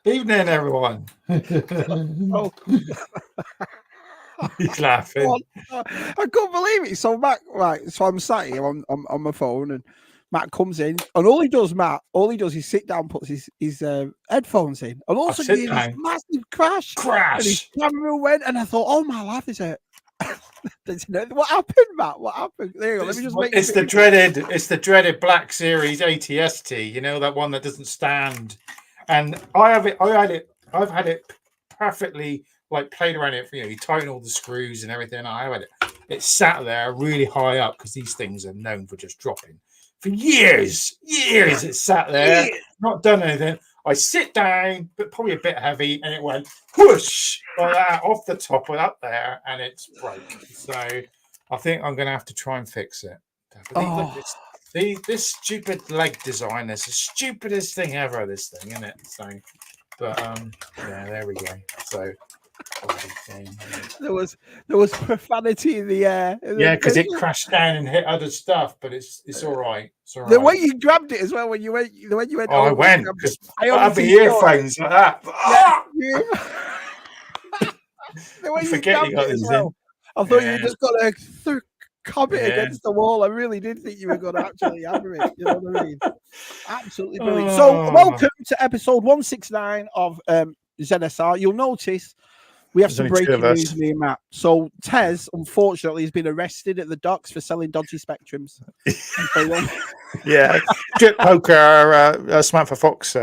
Evening, everyone. Oh. He's laughing. I couldn't believe it. So Matt, right? So I'm sat here on my phone, and Matt comes in, and all he does is sit down, puts his headphones in, and all of a sudden you hear this massive crash, and his camera went, and I thought, oh my life, what happened, Matt? What happened? There you go. Let me just make it's the dreaded Black Series ATST. You know, that one that doesn't stand. And I've had it perfectly, like, played around it. You tighten all the screws and everything. I had it. It sat there really high up because these things are known for just dropping. For years, it sat there, not done anything. I sit down, but probably a bit heavy, and it went whoosh like that off the top and up there, and it's broke. So I think I'm going to have to try and fix it. This stupid leg design is the stupidest thing ever. This thing, isn't it? So, but yeah, there we go. So. There was profanity in the air. Yeah, because it crashed down and hit other stuff, but it's all right. It's all right. The way you grabbed it as well when you went. Oh, I went because I have the earphones like that. Yeah. The way you forget you got it as these well. I thought you just got to cob it against the wall. I really did think you were going to actually hammer it. You know what I mean? Absolutely brilliant. So, welcome to episode 169 of ZSR. You'll notice. We have some breaking news, me and Matt. So Tez, unfortunately, has been arrested at the docks for selling dodgy Spectrums. Yeah, strip poker, Samantha Fox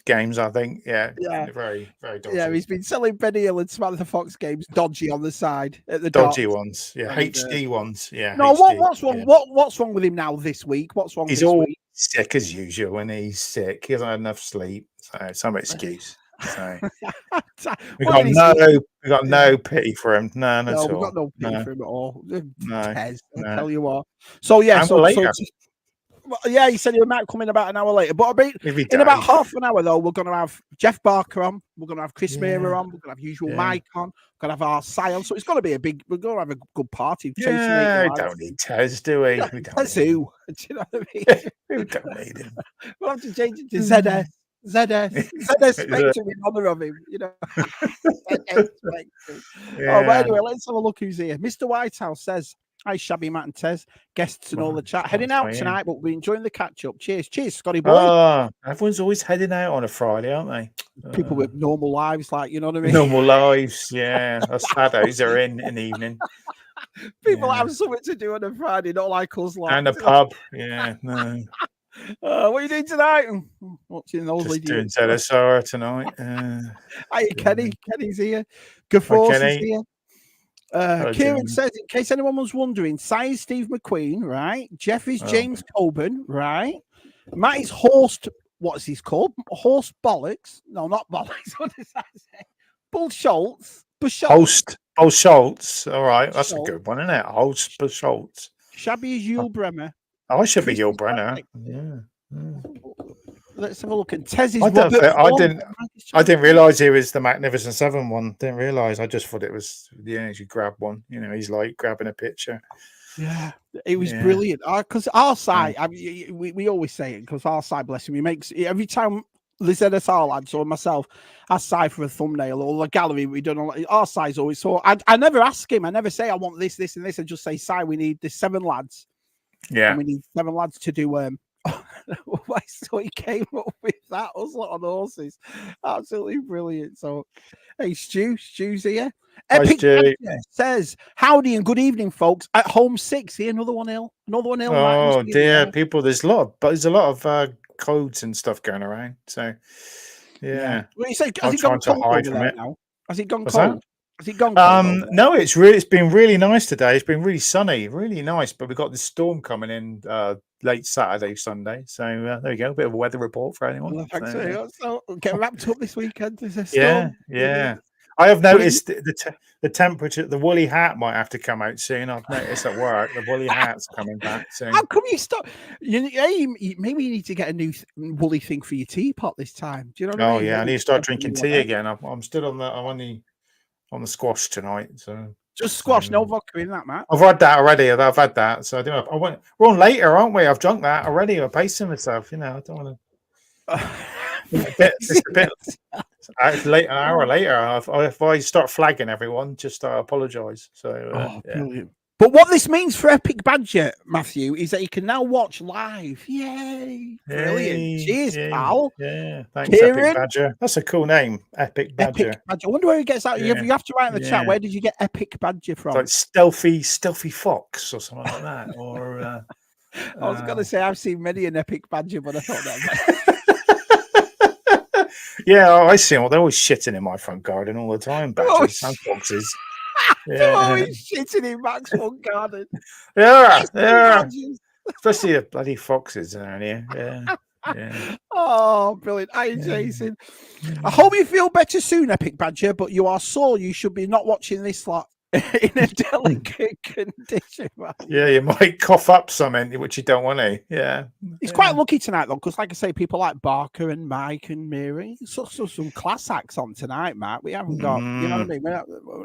games, I think. Yeah, very, very dodgy. Yeah, he's been selling Benny Hill and Samantha Fox games dodgy on the side at the dodgy docks. Ones. Yeah, HD ones. Yeah. No, HD, what's wrong? Yeah. What's wrong with him now this week? What's wrong? He's always sick as usual. When he's sick, he hasn't had enough sleep. So some excuse. So we got no pity for him. None at all. We've got no pity for him at all. No, Tez, I'll tell you what. So yeah, yeah, he said he might come in about an hour later. But in about half an hour though, we're gonna have Jeff Barker on, we're gonna have Chris Mira on, we're gonna have usual Mike on, we're gonna have our Science. So it's gonna be we're gonna have a good party. Yeah, we don't need Tez, do we? Tez who? Do you know what I mean? We don't need him. We'll have to change it to ZS. ZS Spectrum in honor of him, you know. But anyway, let's have a look who's here. Mr. Whitehouse says, hi, Shabby, Matt and Tez. Guests and all the chat. Heading out tonight, but we're enjoying the catch-up. Cheers, Scotty boy. Everyone's always heading out on a Friday, aren't they? People with normal lives, like, you know what I mean? Normal lives, yeah. Us shadows are in the evening. People have something to do on a Friday, not like us. And a pub, yeah. No. What are you doing tonight? Watching those just doing ZSR tonight. Hi, Kenny. Kenny's here. Guy Fawkes is here. Kieran says, in case anyone was wondering, Si is Steve McQueen, right? Jeff is James Coburn, right? Matt is Horst. What's he called? Horst Bollocks? No, not Bollocks. What does that say? Bull Schultz. Host. Oh, Schultz. All right, that's a good one, isn't it? Host Schultz. Shabby is Yul Bremer. I should be Yul Brenner. Yeah. Let's have a look at Tez's. I didn't realise he was the Magnificent Seven one. Didn't realise. I just thought it was you grab one. You know, he's like grabbing a picture. Yeah, it was brilliant. Because our side, I mean, we always say it because our side, bless him, he makes every time the ZSR lads or myself ask Si for a thumbnail or the gallery we done. Our side's always so. I never ask him. I never say I want this, and this. I just say Si, we need the 7 lads. Yeah, and we need 7 lads to do. So he came up with that hustle on horses, absolutely brilliant. So, hey, Stu's here. Epic says, "Howdy and good evening, folks. At home 6 here, another one ill. Oh dear, people. There's a lot of codes and stuff going around. So, yeah. Well, you say, has it gone cold over there now? Has it gone cold? Has it gone? No, it's been really nice today. It's been really sunny, really nice. But we've got this storm coming in late Saturday, Sunday. So there you go, a bit of a weather report for anyone. Well, so get wrapped up this weekend. There's a storm. Yeah. I have noticed the temperature. The woolly hat might have to come out soon. I've noticed at work the woolly hat's coming back soon. How come you stop? Maybe you need to get a new woolly thing for your teapot this time. Do you know what I mean? Yeah, I need to start drinking tea again. I'm still on the squash tonight. So just squash, no vodka in that, Matt. I've had that already. I've had that. So we're on later, aren't we? I've drunk that already. I'm pacing myself. You know, I don't want to. It's a bit late, an hour later. If I start flagging everyone, just I apologise. So, brilliant. But what this means for Epic Badger, Matthew, is that you can now watch live. Yay! Brilliant. Cheers, pal. Yeah, thanks, Kieran? Epic Badger. That's a cool name, Epic Badger. Epic Badger. I wonder where he gets that. You have to write in the chat. Where did you get Epic Badger from? Like stealthy Fox or something like that. Or I was going to say I've seen many an Epic Badger, but I thought that. Yeah, I see them. They're always shitting in my front garden all the time. Badgers and foxes. They're always shitting in Mac's front garden. Yeah. Especially the bloody foxes around here. Yeah. Oh, brilliant. Hi, Jason. I hope you feel better soon, Epic Badger, but you are sore. You should be not watching this lot in a delicate condition. Man. Yeah, you might cough up something, which you don't want to. Yeah. He's quite lucky tonight, though, because, like I say, people like Barker and Mike and Mary, so some class acts on tonight, Matt. We haven't got, you know what I mean?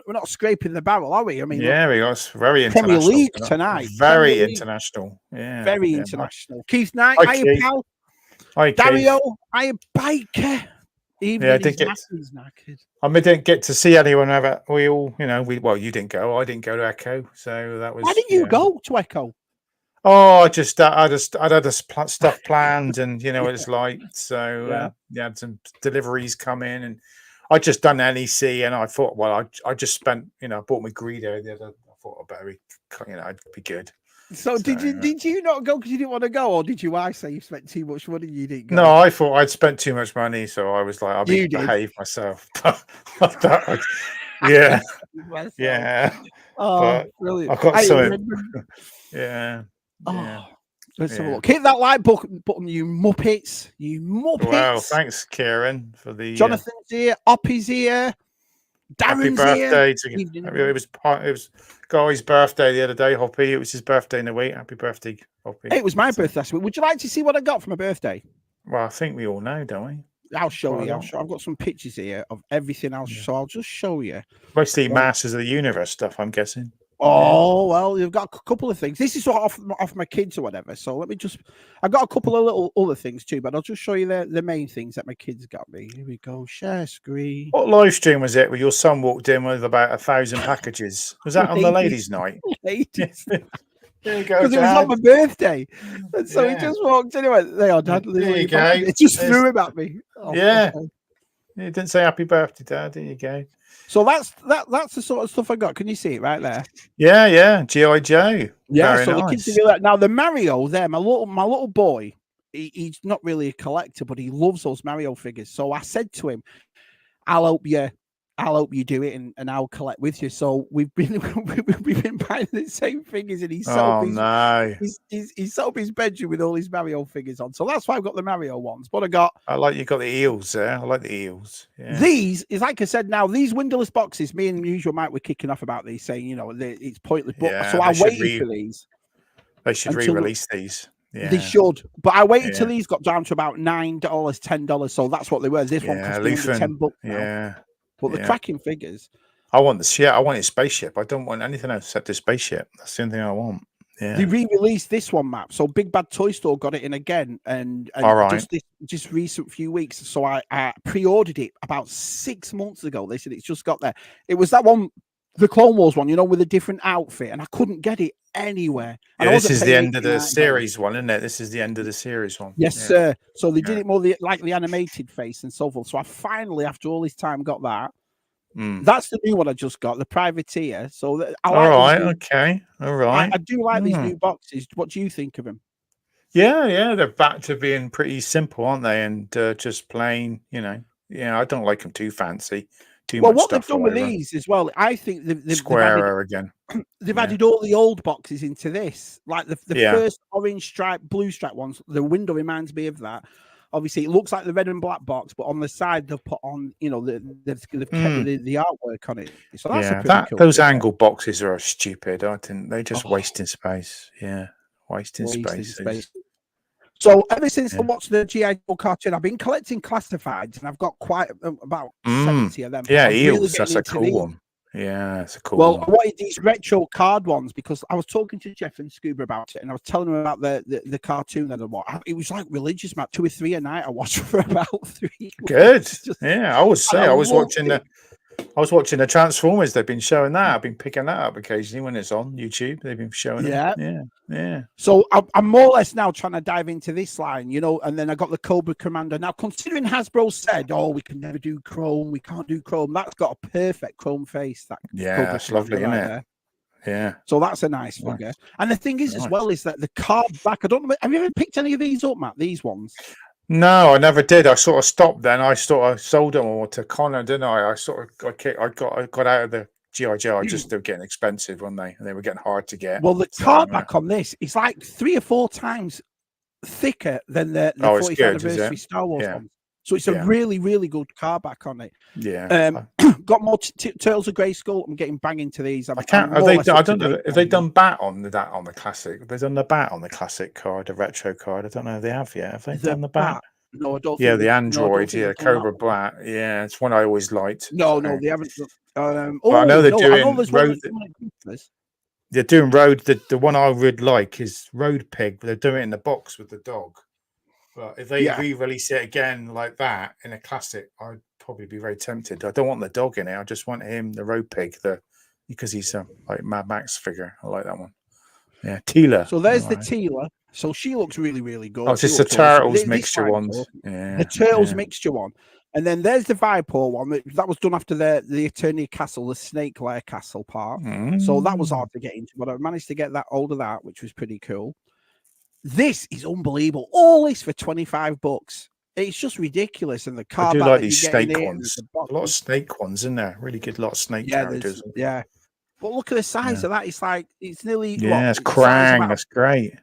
We're not scraping the barrel, are we? I mean, yeah, we got very Premier international. League tonight. Very international. Yeah. Very international. Keith Knight, Hi, hiya, pal. Hi, Dario, hiya, Biker. Even I didn't get to see anyone ever. We all, well, you didn't go. I didn't go to Echo, so that was. Why didn't you go to Echo? Oh, I had stuff planned, and you know what it's like. So you had some deliveries come in, and I just done NEC, and I thought, well, I just spent, I bought my Greedo the other. I thought I better, I'd be good. So did you not go because you didn't want to go, or did you? I say you spent too much money, you didn't go? No, I thought I'd spent too much money, so I was like, I'll behave myself. Yeah. Oh, brilliant! I've got something. Yeah. Let's have a look. Hit that like button, you muppets! You muppets! Wow, thanks, Kieran, for the. Jonathan's here. Oppie's here. Darren's Happy birthday here. It was Guy's birthday the other day, Hoppy. It was his birthday in the week. Happy birthday, Hoppy. It was my birthday last week. Would you like to see what I got for my birthday? Well, I think we all know, don't we? I'll show you. I've got some pictures here of everything else, so I'll just show you. Mostly Masters of the Universe stuff, I'm guessing. Oh, well, you've got a couple of things. This is off my kids or whatever. So let me I've got a couple of little other things too, but I'll just show you the main things that my kids got me. Here we go. Share screen. What live stream was it where your son walked in with about 1,000 packages? Was that on the ladies' night? Ladies. There you go. Because it was on my birthday. And so he just walked in and went, there are, Dad. There you go. It just threw him at me. Oh, yeah. You didn't say happy birthday, Dad. There you go. So that's the sort of stuff I got. Can you see it right there? Yeah. G.I. Joe. Yeah, very so nice. the kids do that. Now the Mario there, my little boy, he's not really a collector, but he loves those Mario figures. So I said to him, I'll help you do it and I'll collect with you. So we've been buying the same figures, and he's set up his bedroom with all his Mario figures on. So that's why I've got the Mario ones. But I like you got the eels there. I like the eels. Yeah. These is like I said. Now these windowless boxes. Me and usual Mike were kicking off about these, saying it's pointless. But so I waited for these. They should re-release these. Yeah. They should, but I waited till these got down to about $9, $10. So that's what they were. This one cost $10 now. Yeah. But the cracking figures. I want this. Yeah, I want a spaceship. I don't want anything else except a spaceship. That's the only thing I want. Yeah. They re-released this one, Matt. So Big Bad Toy Store got it in again, and all right. just recent few weeks. So I pre-ordered it about 6 months ago. They said it's just got there. It was that one, the Clone Wars one, with a different outfit, and I couldn't get it anywhere. Yeah, this is the end of the series one, isn't it? This is the end of the series one. Yes, sir. So they did it more like the animated face and so forth. So I finally, after all this time, got that. That's the new one I just got, the Privateer. So I like all right. I do like these new boxes. What do you think of them? Yeah, they're back to being pretty simple, aren't they? And just plain, I don't like them too fancy. Well, what they've done with these as well, I think they've added all the old boxes into this, like the first orange stripe, blue stripe ones. The window reminds me of that. Obviously, it looks like the red and black box, but on the side they've put on, they've kept the artwork on it. So that's cool. Those angle boxes are stupid. I think they're just wasting space. Yeah, wasting space. So ever since I watched the G.I. Joe cartoon, I've been collecting classifieds, and I've got quite about 70 of them. Yeah, eels. That's a cool one. Yeah, it's a cool Well, one. I wanted these retro card ones because I was talking to Jeff and Scuba about it, and I was telling him about the cartoon that I watched. It was like religious, man. 2 or 3 a night I watched for about 3 Good. weeks. Just, Yeah, I would say I I was loved watching it. the Transformers. They've been showing that. I've been picking that up occasionally when it's on YouTube. They've been showing Yeah. it. Yeah. So I'm more or less now trying to dive into this line, you know, and then I got the Cobra Commander. Now, considering Hasbro said, "Oh, we can never do Chrome, we can't do Chrome," that's got a perfect Chrome face. That Cobra It's lovely, Commander isn't right it? there. Yeah. So that's a nice figure. And the thing is, as well, is that the card back. I don't know. Have you ever picked any of these up, Matt? These ones? No, I never did. I sort of stopped then. I sort of sold them all to Connor, didn't I? I got out of the GI Joe. They were getting expensive, weren't they? And they were getting hard to get. Well, the card back on this is like 3 or 4 times thicker than the 40th anniversary Star Wars one. So it's a really, really good card back on it. Yeah. Got more Turtles of Grayskull. I'm getting bang into these. I can't. I don't know. Have they done bat on that on the classic? Have they done the bat on the classic card, the retro card? I don't know if they have yet. Have they done the bat? No, I don't. Yeah, the Android. Yeah, Cobra Bat. Yeah, it's one I always liked. No, they haven't. I know they're doing Road. They're doing Road. The one I would like is Road Pig, but they're doing it in the box with the dog. But if they re-release it again like that in a classic, I'd probably be very tempted. I don't want the dog in it. I just want him, the Road Pig, because he's a like Mad Max figure. I like that one. Yeah, Teela. So there's the Teela. So she looks really, really good. Oh, it's just the Turtles mixture ones. Yeah, the Turtles mixture one. And then there's the Vipor one that was done after the Eternia Castle, the Snake Lair Castle part. So that was hard to get into, but I managed to get that hold of that, which was pretty cool. This is unbelievable. All this for $25. It's just ridiculous. And the card I do like these snake ones. A lot of snake ones in there. Really good lot of snake characters. Yeah. But look at the size of that. It's like it's nearly it's Krang. That's great.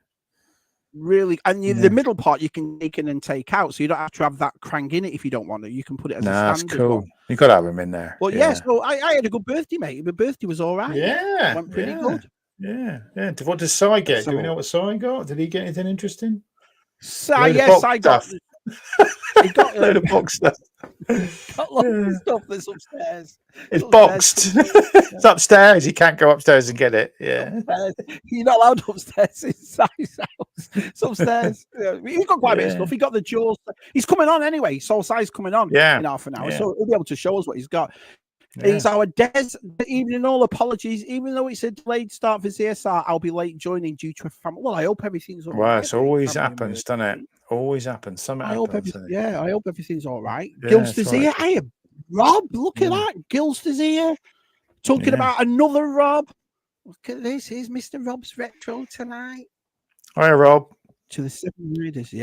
Really, and the middle part you can take in and take out, so you don't have to have that Krang in it if you don't want to. You can put it as a standard. That's cool. You got to have him in there. Well, so I had a good birthday, mate. My birthday was all right. Yeah, went pretty good. Yeah. What does Si get? Do we know what Si got? Did he get anything interesting? I got. He got a load of box stuff. Got lots of stuff that's upstairs. It's boxed. It's upstairs. You can't go upstairs and get it. Yeah. You're not allowed upstairs inside his house. It's upstairs. He's got quite a bit of stuff. He got the Jaws. He's coming on anyway. Soul Size coming on in half an hour. So he'll be able to show us what he's got. He's our Des. Even in all apologies, even though it's a delayed start for CSR, I'll be late joining due to a family. Well, I hope everything's all right. Well, it's always happens, doesn't it? Always happens. Something happens. I hope everything's all right. Gilster's here. Hey, Rob, look at that. Gilster's here. Talking about another Rob. Look at this. Here's Mr. Rob's Retro tonight. Hi, Rob. To the 7 Raiders,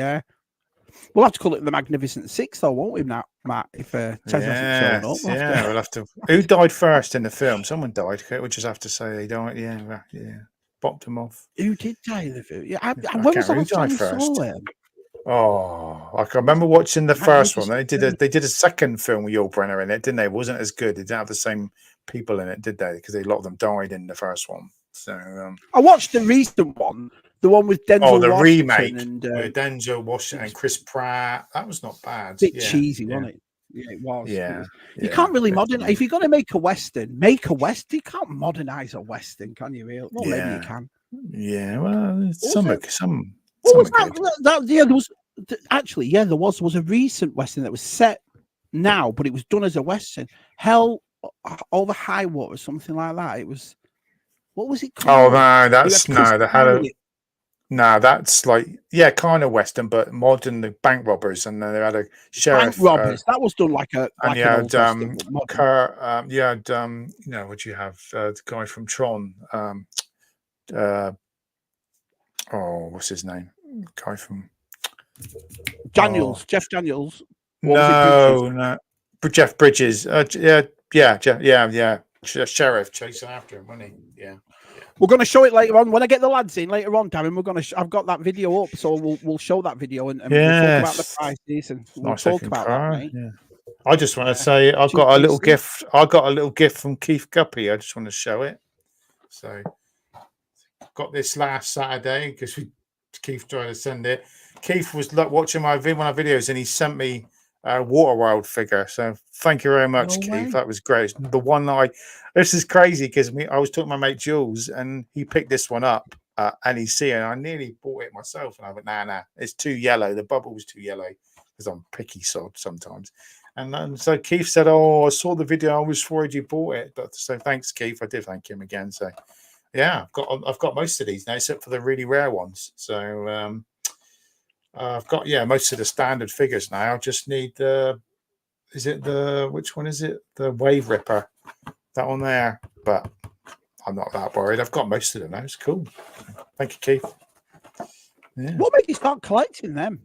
We'll have to call it the Magnificent Six, though, won't we, Matt? If Tez hasn't shown up. We'll have to. Who died first in the film? Someone died. We'll just have to say they died. Yeah. Bopped them off. Who did die in the film? Yeah, when was who died first? Oh, I can remember watching the first one. They did a second film with Yul Brynner in it, didn't they? It wasn't as good. They didn't have the same people in it, did they? Because a lot of them died in the first one. So I watched the recent one. The one with Denzel the Washington remake and with Denzel Washington and Chris Pratt. That was not bad. Bit cheesy, wasn't it? Yeah, it was. Yeah. You can't really modernize. If you're going to make a Western, make a Western. You can't modernize a Western, can you? Really? Well, maybe you can. Yeah, well, some. What was that? There was actually, there was a recent Western that was set now, but it was done as a Western. Hell Over High Water, something like that. It was. What was it called? Oh no, that's that's like kind of Western, but modern. The bank robbers, and then they had a sheriff. Bank robbers. That was done like a. And you had what you have? The guy from Tron. What's his name? Guy from Daniels. Jeff Daniels. No. Jeff Bridges. Sheriff chasing after him, wasn't he? Yeah. We're going to show it later on when I get the lads in later on, Darren. We're going to. I've got that video up, so we'll show that video and we'll talk about the prices and we'll talk about that. Mate. Yeah. I just want to say I've got a little gift. I got a little gift from Keith Guppy. I just want to show it. So, got this last Saturday because Keith tried to send it. Keith was watching one of my videos and he sent me Waterworld figure. So thank you very much, No Keith. way. That was great. The one that this is crazy because I was talking to my mate Jules and he picked this one up at NEC and I nearly bought it myself. And I went, nah, it's too yellow. The bubble was too yellow because I'm picky sod sometimes. And so Keith said, oh, I saw the video. I was worried you bought it. But so thanks, Keith. I did thank him again. So yeah, I've got most of these now, except for the really rare ones. So I've got most of the standard figures now. I just need which one is it? The Wave Ripper, that one there. But I'm not that worried. I've got most of them now. It's cool. Thank you, Keith. Yeah. What made you start collecting them?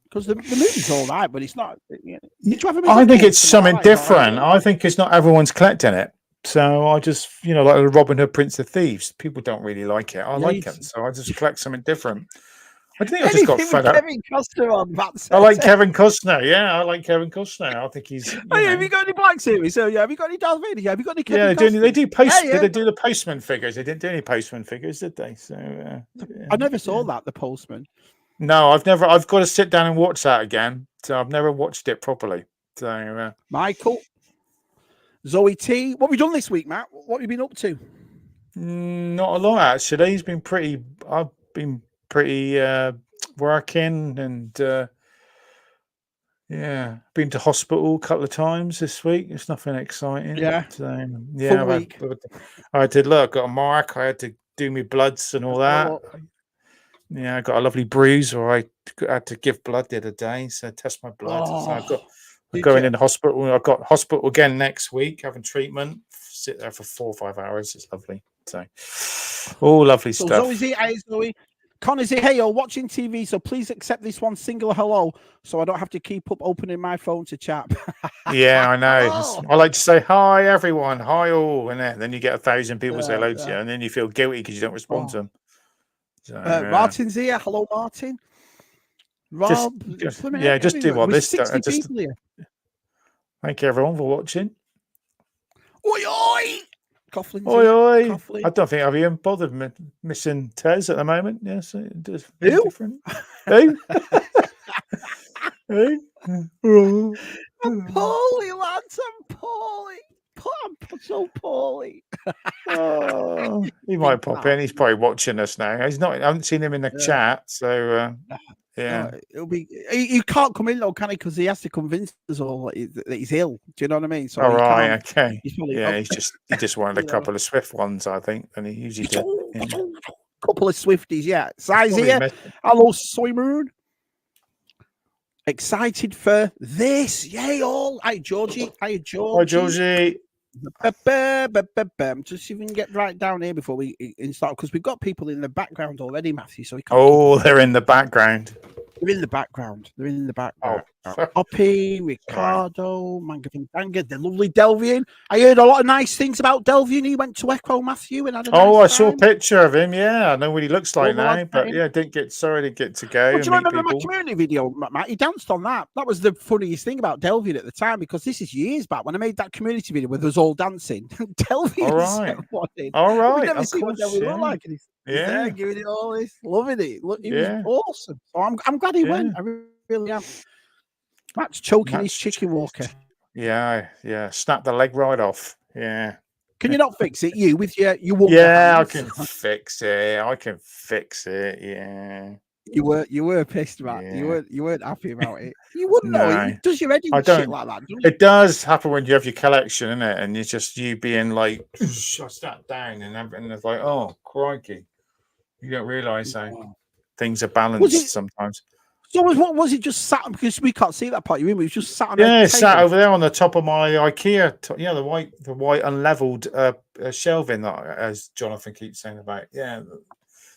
Because the movie's all right, but it's not. Did you have a I think it's something different. I think it's not everyone's collecting it. So I just, like the Robin Hood Prince of Thieves. People don't really like it. I like it. So I just collect something different. I think I just got fed up. Kevin Costner on, I like Kevin Costner. Yeah, I like Kevin Costner. I think he's. Have you got any Black Series? So have you got any Darth Vader? Have you got any Kevin Costner? They do post. Yeah. They do the Postman figures. They didn't do any Postman figures, did they? So I never saw that, the Postman. No, I've never. I've got to sit down and watch that again. So I've never watched it properly. So Michael, Zoe T, what have we done this week, Matt? What have you been up to? Not a lot actually. I've been pretty working and been to hospital a couple of times this week. It's nothing exciting. Yeah. I did look, got a mark. I had to do my bloods and all that. Yeah, I got a lovely bruise, or I had to give blood the other day, so test my blood. So I'm going in the hospital. I've got hospital again next week, having treatment. Sit there for 4 or 5 hours. It's lovely. So, all lovely stuff. Zoe's here. Hey, Zoe. Connor's here. Hey, you're watching TV, so please accept this one single hello, so I don't have to keep up opening my phone to chat. Yeah, I know. I like to say hi, everyone, hi all, and then you get 1,000 people say hello to you, and then you feel guilty because you don't respond to them. So, Martin's here. Hello, Martin. Rob. Just do what this does. Thank you, everyone, for watching. Oi, oi! Coughlin. Oi, oi! Coughlin. I don't think I've even bothered missing Tez at the moment. Yes, it does. Different. Who? Who? I'm poorly, lads. I'm poorly. I'm so poorly. He might pop in. He's probably watching us now. He's not. I haven't seen him in the chat, so yeah. It'll be. He can't come in though, can he? Because he has to convince us all that he's ill. Do you know what I mean? So okay. He just wanted a couple of Swift ones, I think, and he usually did. Couple of Swifties, yeah. Size here. Hello, Simon. Excited for this? Yay, all. Hi, Georgie. Hi, Georgie. Hi, Georgie. Just even get right down here before we start, because we've got people in the background already, Matthew. So they're in the background. They're in the background. Poppy, Ricardo, Mangafandanga, the lovely Delvian. I heard a lot of nice things about Delvian. He went to Echo, Matthew, and had a nice I saw a picture of him. Yeah, I know what he looks like now, but didn't get to go. Do you remember my community video, Matt? He danced on that. That was the funniest thing about Delvian at the time, because this is years back when I made that community video with us all dancing. Delvian, all right. We've never seen what Delvian looked like. Yeah, giving it all this, loving it. Look, he was awesome. So I'm glad he went. I really am. Matt's choking his chicken walker. Yeah. Snap the leg right off. Yeah. Can you not fix it? You with your I can fix it. Yeah. You were pissed, Matt. Yeah. You weren't happy about it. You wouldn't know. It does your head in shit like that. It does happen when you have your collection, isn't it? And it's just you being like, I sat down and it's like, oh crikey. You don't realise how things are balanced sometimes. So what was it? Just sat, because we can't see that part you're in. We just sat on. Yeah, sat over there on the top of my IKEA. The white unleveled shelving that, as Jonathan keeps saying about. Yeah,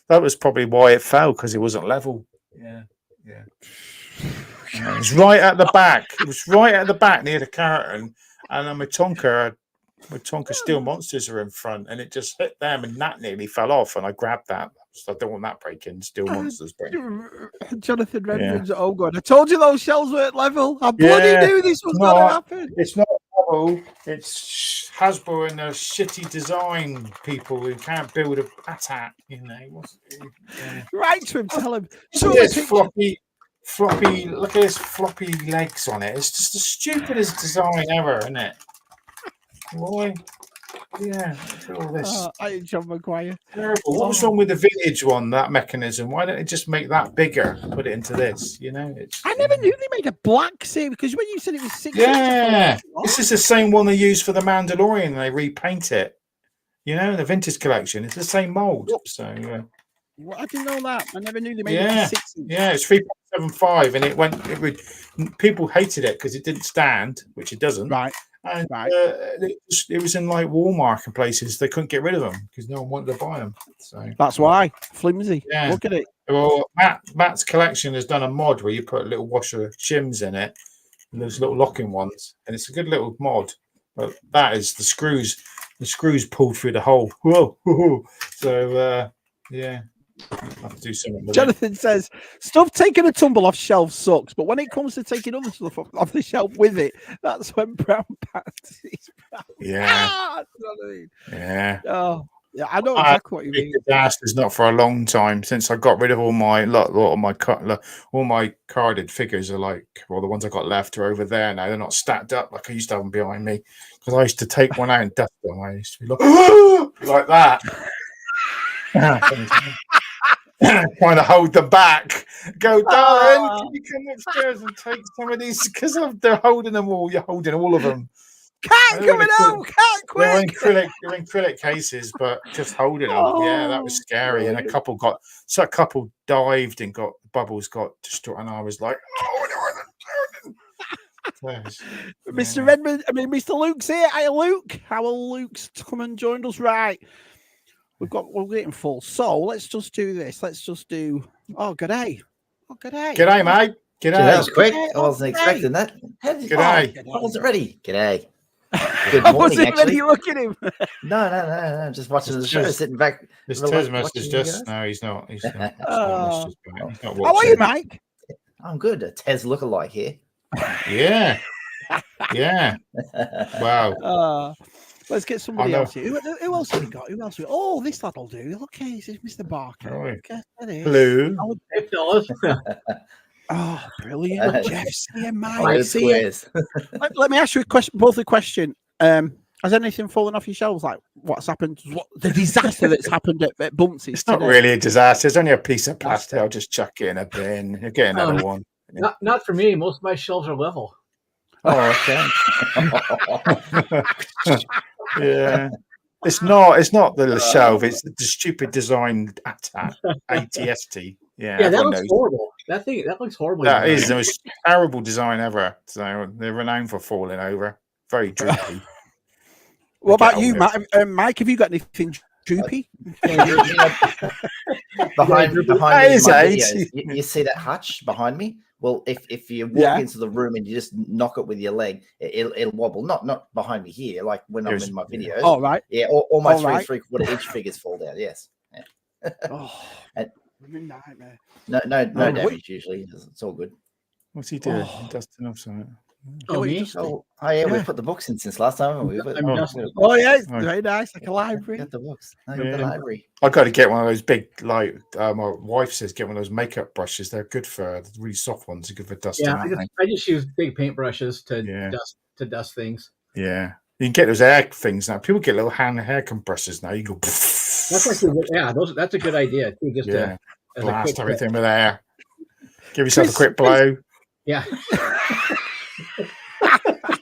that was probably why it fell, because it wasn't level. Yeah. It was right at the back. It was right at the back near the curtain, and my Tonka steel monsters are in front, and it just hit them, and that nearly fell off, and I grabbed that. So I don't want that breaking. Steel monsters breaking. Jonathan Redmond's oh god! I told you those shells were at level. I bloody knew this was going to happen. It's not level. It's Hasbro and the shitty design people who can't build a attack. Right to him. Tell him. So this floppy. Look at his floppy legs on it. It's just the stupidest design ever, isn't it? Why? Yeah, look at all this. I ain't John McGuire. Terrible. What was wrong with the Vintage one? That mechanism. Why don't they just make that bigger? Put it into this. You know. I never knew they made a black series because when you said it was 6 Yeah, this is the same one they use for the Mandalorian. And they repaint it. You know, the Vintage collection. It's the same mold. So. Well, I didn't know that. I never knew they made it 6 inches. Yeah, it's 3.75, and people hated it because it didn't stand, which it doesn't. Right. And it was in like Walmart and places. They couldn't get rid of them because no one wanted to buy them. So that's why flimsy. Yeah. Look at it. Well, Matt's collection has done a mod where you put a little washer shims in it, and those little locking ones, and it's a good little mod. But that is the screws. The screws pulled through the hole. Whoa. So yeah. I have to do something with Jonathan says stuff taking a tumble off shelf sucks, but when it comes to taking other stuff off the shelf with it, that's when brown pants is brown. Yeah. You know what I mean? Yeah. Oh, yeah. I know exactly what you mean. Disasters not for a long time since I got rid of all my carded figures are like, well, the ones I got left are over there now. They're not stacked up like I used to have them behind me because I used to take one out and dust them. I used to be like that. Trying to hold them back. Go, Darren, can you come upstairs and take some of these? Because they're holding them all. You're holding all of them. Cat coming out! Cat quick! They're in acrylic cases, but just holding them. Yeah, that was scary. And a couple dived and got bubbles got destroyed, and I was like, Mr. Redmond, Mr. Luke's here. Hi, Luke. How are Luke's come and joined us? Right. We're getting full. So let's just do this. Let's just do. Oh, g'day. Oh, g'day. G'day, mate. G'day. That was quick. I wasn't expecting that. G'day. I wasn't ready. G'day. Good I morning, wasn't actually. ready. Look at him. No. Just watching the show, sitting back. This Tesmus is just. No, he's not. He's not. How are you, Mike? I'm good. A Tez lookalike here. Yeah. Yeah. Wow. Let's get somebody else here. Who else have we got? Who else? Oh, this lad'll do. Okay, this is Mr. Barker. Oh, okay, hello. Hey, fellas. Oh, brilliant. Jeff, see you, Mike. Let me ask you both a question. Has anything fallen off your shelves? Like what's happened? The disaster that's happened at Bumpsy's? It's not really a disaster. It's only a piece of plastic. I'll just chuck it in a bin. You'll get another one. Not for me. Most of my shelves are level. Oh, okay. Yeah. It's not the shelf. It's the stupid design ATST. Yeah, that looks horrible. That looks horrible. That is the most terrible design ever. So they're renowned for falling over. Very droopy. What about you, Mike? Have you got anything droopy? behind me, you see that hutch behind me? Well, if you walk into the room and you just knock it with your leg, it'll wobble. Not behind me here, like when I'm in my videos. Oh, right. Yeah, all my 3/4 inch figures fall down. Yes. Yeah. Nightmare. No damage usually. It's all good. What's he doing? Dusting off something. We put the books in since last time. Haven't we? It's very nice, like a library. Got the books. The library. I got to get one of those big, like my wife says, get one of those makeup brushes. They're good for the really soft ones. Are good for dusting. Yeah, I just use big paintbrushes to dust things. Yeah, you can get those hair things now. People get little hair compressors now. You go. That's that's a good idea too. Just to blast everything with air. Give yourself a quick blow. Yeah.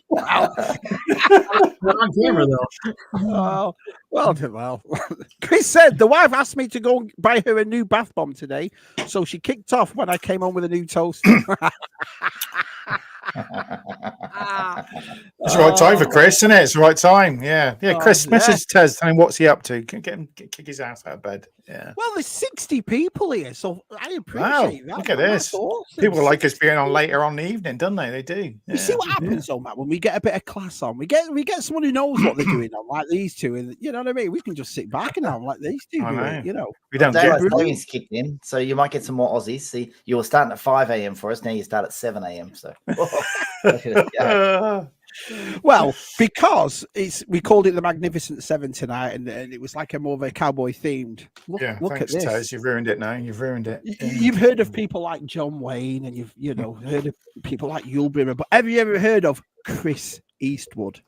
Wow. Not on camera though. Oh, well. Chris said the wife asked me to go and buy her a new bath bomb today, so she kicked off when I came home with a new toaster. It's the right time for Chris, isn't it? It's the right time. Yeah. Chris, message Tez, tell him what's he up to. Get him kick his ass out of bed. Yeah. Well, there's 60 people here, so I appreciate that. Look at this. Awesome. People like us being on later on in the evening, don't they? They do. Yeah. You see what happens, though, Matt, when we get a bit of class on. We get someone who knows what they're doing on, like these two, and you know what I mean. We can just sit back and have like these two. You know, we don't get savings kicked in, so you might get some more Aussies. See, you were starting at 5 a.m. for us. Now you start at 7 a.m. So. Well, because we called it the Magnificent Seven tonight, and it was like a more of a cowboy themed. Look thanks, at this. Tez. You've ruined it now. You've ruined it. You've heard of people like John Wayne, and you've heard of people like Yul Brynner, but have you ever heard of Chris Eastwood?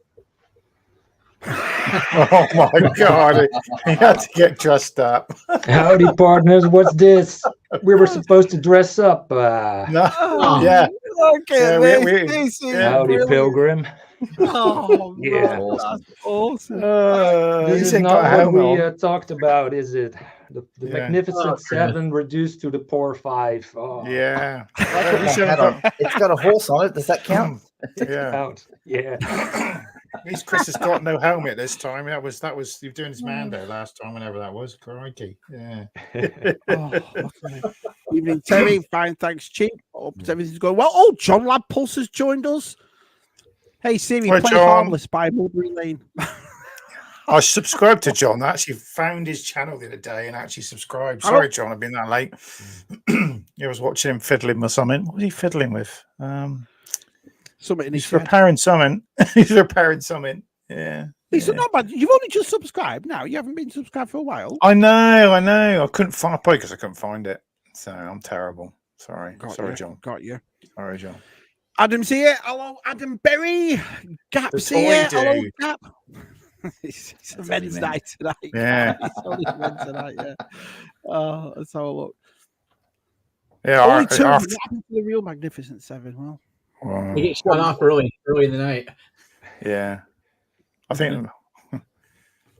Oh my God! He had to get dressed up. Howdy, partners. What's this? We were supposed to dress up. No. Oh, Yeah. Look at this. This is Howdy, brilliant. Pilgrim. Oh, Yeah. man, that's awesome. This is not what we talked about, is it? The Yeah. Magnificent Seven reduced to the poor five. Oh. Yeah. It's got a horse on it. Does that count? Yeah. Yeah. At least Chris has got no helmet this time. That was you were doing his Mando last time, whenever that was. Crikey. Yeah. Evening, Terry. Fine, thanks, Chief. Hope everything's going well. Oh, John Lab Pulse has joined us. Hey, Siri, Hi, play John. Harmless by Mulberry Lane. I subscribed to John. I actually found his channel the other day and actually subscribed. Sorry, John, I've been that late. I was watching him fiddling with something. What was he fiddling with? Something in his He's repairing something. He's repairing something. Yeah. It's not bad. You've only just subscribed now. You haven't been subscribed for a while. I know. I couldn't find probably because I couldn't find it. So I'm terrible. Sorry. Sorry, John. Got you. Sorry, John. Adam's here. Hello, Adam Berry. Gap's here. Hello, Gap. It's a men's night tonight. Yeah. It's only men's tonight, yeah. Let's have a look. Yeah. Only two. What happened to the real Magnificent Seven? Well, You get shut off early in the night. Yeah. I think,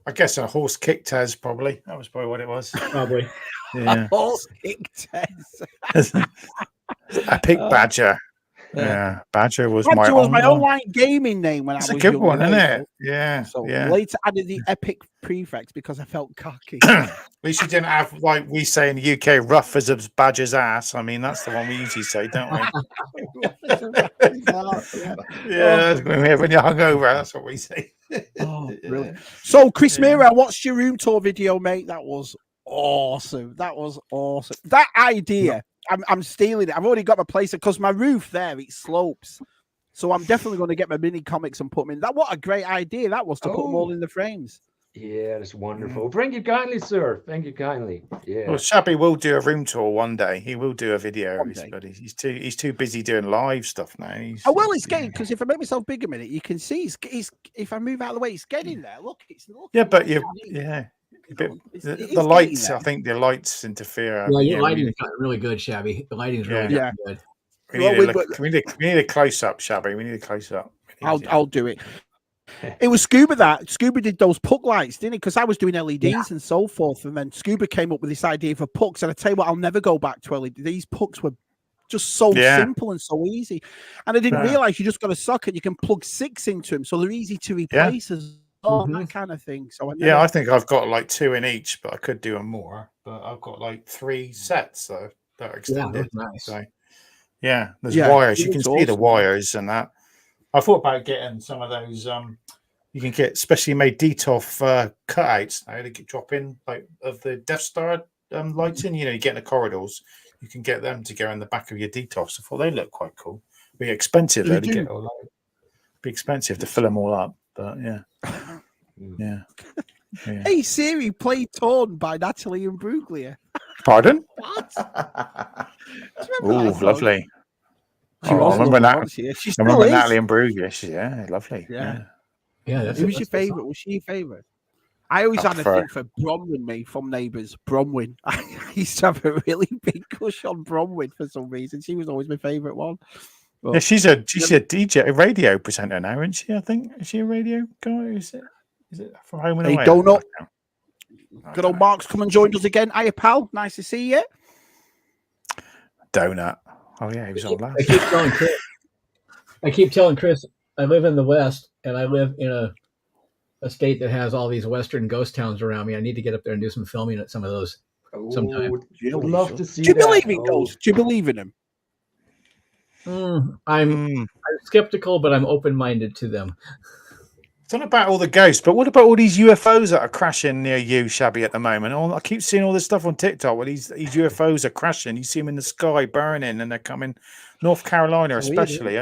I guess a horse kicked Tez, probably. That was probably what it was. Probably. Yeah. horse kicked Tez. Epic Badger. Yeah. Badger was Badger was my online. online gaming name when I was It's a good young, one, isn't it? Yeah. So yeah. later added the Epic prefix because I felt cocky. At least you didn't have, like we say in the UK, rough as a badger's ass. I mean, that's the one we usually say, don't we? Yeah, when you're hungover, that's what we say. Oh, brilliant. So, Chris Mira, I watched your room tour video, mate. That was awesome. That was awesome. That idea, I'm stealing it. I've already got my place because my roof there, it slopes. So I'm definitely going to get my mini comics and put them in. What a great idea that was to put them all in the frames. Yeah, that's wonderful. Thank you kindly, sir. Thank you kindly. Yeah. Well, Shabby will do a room tour one day. He will do a video, but he's too busy doing live stuff now. Well, it's getting, because if I make myself big a minute, you can see it's if I move out of the way, it's getting there. Look, yeah, but the lights. I think the lights interfere. Yeah, your lighting's gotten really good, Shabby. The lighting's really good. We need a close up, Shabby. We need a close up. I'll do it. It was Scuba that Scuba did those puck lights, didn't he? Because I was doing LEDs and so forth, and then Scuba came up with this idea for pucks. And I tell you what, I'll never go back to LED. These pucks were just so simple and so easy, and I didn't realize you just got a socket. You can plug 6 into them, so they're easy to replace as well, that kind of thing. So I think I've got like 2 in each, but I could do them more. But I've got like 3 sets that are extended. Yeah, nice. So there's wires. You can see the wires and that. I thought about getting some of those. You can get specially made DTOF cutouts now to drop in like of the Death Star lighting. You get in the corridors. You can get them to go in the back of your DTOFs. I thought they look quite cool. Be expensive though to get all that. Be expensive to fill them all up, but yeah. Hey Siri, play Torn by Natalie and Bruglia. Pardon? What? Oh, lovely. I remember that. I remember Natalie and Bruglia. Yeah, lovely. Yeah. Who was your favorite? Was she your favorite? I always had a thing for Bronwyn, me from Neighbours. Bronwyn. I used to have a really big crush on Bronwyn for some reason. She was always my favorite one. But yeah, she's a DJ, a radio presenter now, isn't she? I think is she a radio guy? Is it from Home and Away? Hey, Donut. Good old Mark's come and joined us again. Hiya, pal. Nice to see you. Donut. Oh yeah, he was on last. I keep telling Chris, I live in the West, and I live in a state that has all these Western ghost towns around me. I need to get up there and do some filming at some of those sometime. I'd love to see. Do you believe in ghosts? Do you believe in them? I'm skeptical, but I'm open-minded to them. It's not about all the ghosts, but what about all these UFOs that are crashing near you, Shabby, at the moment? I keep seeing all this stuff on TikTok where these UFOs are crashing. You see them in the sky burning, and they're coming. North Carolina, especially.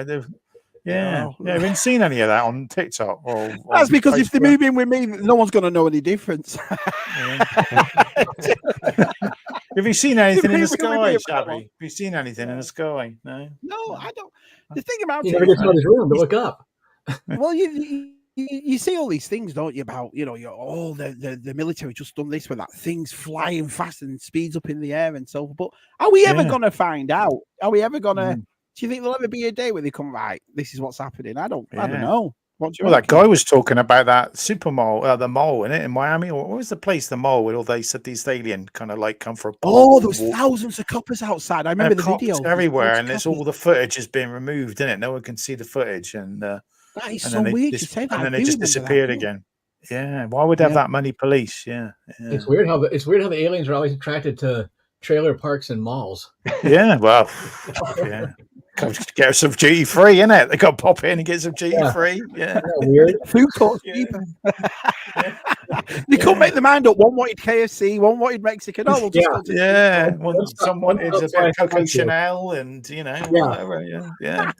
Yeah, yeah. I haven't seen any of that on TikTok. That's because if they move in with me, no one's going to know any difference. Have you seen anything in the sky, Shabby? Have you seen anything in the sky? No. No, I don't. The thing about you never get out of his room to look up. Well, you see all these things, don't you? About the military just done this with that thing's flying fast and speeds up in the air and so. But are we ever going to find out? Are we ever going to? Do you think there'll ever be a day where they come right? This is what's happening. I don't know. Well, that guy was talking about that super mole, the mole in Miami. What was the place, the mole, where they said these alien kind of like come for a there was thousands of coppers outside. I remember the video everywhere, and it's all the footage has been removed, isn't it? No one can see the footage, and that is so weird to say that. And then they just disappeared again. Yeah, why would they have that many police? Yeah. It's weird how the aliens are always attracted to trailer parks and malls. Yeah, well, yeah. Get some duty free, innit? They got to pop in and get some duty free. Yeah, weird. Food courts cheaper. They couldn't make their mind up. One wanted KFC, one wanted Mexican. Oh, some wanted a bit of Coco Chanel, and whatever. Yeah.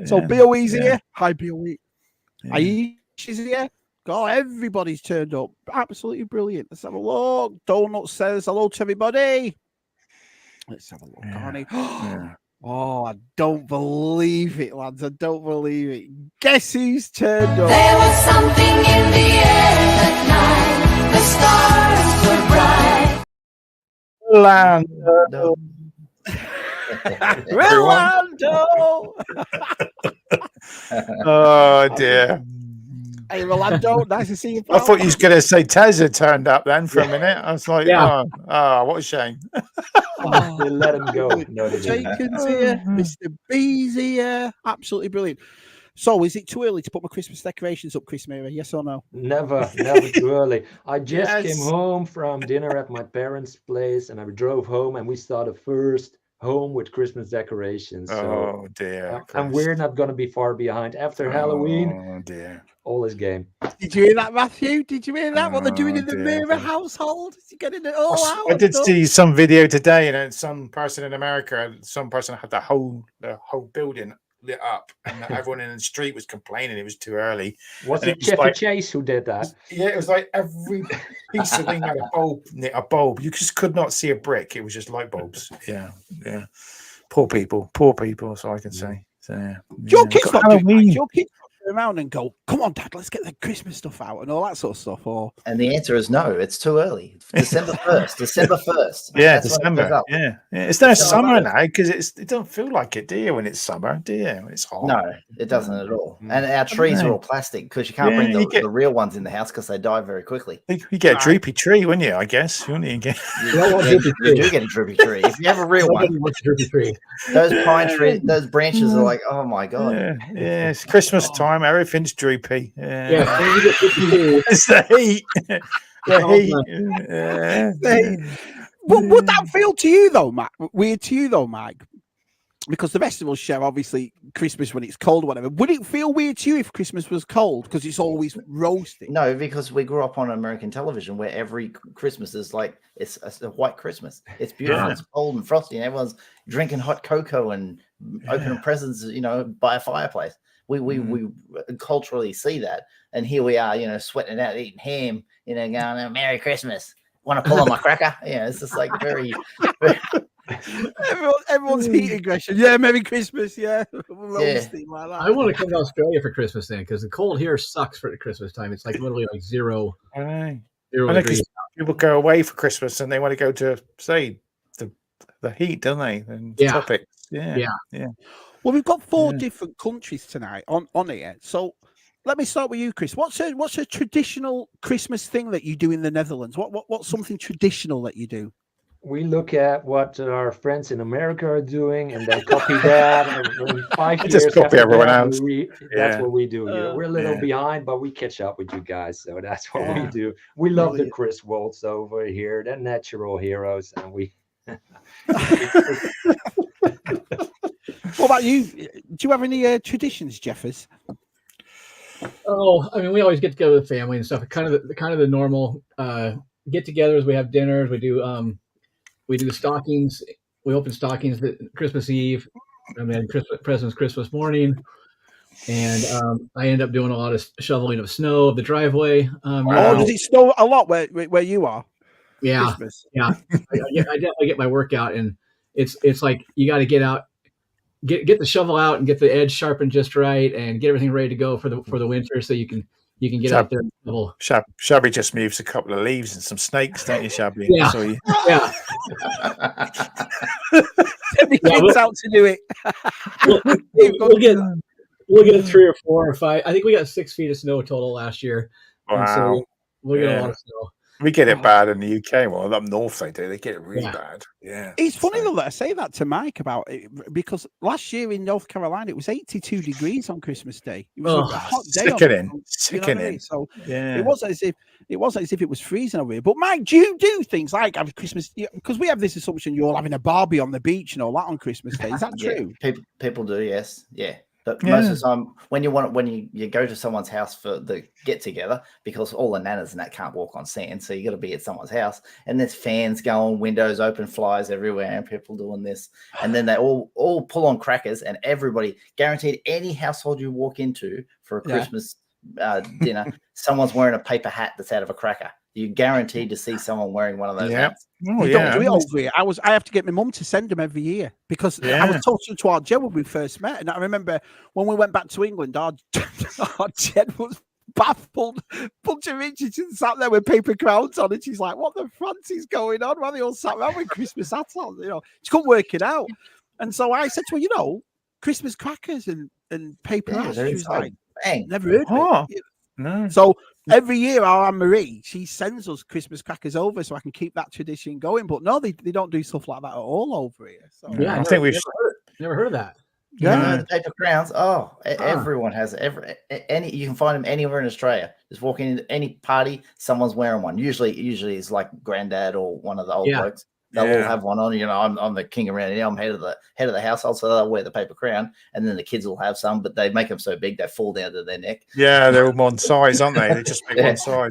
So BOE's here. Hi, BOE. Aisha's here. God, everybody's turned up. Absolutely brilliant. Let's have a look. Donut says hello to everybody. Let's have a look, Connie. Oh, I don't believe it, lads. I don't believe it. Guess who's turned up? There was something in the air that night. The stars were bright. Rolando! Oh, dear. Hey, Rolando, nice to see you. I thought you was going to say Tez had turned up then for a minute. I was like, what a shame. They let him go. No, Jenkins here. Mr. B's here. Absolutely brilliant. So, is it too early to put my Christmas decorations up, Chris Mira? Yes or no? Never too early. I just came home from dinner at my parents' place, and I drove home, and we saw the first home with Christmas decorations. So, oh dear! And we're not going to be far behind after Halloween. Oh dear! All is game. Did you hear that, Matthew? Did you hear that? What they're doing in the Mira household? Is he getting it all out? I did see some video today, and some person in America, some person had the whole building lit up, and everyone in the street was complaining it was too early. Was it Chevy Chase who did that? Yeah, it was like every piece of thing had a bulb. You just could not see a brick. It was just light bulbs. Yeah. Poor people. So I can say. So yeah. Your kids not doing that. Your kids around and go, come on, Dad, let's get the Christmas stuff out and all that sort of stuff. And the answer is no, it's too early. December 1st. December 1st. Yeah, December. Yeah. It's now summer now because it don't feel like it, do you, when it's summer, do you? When it's hot. No, it doesn't at all. And our trees are all plastic because you can't bring the real ones in the house because they die very quickly. You get a droopy tree, wouldn't you? I guess, wouldn't you? You do get a droopy tree. If you have a real one, those pine trees, those branches are like, oh my God. Yeah, it's Christmas time. Everything's droopy. It's the heat. Would that feel to you though, Matt? Weird to you though, Mike? Because the rest of us share obviously Christmas when it's cold or whatever. Would it feel weird to you if Christmas was cold because it's always roasting? No, because we grew up on American television where every Christmas is like it's a white Christmas. It's beautiful. It's cold and frosty, and everyone's drinking hot cocoa and opening presents, by a fireplace. We culturally see that, and here we are, sweating it out, eating ham, going, Merry Christmas. Want to pull on my cracker? Yeah, it's just like very. Everyone's heat aggression. Yeah, Merry Christmas. Yeah, roasting like that. I want to come to Australia for Christmas then, because the cold here sucks for the Christmas time. It's like literally like zero. I know. Because people go away for Christmas and they want to go to say the heat, don't they? And tropics. Yeah. Well, we've got 4 different countries tonight on here. So let me start with you, Chris. What's a traditional Christmas thing that you do in the Netherlands? What's something traditional that you do? We look at what our friends in America are doing and then copy that. And 5 years just copy everyone else. That's what we do. We're a little behind, but we catch up with you guys. So that's what we do. We love the Chris Waltz over here. They're natural heroes, and we. What about you? Do you have any traditions, Jeffers? Oh, I mean, we always get together with family and stuff. Kind of the normal get-togethers. We have dinners. We do stockings. We open stockings Christmas Eve, and then presents Christmas morning. And I end up doing a lot of shoveling of snow of the driveway. Oh, does it snow a lot where you are? Yeah, Christmas. yeah. I definitely get my workout, and it's like you got to get out, get the shovel out, and get the edge sharpened just right, and get everything ready to go for the winter, so you can get out there and shovel. Shabby just moves a couple of leaves and some snakes, don't you, Shabby? Yeah, So yeah. Send the kids out to do it. We'll get 3 or 4 or 5. I think we got 6 feet of snow total last year. Wow. So we'll get a lot of snow. We get it bad in the UK. Well, up north they do. They get it really bad. Yeah. It's funny though that I say that to Mike about it, because last year in North Carolina it was 82 degrees on Christmas Day. It was a hot day. Sickening. So it wasn't as if it was freezing over here. But Mike, do you do things like have Christmas? Because we have this assumption you're all having a barbie on the beach and all that on Christmas Day. Is that true? People do. Yes. Yeah. But most of the time, when you go to someone's house for the get together, because all the nanas and that can't walk on sand, so you got to be at someone's house, and there's fans going, windows open, flies everywhere, and people doing this, and then they all pull on crackers, and everybody, guaranteed, any household you walk into for a Christmas dinner, someone's wearing a paper hat that's out of a cracker. You're guaranteed to see someone wearing one of those hats. Oh, don't do it over here. I have to get my mum to send them every year, because I was talking to our Jed when we first met, and I remember when we went back to England, our Jed was baffled. Bunch of Richardson sat there with paper crowns on, and she's like, "What the front is going on?" While they all sat around with Christmas hats on, she couldn't work it out. And so I said to her, Christmas crackers and paper hats. She was like, "Bang, never heard of it." No. So every year, our Anne Marie, she sends us Christmas crackers over so I can keep that tradition going. But no, they don't do stuff like that at all over here. So yeah, I think we've never heard of that. Yeah, the paper crowns. Everyone has any. You can find them anywhere in Australia. Just walking into any party, someone's wearing one. Usually it's like granddad or one of the old blokes. They'll all have one on. I'm the king around here. I'm head of the household, so they'll wear the paper crown, and then the kids will have some, but they make them so big they fall down to their neck. Yeah, they're all one size, aren't they? They just make one size.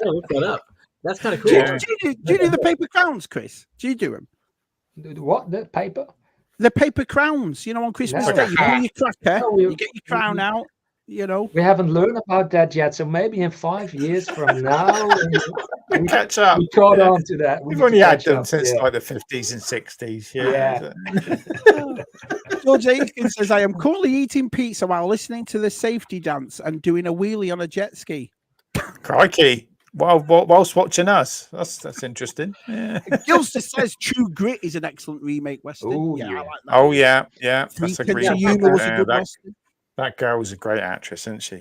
Look that up. That's kind of cool. Do you do the paper crowns, Chris? Do you do them? What? The paper? The paper crowns. On Christmas Day, you bring your cracker, you get your crown out. We haven't learned about that yet, so maybe in 5 years from now we catch up. We caught on to that. We've only had them since like the 50s and 60s. George Aiken says, "I am currently eating pizza while listening to the safety dance and doing a wheelie on a jet ski." Crikey! Whilst watching us, that's interesting. Yeah. Gilster says, "True Grit is an excellent remake western." Ooh, I like that. Oh yeah, that's a great. Western. That girl was a great actress, isn't she?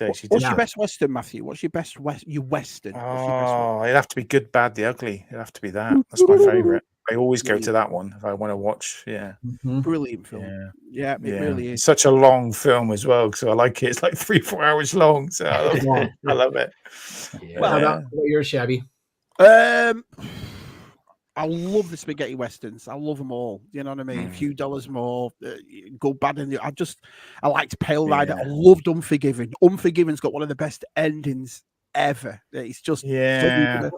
What's your best western, Matthew? What's your best western? Oh, it'd have to be Good, Bad, the Ugly. It'd have to be that. That's my favorite. I always go to that one if I want to watch. Yeah, brilliant film. Yeah, it really is. It's such a long film as well, so I like it. It's like 3-4 hours long, so I love it. Yeah. Well, how about yours, Shabby? I love the spaghetti westerns. I love them all. You know what I mean? A few dollars more, Good, Bad, and I liked Pale Rider. I loved Unforgiven. Unforgiven's got one of the best endings ever. It's just I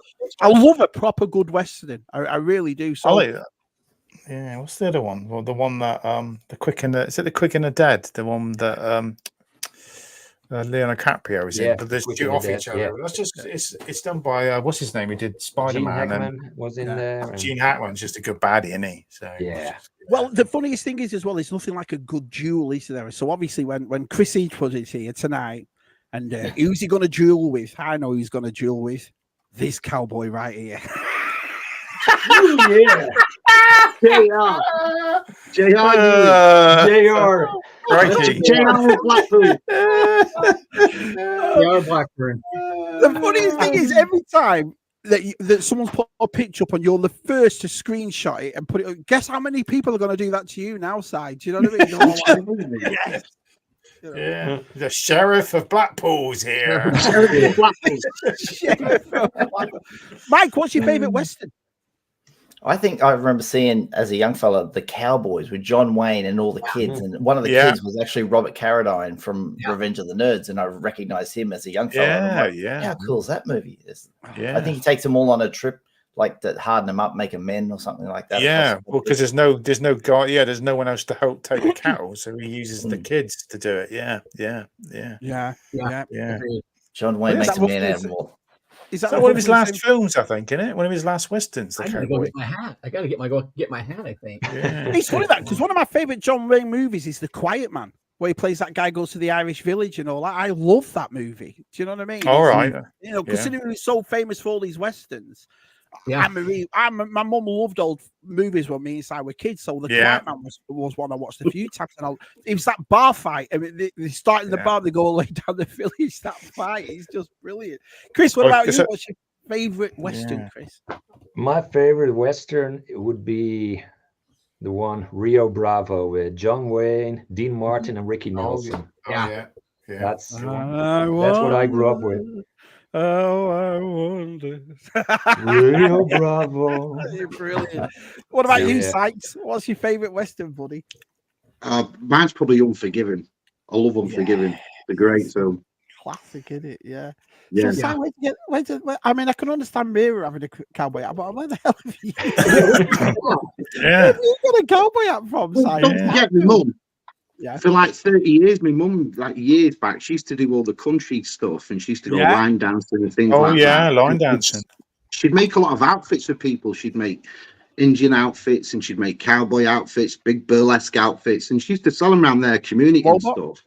love a proper good western. I really do. So I like that. Yeah, what's the other one? Well, the one that the Quick and the Dead? The one that Leonardo DiCaprio is in, but there's two off each other. That's just it's done by what's his name? He did Spider-Man. Gene Hackman was in there. Gene Hackman's just a good baddie, isn't he? So well, the funniest thing is as well, there's nothing like a good duel, is there? So obviously, when Chris Eastwood is here tonight, and who's he going to duel with? I know who he's going to duel with. This cowboy right here. JR. Righty. JR Blackburn. The funniest thing is every time that someone's put a picture up and you're the first to screenshot it and put it. Guess how many people are going to do that to you now, side? Do you know what I mean? Yes. Yeah, the Sheriff of Blackpool's here. Mike, what's your favorite western? I think I remember seeing as a young fella The Cowboys with John Wayne and all the kids, and one of the kids was actually Robert Carradine from Revenge of the Nerds, and I recognized him as a young fella. How cool is that movie? I think he takes them all on a trip like that harden them up, make them men or something like that. Yeah, well, because there's no guy. Yeah, there's no one else to help take the cattle, so he uses the kids to do it. Yeah. John Wayne makes a man animal. Is that one of his last films? I think, isn't it? One of his last westerns. I gotta go get my hat. I gotta get my hat. I think. Yeah. It's funny that because one of my favorite John Wayne movies is The Quiet Man, where he plays that guy goes to the Irish village and all that. I love that movie. Do you know what I mean? All right. You know, considering he's so famous for all these westerns. Yeah. My mum loved old movies when me and Si were kids, so The Quiet Man was one I watched a few times. And it was that bar fight. I mean, they start in the bar, they go all the way down the village. That fight is just brilliant. Chris, what about you? What's your favorite western, Chris? My favorite western would be the one Rio Bravo with John Wayne, Dean Martin, and Ricky Nelson. That's what I grew up with. Oh, I wonder. Rio Bravo. You're brilliant. What about you, Sykes? What's your favorite western, buddy? Mine's probably Unforgiven. I love Unforgiven. The great film. Classic, isn't it? Yeah. Yeah. So, I mean, I can understand Mira having a cowboy hat, but where the hell have you? Where have you got a cowboy hat from, Sykes? Don't forget my mum. Yeah. For like 30 years, my mum, like years back, she used to do all the country stuff, and she used to go line dancing and things like that. Oh, line dancing. She'd make a lot of outfits for people. She'd make Indian outfits, and she'd make cowboy outfits, big burlesque outfits, and she used to sell them around their community and stuff.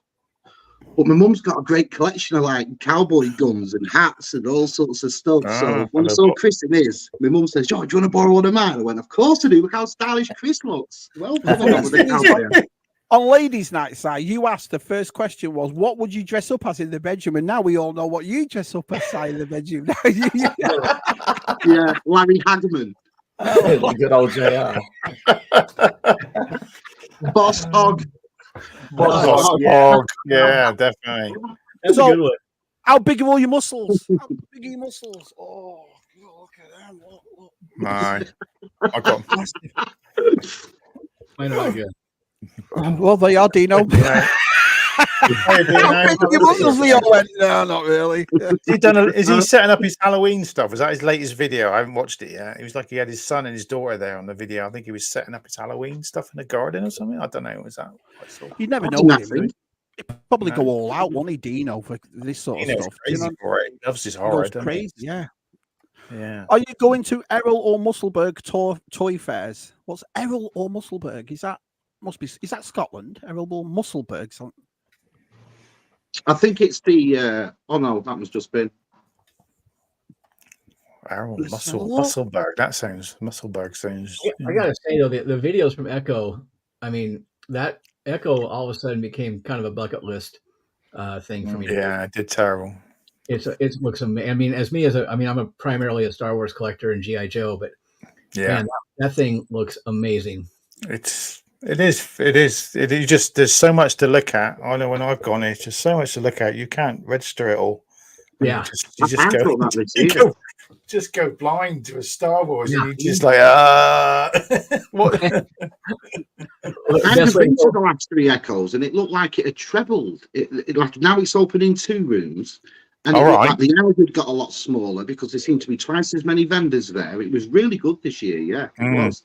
But my mum's got a great collection of like cowboy guns and hats and all sorts of stuff. So when I saw Chris in his, my mum says, "Joe, do you want to borrow one of mine?" I went, "Of course I do. Look how stylish Chris looks." Well, on Ladies' Night, Si, you asked, the first question was, what would you dress up as in the bedroom? And now we all know what you dress up as, Si, in the bedroom. Yeah, Larry Hagman. Good old JR. Boss Hog. Boss Hog. Yeah, definitely. That's a good one. How big are all your muscles? How big are your muscles? Oh, look at them. Look. My, I got Mine are not good. Well, they are, Dino. No, not really. Is he setting up his Halloween stuff? Was that his latest video? I haven't watched it yet. It was like he had his son and his daughter there on the video. I think he was setting up his Halloween stuff in the garden or something. I don't know. Was that? You never know with him. He'd probably go all out, won't he, Dino, for this sort of stuff? Crazy for it. He loves his horror. Crazy, yeah. Yeah. Are you going to Errol or Musselburgh toy fairs? What's Errol or Musselburgh? Is that Scotland? Errol or Musselburgh? I think it's the. Oh no, that was just been. Errol Musselburgh. That sounds Musselburgh sounds. I gotta say though, the videos from Echo. I mean, that Echo all of a sudden became kind of a bucket list thing for me. Yeah, it did terrible. It looks amazing. I mean, I'm primarily a Star Wars collector and GI Joe, but man, that thing looks amazing. It is. Just there's so much to look at. I know when I've gone, it's just so much to look at. You can't register it all. Yeah, just go blind to a Star Wars, and you just like what? I've been to the last 3 Echoes, and it looked like it had trebled. It like now it's open in 2 rooms, and it looked like the hours had got a lot smaller because there seemed to be twice as many vendors there. It was really good this year. Yeah, it was.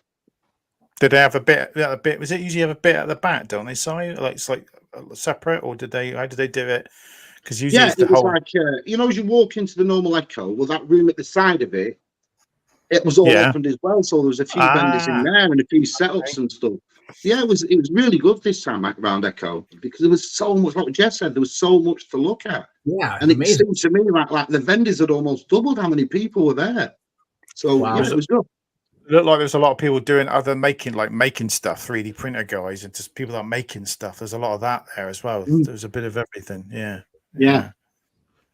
Did they have a bit? Was it usually have a bit at the back? Don't they? Sorry, like it's like separate, or did they? How did they do it? Because usually it's the it was whole. Like as you walk into the normal Echo, well, that room at the side of it, it was all opened as well. So there was a few vendors in there and a few setups and stuff. Yeah, it was really good this time around Echo because there was so much. Like Jeff said, there was so much to look at. Yeah, and it seemed to me like the vendors had almost doubled how many people were there. So it was good. It looked like there's a lot of people doing making stuff, 3D printer guys, and just people that are making stuff. There's a lot of that there as well. There's a bit of everything. Yeah.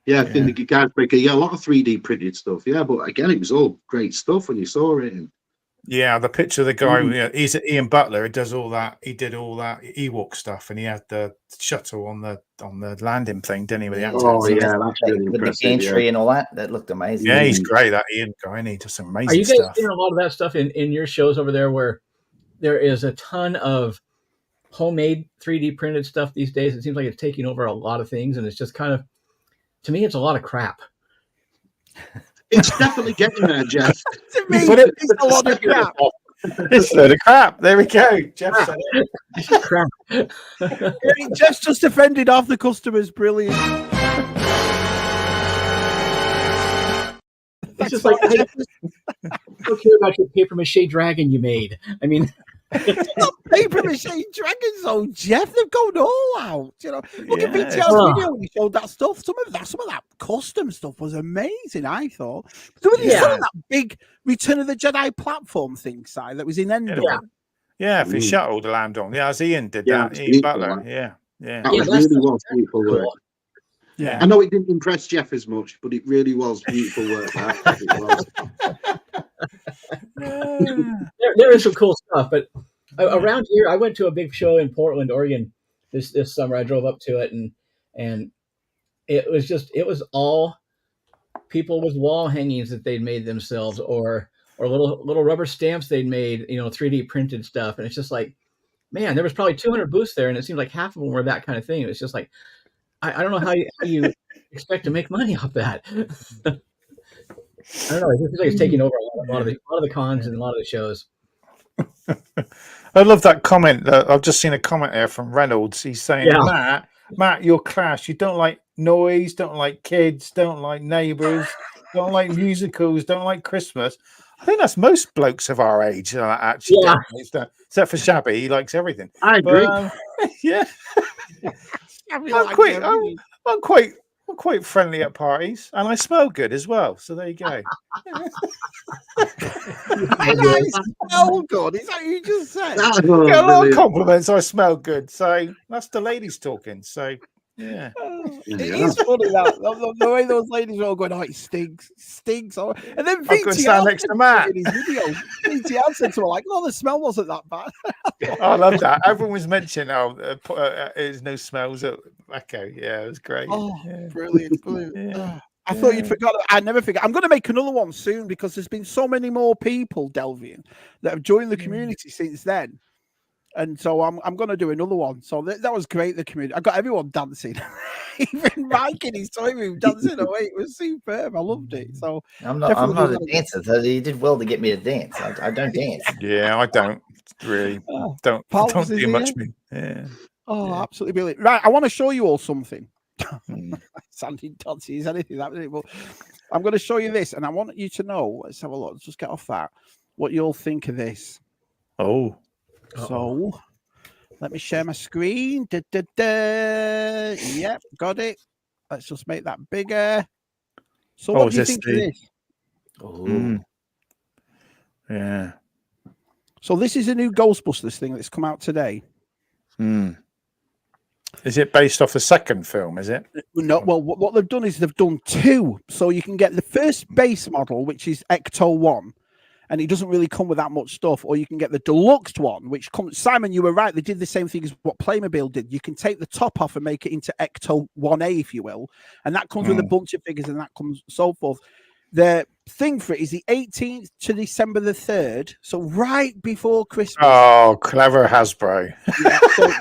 I think the guys make a lot of 3D printed stuff. Yeah, but again, it was all great stuff when you saw it. And... Yeah, the picture of the guy, he's Ian Butler. He does all that. He did all that Ewok stuff, and he had the shuttle on the landing thing, didn't he? With the actors. Oh yeah, that's really impressive. The entry and all that. That looked amazing. Yeah, he's great. That Ian guy, and he does some amazing. Are you guys stuff. seeing a lot of that stuff in your shows over there, where there is a ton of homemade 3D printed stuff these days? It seems like it's taking over a lot of things, and it's just kind of, to me, it's a lot of crap. It's definitely getting there, Jeff. To me, it's a lot of crap. It's a load of crap. There we go. Jeff said it. Crap. Jeff's just offended half the customers. Brilliant. It's just like, I don't care about your paper mache dragon you made. I mean, not paper mache dragons, though, Jeff. They've gone all out. You know, look at VTR's video when he showed that stuff. Some of that custom stuff was amazing. I thought. So when you saw that big Return of the Jedi platform thing, Si, that was in Endor. Yeah, for shuttle to land on. Yeah, as Ian did that. Ian Butler. Yeah. That really was beautiful work. Yeah, I know it didn't impress Jeff as much, but it really was beautiful work. There is some cool stuff, but around here, I went to a big show in Portland, Oregon this summer. I drove up to it, and it was all people with wall hangings that they'd made themselves, or little rubber stamps they'd made, 3D printed stuff, and it's just like, man, there was probably 200 booths there, and it seemed like half of them were that kind of thing. It's just like, I don't know how you expect to make money off that. I don't know. It feels like it's taking over a lot of the cons and a lot of the shows. I love that comment. I've just seen a comment there from Reynolds. He's saying, Matt, you're class. You don't like noise, don't like kids, don't like neighbours, don't like musicals, don't like Christmas. I think that's most blokes of our age. Actually, except for Shabby, he likes everything. I agree. Yeah. I'm quite friendly at parties, and I smell good as well. So there you go. I smell good. Is that what you just said? Get a lot of compliments. I smell good. So that's the ladies talking. So yeah, it is funny that the way those ladies are all going, it stinks. And then I could stand next to Matt. In his video, VTR said to her like, "No, the smell wasn't that bad." I love that. Everyone was mentioning there's no smells at Echo. Yeah, it was great. Oh, brilliant. Yeah. I thought you'd forgot. I never forget. I'm going to make another one soon because there's been so many more people, Delvian, that have joined the community since then. And so I'm going to do another one. So that was great, the community. I got everyone dancing. Even Mike in his toy room dancing away. It was superb. I loved it. So I'm not a dancer. So you did well to get me to dance. I don't dance. Yeah, I don't really. Don't do much. Yeah. Oh, absolutely brilliant. Right, I want to show you all something. Sounding dodgy is anything that, but I'm going to show you this, and I want you to know. Let's have a look. Let's just get off that. What you'll think of this? Oh. So, let me share my screen. Yep, got it. Let's just make that bigger. So, what do you think of this? Oh. Yeah. So, this is a new Ghostbusters thing that's come out today. Is it based off the second film, is it? No, well, what they've done is they've done two. So, you can get the first base model, which is Ecto 1. And it doesn't really come with that much stuff, or you can get the deluxe one, which comes. Simon, you were right. They did the same thing as what Playmobil did. You can take the top off and make it into Ecto 1A, if you will, and that comes with a bunch of figures, and that comes so forth. The thing for it is the 18th to December the 3rd, so right before Christmas. Oh, clever Hasbro! Yeah, so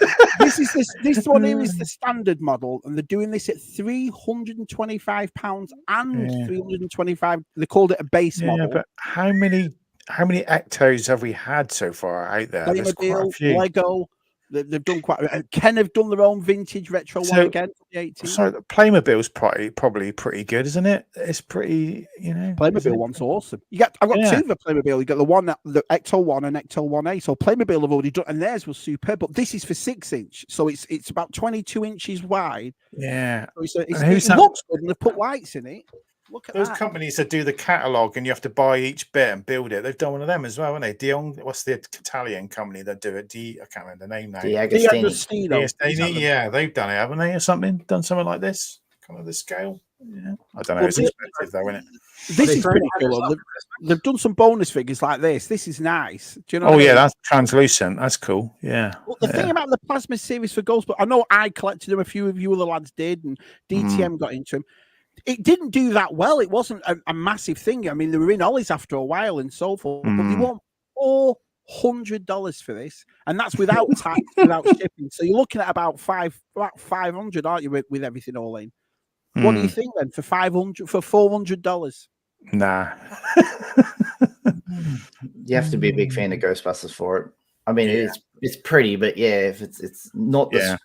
this one here is the standard model, and they're doing this at £325 and $325. They called it a base model. But how many Ectos have we had so far out there? There's quite a few. Lego. They've done quite. Ken have done their own vintage retro one again. So the Playmobil's probably pretty good, isn't it? It's pretty, Playmobil one's awesome. I've got two of the Playmobil. You got the Ecto 1 and Ecto 1A. So Playmobil have already done, and theirs was superb. But this is for 6-inch, so it's about 22 inches wide. Yeah, so it looks good, and they've put lights in it. Look at those companies that do the catalog, and you have to buy each bit and build it. They've done one of them as well, haven't they? Dion, what's the Italian company that do it? I can't remember the name now. D'Agostino. Yeah, they've done it, haven't they, or something? Done something like this, kind of this scale. Yeah, I don't know. It's expensive though, isn't it? This is pretty cool. They've done some bonus figures like this. This is nice. Do you know? Oh yeah, that's translucent. That's cool. Yeah. Well, the thing about the plasma series for Ghostbusters, I know I collected them. A few of you other lads did, and DTM got into them. It didn't do that well. It wasn't a massive thing. I mean, they were in Ollie's after a while and so forth, but they want $400 for this, and that's without tax, without shipping. So you're looking at about 500, aren't you, with everything all in? What do you think then for $400? Nah. You have to be a big fan of Ghostbusters for it. I mean, it's pretty, but yeah, if it's not this,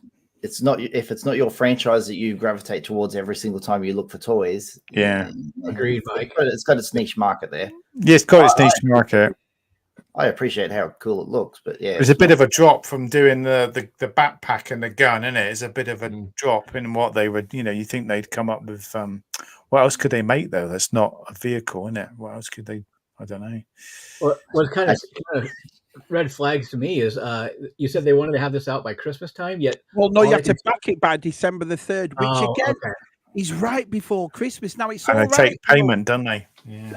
it's not if it's not your franchise that you gravitate towards every single time you look for toys. Yeah, agreed, Mike. It's got its niche market there. Yeah, it's got its niche market. I appreciate how cool it looks, but yeah, there's a bit of a drop from doing the backpack and the gun, isn't it? It's a bit of a drop in what they would, you think they'd come up with. What else could they make though? That's not a vehicle, isn't it? What else could they? I don't know. What kind of red flags to me is you said they wanted to have this out by Christmas time, yet no, you have to back it by December the 3rd, which again is right before Christmas. Now it's all right. They take payment, don't they? Yeah.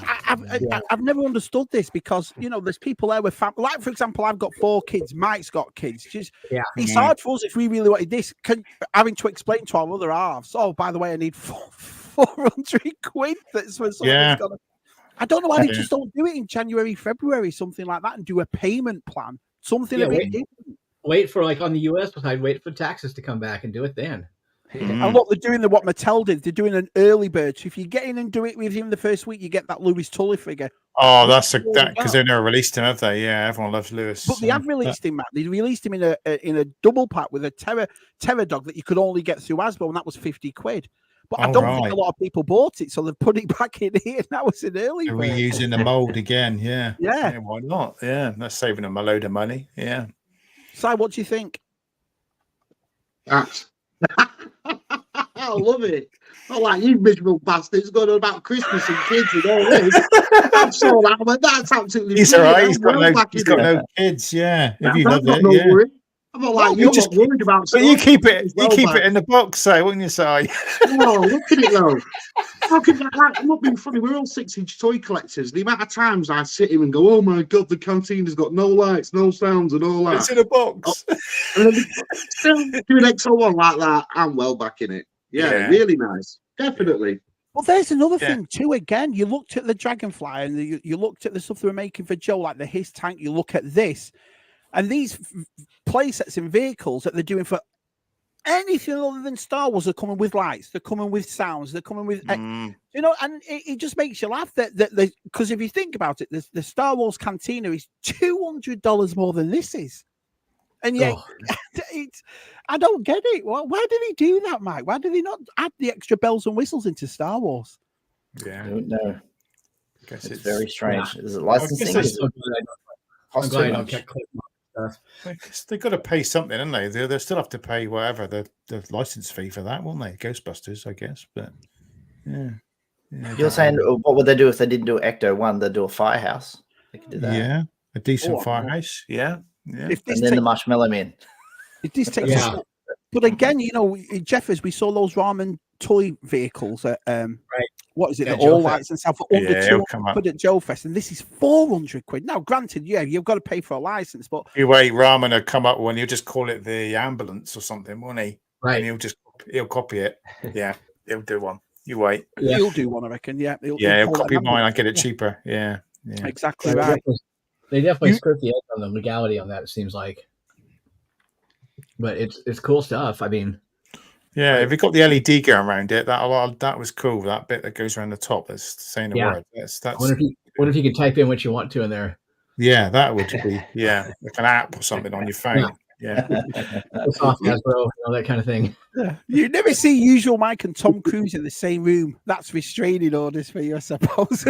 I've never understood this because there's people there with family. Like for example, I've got 4 kids. Mike's got kids. It's hard for us if we really wanted this. Having to explain to our other halves. Oh, by the way, I need 400 quid. That's when someone's got. I don't know why they just don't do it in January, February, something like that, and do a payment plan. Something a bit different. Wait for on the US side, wait for taxes to come back and do it then. And look, they're doing what Mattel did. They're doing an early bird. So if you get in and do it with him the first week, you get that Lewis Tully figure. Oh, that's because they've never released him, have they? Yeah, everyone loves Lewis. But they have released him, Matt. They released him in a double pack with a terror dog that you could only get through Hasbro, and that was 50 quid. But I don't think a lot of people bought it, so they've put it back in here. That was an early bird. Reusing the mold again, yeah. Yeah. Why not? Yeah, that's saving them a load of money. Yeah. Si, what do you think? I love it. Not like you miserable bastards going on about Christmas and kids and all this. I'm so that, but that's absolutely. He's all right. He's got no kids. Yeah, if you love it, yeah. Worry. I'm not like you're just worried about. But you keep it. You keep it in the box, say, wouldn't you, say? No, look at it though. I'm not being funny. We're all 6-inch toy collectors. The amount of times I sit here and go, "Oh my god, the canteen has got no lights, no sounds, and all that." It's in a box. And then still doing XO1 like that. I'm well back in it. Yeah, really nice. Definitely. Well, there's another thing too. Again, you looked at the Dragonfly and you looked at the stuff they were making for Joe, like the His tank. You look at this, and these play sets and vehicles that they're doing for anything other than Star Wars are coming with lights. They're coming with sounds. They're coming with, and it just makes you laugh that because if you think about it, the Star Wars Cantina is $200 more than this is. And yet, I don't get it. Well, why did he do that, Mike? Why did he not add the extra bells and whistles into Star Wars? Yeah, I don't know. It's very strange. Is it licensing? I'm glad I don't get stuff. They've got to pay something, haven't they? They'll still have to pay whatever the license fee for that, won't they? Ghostbusters, I guess. But you're saying what would they do if they didn't do Ecto 1? They'd do a firehouse. They could do that. Yeah, a decent firehouse. Yeah. And then the Marshmallow Man. It does take but again, Jeff, as we saw those ramen toy vehicles at what is it, the All Lights and stuff for under 200 quid at Joe Fest, and this is 400 quid. Now, granted, you've got to pay for a license, but you wait, ramen will come up when you just call it the ambulance or something, won't he? Right. And he'll copy it. Yeah, he'll do one. You wait. Yeah. He'll do one, I reckon. Yeah, he'll copy mine. I get it cheaper. Yeah. Exactly right. They definitely skirt the edge on the legality on that, it seems like. But it's cool stuff. I mean, if you got the LED going around it, that was cool. That bit that goes around the top that's saying the word. That's. What if you could type in what you want to in there? Yeah, that would be like an app or something on your phone. Yeah. Soft Hasbro, that kind of thing. You never see usual Mike and Tom Cruise in the same room. That's restraining orders for you, I suppose.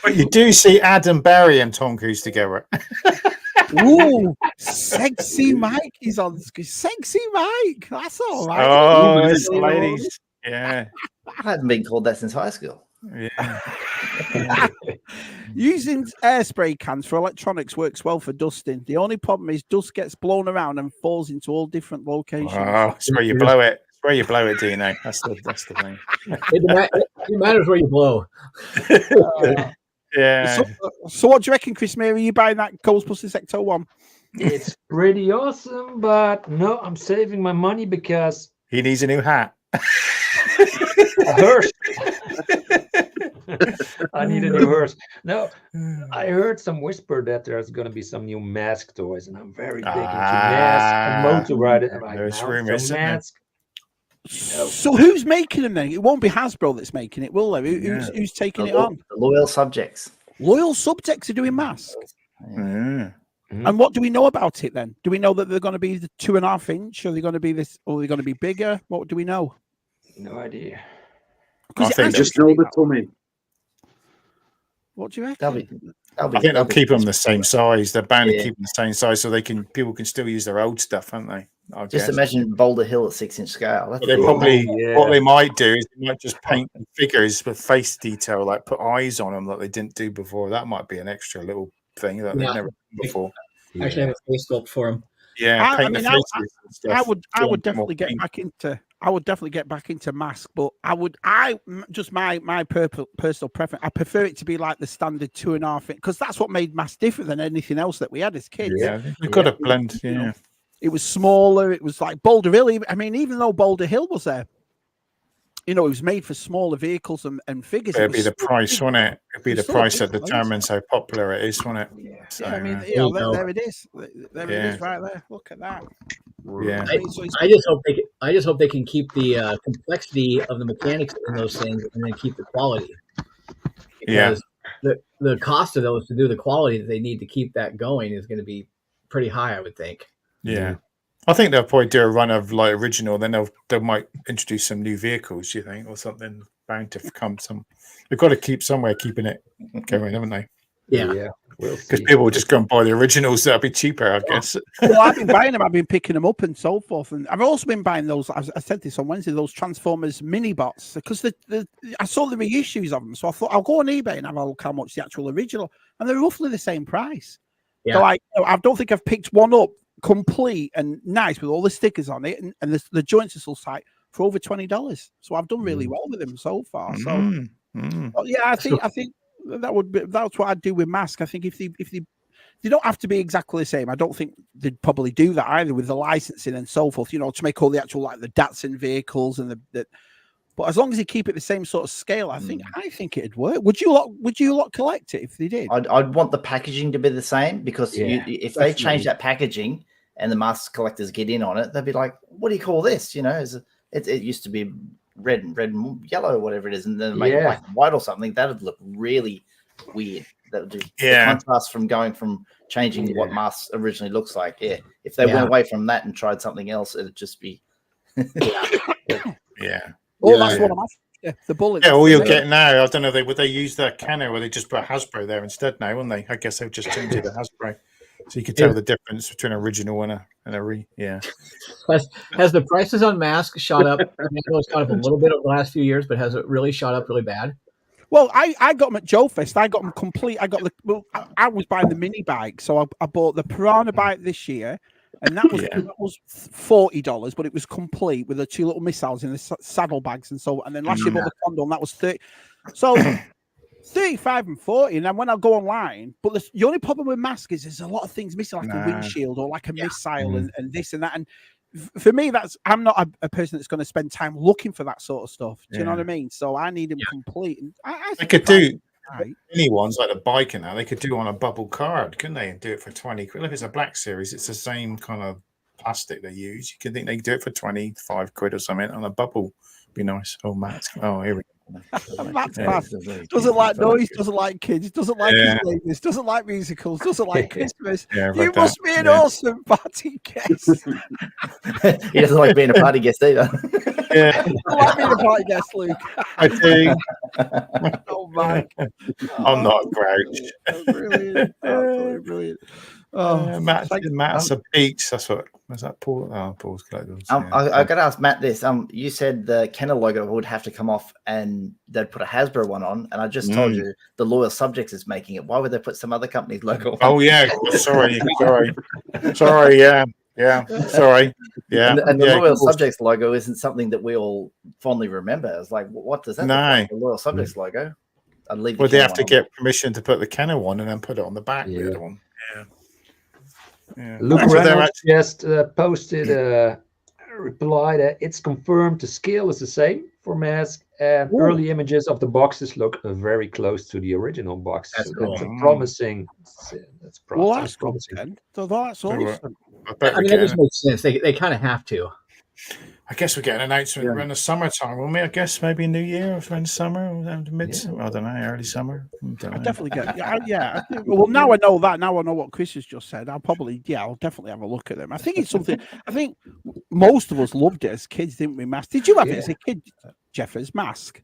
But you do see Adam Barry and Tom Cruise together. Ooh, sexy Mike is on screen. Sexy Mike. That's all right. Oh, it's ladies. Yeah. I hadn't been called that since high school. Yeah. Using airspray cans for electronics works well for dusting. The only problem is dust gets blown around and falls into all different locations. Oh, it's where you blow it. It's where you blow it, Dino. That's the thing. It matters where you blow. Yeah. So what do you reckon, Chris Mary? Are you buying that Ghostbusters Ecto 1? It's pretty awesome, but no, I'm saving my money because he needs a new hat. A hearse. I need a new hearse. No, I heard some whisper that there's going to be some new mask toys, and I'm very big into mask and motor riding. There's rumors. Mask. So who's making them then? It won't be Hasbro that's making it, will they? Who's taking it on? The loyal subjects. Loyal subjects are doing masks. Yeah. And what do we know about it then? Do we know that they're going to be the 2.5 inch? Are they going to be this? Or are they going to be bigger? What do we know? No idea. I think just know the tummy. What do you reckon? I think they'll keep them the same size. They're bound to keep them the same size so people can still use their old stuff, aren't they? Just imagine Boulder Hill at 6-inch scale. They probably what they might do is they might just paint figures with face detail, like put eyes on them that they didn't do before. That might be an extra little thing that they've never done before. Actually, have a face sculpt for them. Yeah, I would definitely get back into. I would definitely get back into mask, but my personal preference. I prefer it to be like the standard 2.5 because that's what made mask different than anything else that we had as kids. Yeah, we've got a blend. You know, it was smaller. It was like Boulder Hill. I mean, even though Boulder Hill was there, you know, it was made for smaller vehicles and figures. It'd be the price, wouldn't it? It'd be the price that determines how popular it is, wouldn't it? Yeah, so, I mean, there it is. There it is, right there. Look at that. Yeah. I just hope they can keep the complexity of the mechanics in those things and then keep the quality. Because the cost of those to do the quality that they need to keep that going is going to be pretty high, I would think. Yeah. I think they'll probably do a run of like original, then they might introduce some new vehicles, you think, or something bound to come some. They've got to keep somewhere keeping it going, haven't they? Yeah. Because people will just go and buy the originals. That'll be cheaper, I guess. Well, I've been buying them. I've been picking them up and so forth. And I've also been buying those. I said this on Wednesday. Those Transformers mini bots because I saw the reissues of them. So I thought I'll go on eBay and have a look how much the actual original, and they're roughly the same price. Yeah. So I don't think I've picked one up complete and nice with all the stickers on it and the joints are still tight for over $20. So I've done really well with them so far. So yeah, I think that's what I'd do with mask. I think if they don't have to be exactly the same. I don't think they'd probably do that either with the licensing and so forth, you know, to make all the actual like the Datsun vehicles and the but as long as you keep it the same sort of scale, I think it'd work. Would you lot collect it if they did? I'd want the packaging to be the same because if they change that packaging and the mask collectors get in on it, they'd be like, "What do you call this?" You know, it used to be red and yellow or whatever it is, and then make it black and white or something. That'd look really weird. That would do the contrast from going from changing what mask originally looks like. Yeah, if they went away from that and tried something else, it'd just be Oh, that's what I'm after. Yeah, the bullet. Yeah, all you'll get now, I don't know, would they use that cannon or they just put Hasbro there instead now, wouldn't they? I guess they've just changed it to Hasbro. So you could tell the difference between an original and a Has the prices on masks shot up? I mean, I know it's shot up a little bit over the last few years, but has it really shot up really bad? Well, I got them at Joe Fest. I got them complete. I was buying the mini bike, so I bought the Piranha bike this year, and that was $40, but it was complete with the 2 little missiles in the saddlebags and so. And then last year I bought the Condor, that was 30. So 35 and 40. And then when I go online, but the only problem with mask is there's a lot of things missing, like a windshield or like a missile and this and that. And for me, I'm not a person that's going to spend time looking for that sort of stuff. Do you know what I mean? So I need them complete. And I they could do any ones like the bike and that. They could do on a bubble card, couldn't they? And do it for 20 quid. Look, it's a Black Series. It's the same kind of plastic they use. You could think they could do it for 25 quid or something on a bubble. Be nice. Oh, Matt. Oh, here we go. Matt's fast. Doesn't like noise, doesn't like kids, doesn't like his ladies, doesn't like musicals, doesn't like Christmas. You must be an awesome party guest. He doesn't like being a party guest either. You don't like being a party guest, Luke. I do. Oh, Mike. I'm not a grouch. Brilliant. Absolutely brilliant. Matt's a beach. That's what. Was that Paul? Oh, Paul's collectibles. I got to ask Matt this. You said the Kenner logo would have to come off, and they'd put a Hasbro one on. And I just told you the Loyal Subjects is making it. Why would they put some other company's logo on? Oh yeah, sorry. Yeah, sorry. Yeah, and the Loyal Subjects logo isn't something that we all fondly remember. It's like, what does that look like? The Loyal Subjects logo? I'd leave. Well, they have to get permission to put the Kenner one and then put it on the back. The other one. Yeah. Luke Reynolds just posted a reply that it's confirmed the scale is the same for mask, and early images of the boxes look very close to the original box. That's promising. That's promising. Well, that's promising. So that's awesome. I mean, that just makes sense. They kind of have to. I guess we get an announcement around the summertime, won't we? I guess maybe New Year or around summer or midsummer. I don't know, early summer. I definitely get. I think, well, now I know that. Now I know what Chris has just said. I'll definitely have a look at them. I think it's something. I think most of us loved it as kids, didn't we? Mask. Did you have it as a kid, Jeff? As Mask?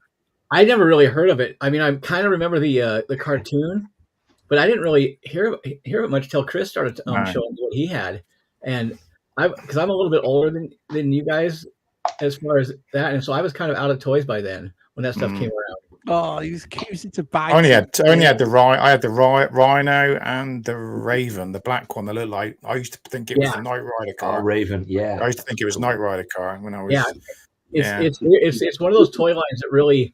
I never really heard of it. I mean, I kind of remember the cartoon, but I didn't really hear it much till Chris started showing what he had, and because I'm a little bit older than you guys as far as that, and so I was kind of out of toys by then when that stuff came around. Oh, he was into buying. I only had the Rhino and the Raven, the black one that looked like. I used to think it was the Knight Rider car. Raven, yeah. I used to think it was Knight Rider car when I was. It's one of those toy lines that really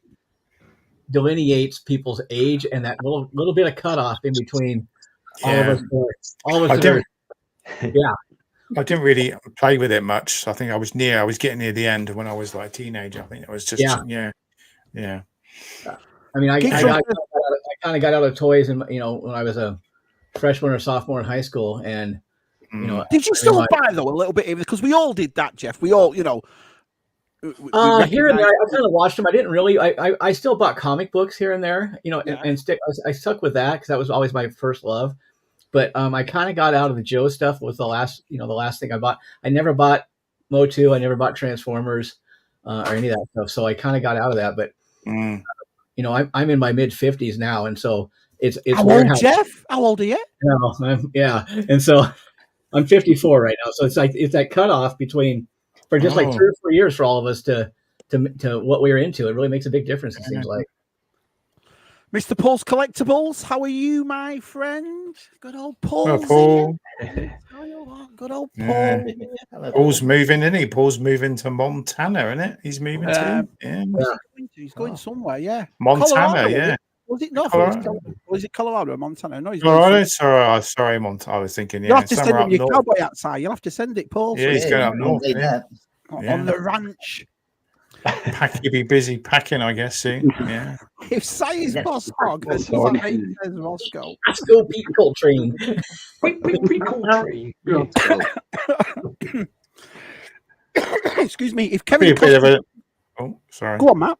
delineates people's age and that little bit of cutoff in between all of us. I didn't really play with it much. So I think I was getting near the end when I was like a teenager. I think it was just yeah. I mean, I kind of got out of toys, and when I was a freshman or sophomore in high school, and did you still buy though a little bit because we all did that, Jeff? We all, here and there, I kind of watched them. I didn't really. I still bought comic books here and there, and I stuck with that because that was always my first love. But I kind of got out of the Joe stuff. Was the last thing I bought. I never bought Motu. I never bought Transformers or any of that stuff. So I kind of got out of that. But I'm in my mid 50s now, and so it's how old, Jeff? How old are you? No, and so I'm 54 right now. So it's that cutoff between for just like 3 or 4 years for all of us to what we were into. It really makes a big difference. It seems like. Mr. Paul's Collectibles, how are you, my friend? Good old Paul. Hello, Paul. Good old Paul. Paul's moving, isn't he? Paul's moving to Montana, isn't it? He's moving to. Yeah. He's going somewhere, yeah. Montana, Colorado, yeah. Was it not? Was it Colorado or Montana? No, he's Colorado. Sorry, Montana. I was thinking, You'll have to send him your cowboy outside. You'll have to send it, Paul. Yeah, he's going up north. On the ranch. He'd be busy packing, I guess, soon. Yeah. If Say's boss hog, says Roscoe. Let's go, Pete Coltrane. Pete Coltrane. Excuse me. If Kevin, sorry. Go on, Matt.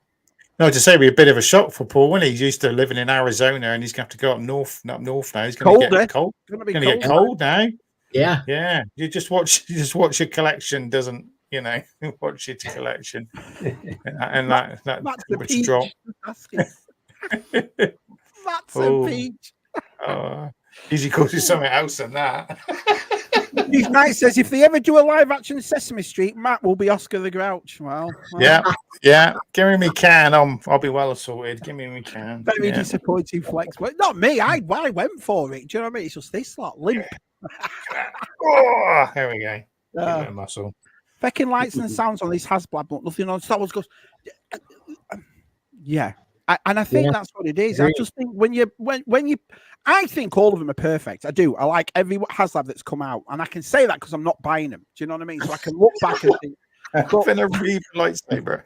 No, to say it'd be a bit of a shock for Paul, when he's used to living in Arizona and he's going to have to go up north now. He's going to get cold. It's going to get cold now. Yeah, yeah. You just watch your collection doesn't. Watch your collection, and that temperature drop. That's a peach. Easy calls you something else than that. He's nice. Says if they ever do a live action Sesame Street, Matt will be Oscar the Grouch. Well. Yeah. Give me can. I'll be well assorted. Give me can. Very disappointing flex, but not me. I went for it. Do you know what I mean? It's just this lot limp. Here we go. Muscle. Fecking lights and sounds on this HasLab, but nothing on Star Wars goes. Yeah, and I think that's what it is. I just think when you, I think all of them are perfect. I do. I like every HasLab that's come out, and I can say that because I'm not buying them. Do you know what I mean? So I can look back and think. Been a real lightsaber.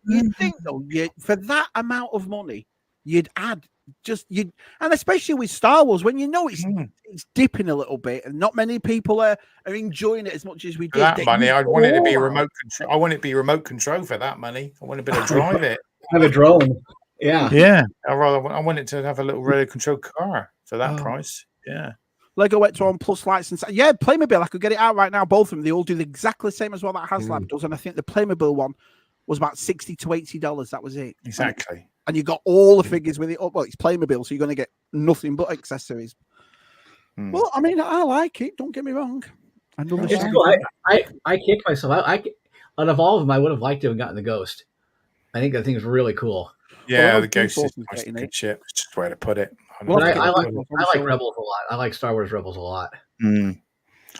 You'd think though, for that amount of money, you'd add. And especially with Star Wars, when it's dipping a little bit, and not many people are enjoying it as much as we did. For that money, I'd want it to be remote control. I want it to be remote control for that money. I want to be able to drive it. Have a drone. Yeah. I want it to have a little radio control car for that price. Yeah. Lego Etron plus lights and Playmobil. I could get it out right now. Both of them, they all do exactly the same as what that HasLab does, and I think the Playmobil one was about $60 to $80. That was it. Exactly. And you got all the figures with it. Well, it's Playmobil, so you're going to get nothing but accessories. Well, I mean, I like it. Don't get me wrong. It's cool. I kicked myself. Out of all of them, I would have liked to have gotten the Ghost. I think that thing's really cool. Yeah, the Ghost is a good chip. It's just the way to put it. I like Rebels a lot. I like Star Wars Rebels a lot.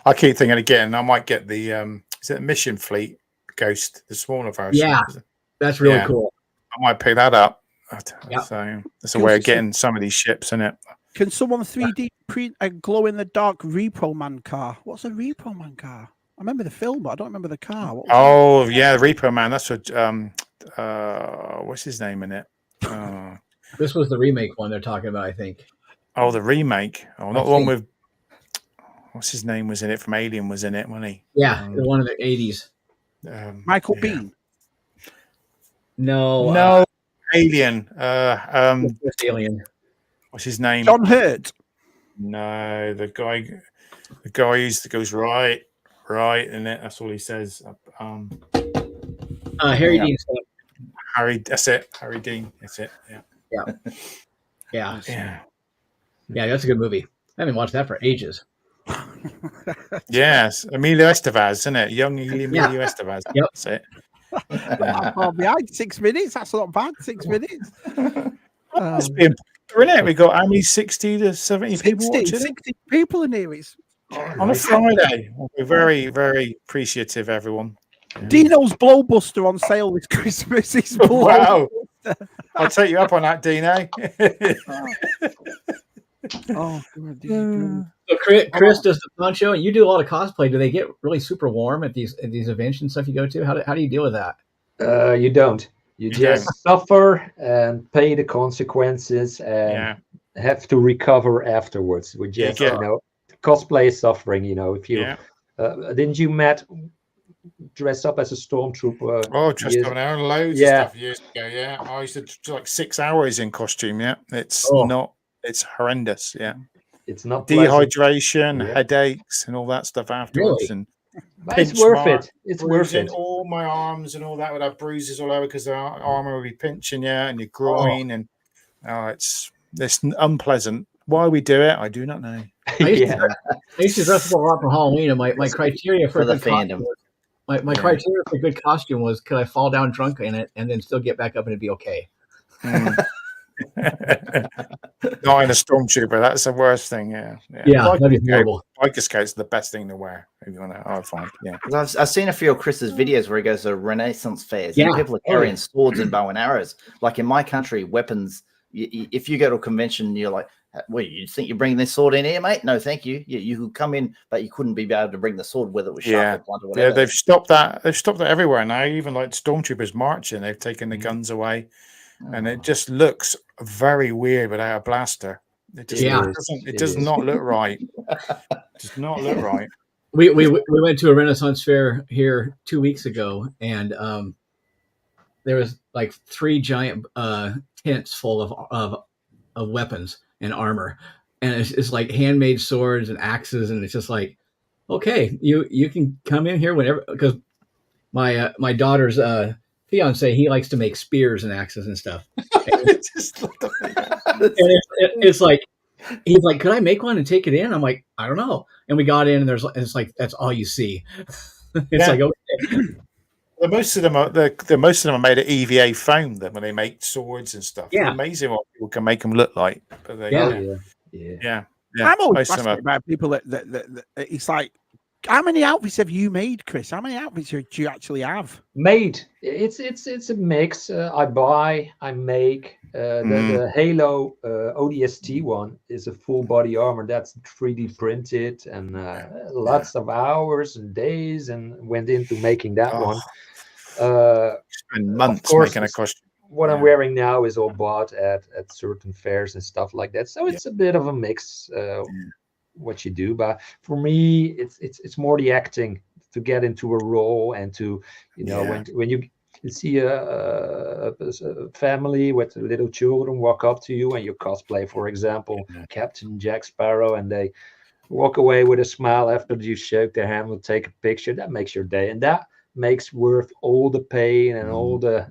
I keep thinking again, I might get the is it the Mission Fleet Ghost, the smaller version? Yeah, that's really cool. I might pick that up. So that's a way of getting some of these ships in it. Can someone 3D print a glow in the dark Repo Man car? What's a Repo Man car? I remember the film, but I don't remember the car. The Repo Man. That's what. What's his name in it? This was the remake one they're talking about, I think. Oh, the remake. Oh, not the one with. what's his name was in it from Alien was in it, wasn't he? Yeah, one of the 80s. Michael Biehn. No, Alien. Alien. What's his name? John Hurt. No, the guy that goes right, in it. That's all he says. Harry Dean. Harry, that's it. Harry Dean. That's it. Yeah. That's a good movie. I haven't watched that for ages. Yes, Emilio Estevez, isn't it? Young Emilio Estevez. Yep. That's it. Far behind 6 minutes. That's not bad. 6 minutes. It's been brilliant. We got how many 60 to 70 people watching 60 people in here. It's on a Friday. We're very, very appreciative, everyone. Dino's Blowbuster on sale this Christmas. It's wow. I'll take you up on that, Dino. So Chris does the poncho, and you do a lot of cosplay. Do they get really super warm at these events and stuff you go to? How do you deal with that? You don't. You just suffer and pay the consequences and have to recover afterwards. We just, cosplay is suffering. If you didn't you, Matt, dress up as a stormtrooper? Oh, dressed up in loads of stuff years ago. Yeah, I used to do like 6 hours in costume. Yeah, it's not. It's horrendous. Yeah, it's not dehydration, headaches, and all that stuff afterwards. Really? And it's worth it. It's worth it. All my arms and all that would have bruises all over because the armor would be pinching, and your groin, and it's unpleasant. Why we do it, I do not know. I used to dress up a lot for Halloween, and my criteria for the fandom. My criteria for a good costume was, could I fall down drunk in it and then still get back up and it'd be okay? Not in a stormtrooper. That's the worst thing. Yeah, that'd be horrible. Biker Scouts are the best thing to wear. If you want to, I find. Yeah, I've seen a few of Chris's videos where he goes to Renaissance fairs. And people are carrying swords and bow and arrows. Like in my country, weapons. If you go to a convention, you're like, "Well, you think you're bringing this sword in here, mate? No, thank you. You could come in, but you couldn't be able to bring the sword, whether it was sharp or blunt or whatever." Yeah, they've stopped that. They've stopped that everywhere now. Even like stormtroopers marching, they've taken the guns away. And it just looks very weird without a blaster. It does not look right. It does not look right. We went to a Renaissance fair here 2 weeks ago, and there was like 3 giant tents full of weapons and armor, and it's like handmade swords and axes, and it's just like, okay, you can come in here whenever, because my daughter's fiance, he likes to make spears and axes and stuff. It's like, he's like, could I make one and take it in? I'm like, I don't know. And we got in, and it's like, that's all you see. It's like, okay. Most of them are made of EVA foam. That when they make swords and stuff, it's amazing what people can make them look like. But I'm always fascinated about people that it's like, how many outfits have you made, Chris? How many outfits do you actually have made? It's a mix. I buy, I make. The Halo ODST one is a full body armor that's 3D printed, and lots of hours and days and went into making that one. Spend months making a costume. What I'm wearing now is all bought at certain fairs and stuff like that. So it's a bit of a mix. What you do, but for me it's more the acting, to get into a role, and to when you see a family with little children walk up to you and you cosplay, for example, Captain Jack Sparrow, and they walk away with a smile after you shake their hand and take a picture, that makes your day, and that makes worth all the pain and all the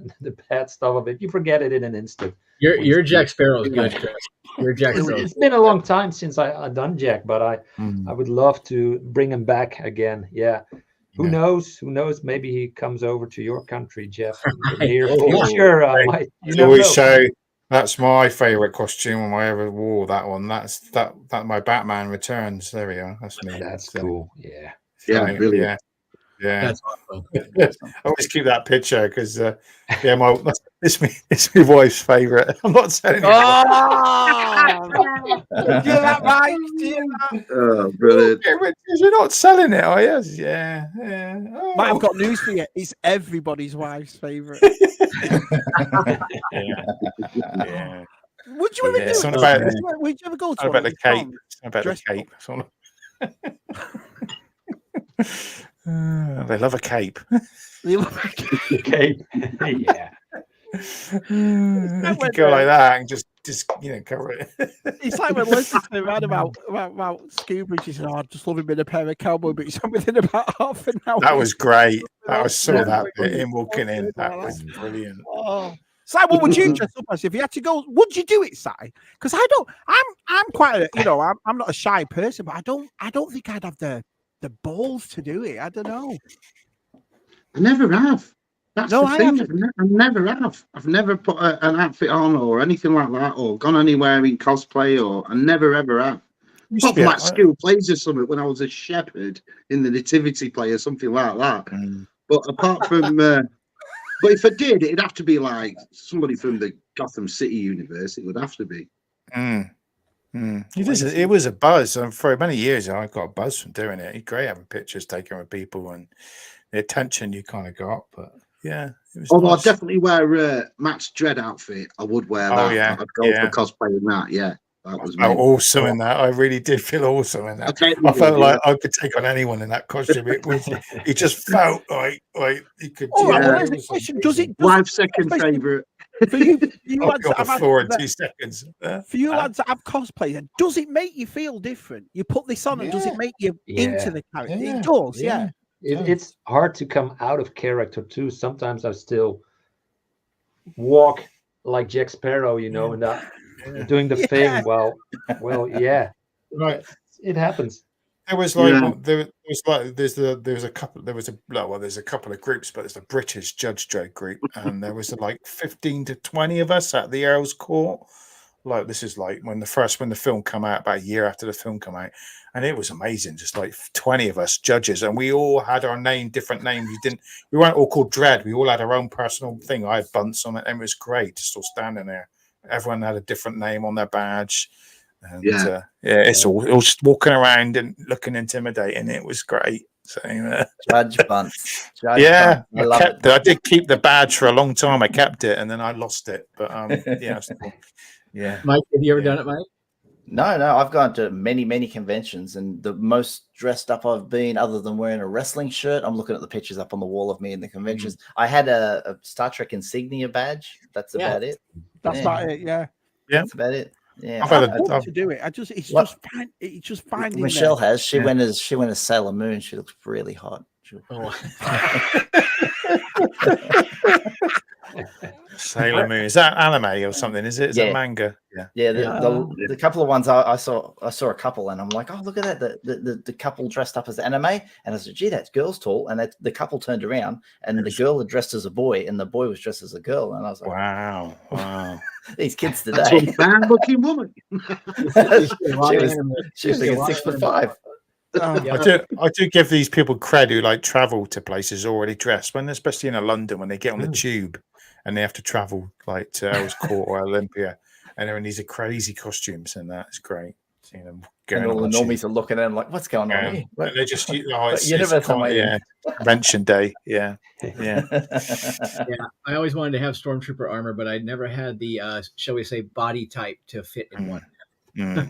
bad stuff of it. You forget it in an instant. Your Jack Sparrow's good, Chris. It's been a long time since I've done Jack, but I would love to bring him back again. Who knows? Maybe he comes over to your country, Jeff. That's my favorite costume when I ever wore that one. That's my Batman Returns. There we are. That's me. That's cool. Brilliant. Yeah, that's awesome. I always keep that picture because, it's my wife's favorite. I'm not saying it. Oh, brilliant! You're not selling it, are you? Yeah. Oh. Mate, I've got news for you. It's everybody's wife's favorite. Yeah. Would you ever do it? Would you ever go to about the cape? About the cape. They love a cape. They love a cape. Yeah. You could go like that and just cover it. It's like when Leslie said around about Scuba, she said, "Oh, I just love him in a pair of cowboy boots." And within about half an hour, that was great. I saw that bit, him walking in. That was brilliant. Oh. Si, what would you dress up as if you had to go? Would you do it, Si? Because I'm quite a, I'm not a shy person, but I don't think I'd have the balls to do it. I don't know. I never have. That's No, the thing. I never have. I've never put an outfit on or anything like that, or gone anywhere in cosplay, or I never ever have. Apart from like school plays or something when I was a shepherd in the nativity play or something like that. But apart from, but if I did, it'd have to be like somebody from the Gotham City universe. It would have to be. It was a buzz. For many years, I got a buzz from doing it. It's great having pictures taken with people and the attention you kind of got. But yeah, it was. Although nice. I'd definitely wear Matt's Dread outfit. I would wear that. Yeah, I'd go for cosplay in that. Yeah, that was awesome in that. I really did feel awesome in that. I felt like I could take on anyone in that costume. It just felt like you could. Does it? Wife's second favourite. For you I'll go on the floor in 2 seconds. For you lads that have cosplay, does it make you feel different? You put this on, and does it make you into the character? It does, yeah. It's hard to come out of character too. Sometimes I still walk like Jack Sparrow, and not doing the thing. Well, yeah, right. It happens. There was like there's a couple of groups, but there's the British Judge Dredd group, and there was like 15 to 20 of us at the Earl's Court. Like this is like when the film came out, about a year after the film came out, and it was amazing. Just like 20 of us judges, and we all had our different names. We weren't all called Dredd. We all had our own personal thing. I had bunts on it, and it was great just all standing there. Everyone had a different name on their badge. And it's all just walking around and looking intimidating. It was great. So, Judge Bunt. I did keep the badge for a long time. I kept it and then I lost it. But yeah. Mike, have you ever done it, Mike? No, I've gone to many conventions, and the most dressed up I've been, other than wearing a wrestling shirt, I'm looking at the pictures up on the wall of me in the conventions. I had a Star Trek insignia badge. That's about it. That's about it. Yeah. That's about it. Yeah, I've to do it. It's just finding. Michelle has. She went as Sailor Moon. She looks really hot. Sailor Moon, is that anime or something? Is it? Is it manga? The couple of ones I saw a couple, and I'm like, oh, look at that, the couple dressed up as anime, and I said, gee, that's girls' tall, and the couple turned around, and the girl had dressed as a boy, and the boy was dressed as a girl, and I was like, wow. These kids today. That's a bad-looking woman. she was like 6'5". I do give these people credit who like travel to places already dressed, especially in London, when they get on the tube and they have to travel like to Earl's Court or Olympia, and they're in these crazy costumes, and that's great. Seeing them going, and all the normies are looking at them like, "What's going on here?" And they just, convention day, yeah. I always wanted to have stormtrooper armor, but I never had the, shall we say, body type to fit in one. Do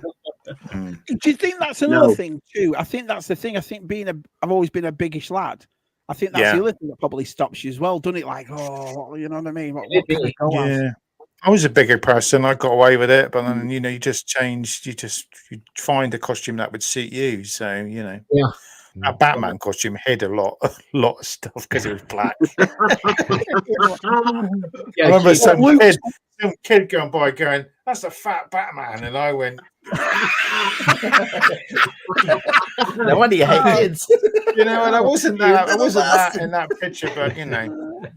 you think that's another thing too? I think that's the thing. I think I've always been a biggish lad. I think that's the other thing that probably stops you as well, doesn't it? Like, you know what I mean? What can I go as? I was a bigger person. I got away with it, but then you just changed. You find a costume that would suit you. So a Batman costume hid a lot of stuff because it was black. I remember some kid going by going, "That's a fat Batman," and I went, "No wonder you hate kids." And I wasn't that in that picture, but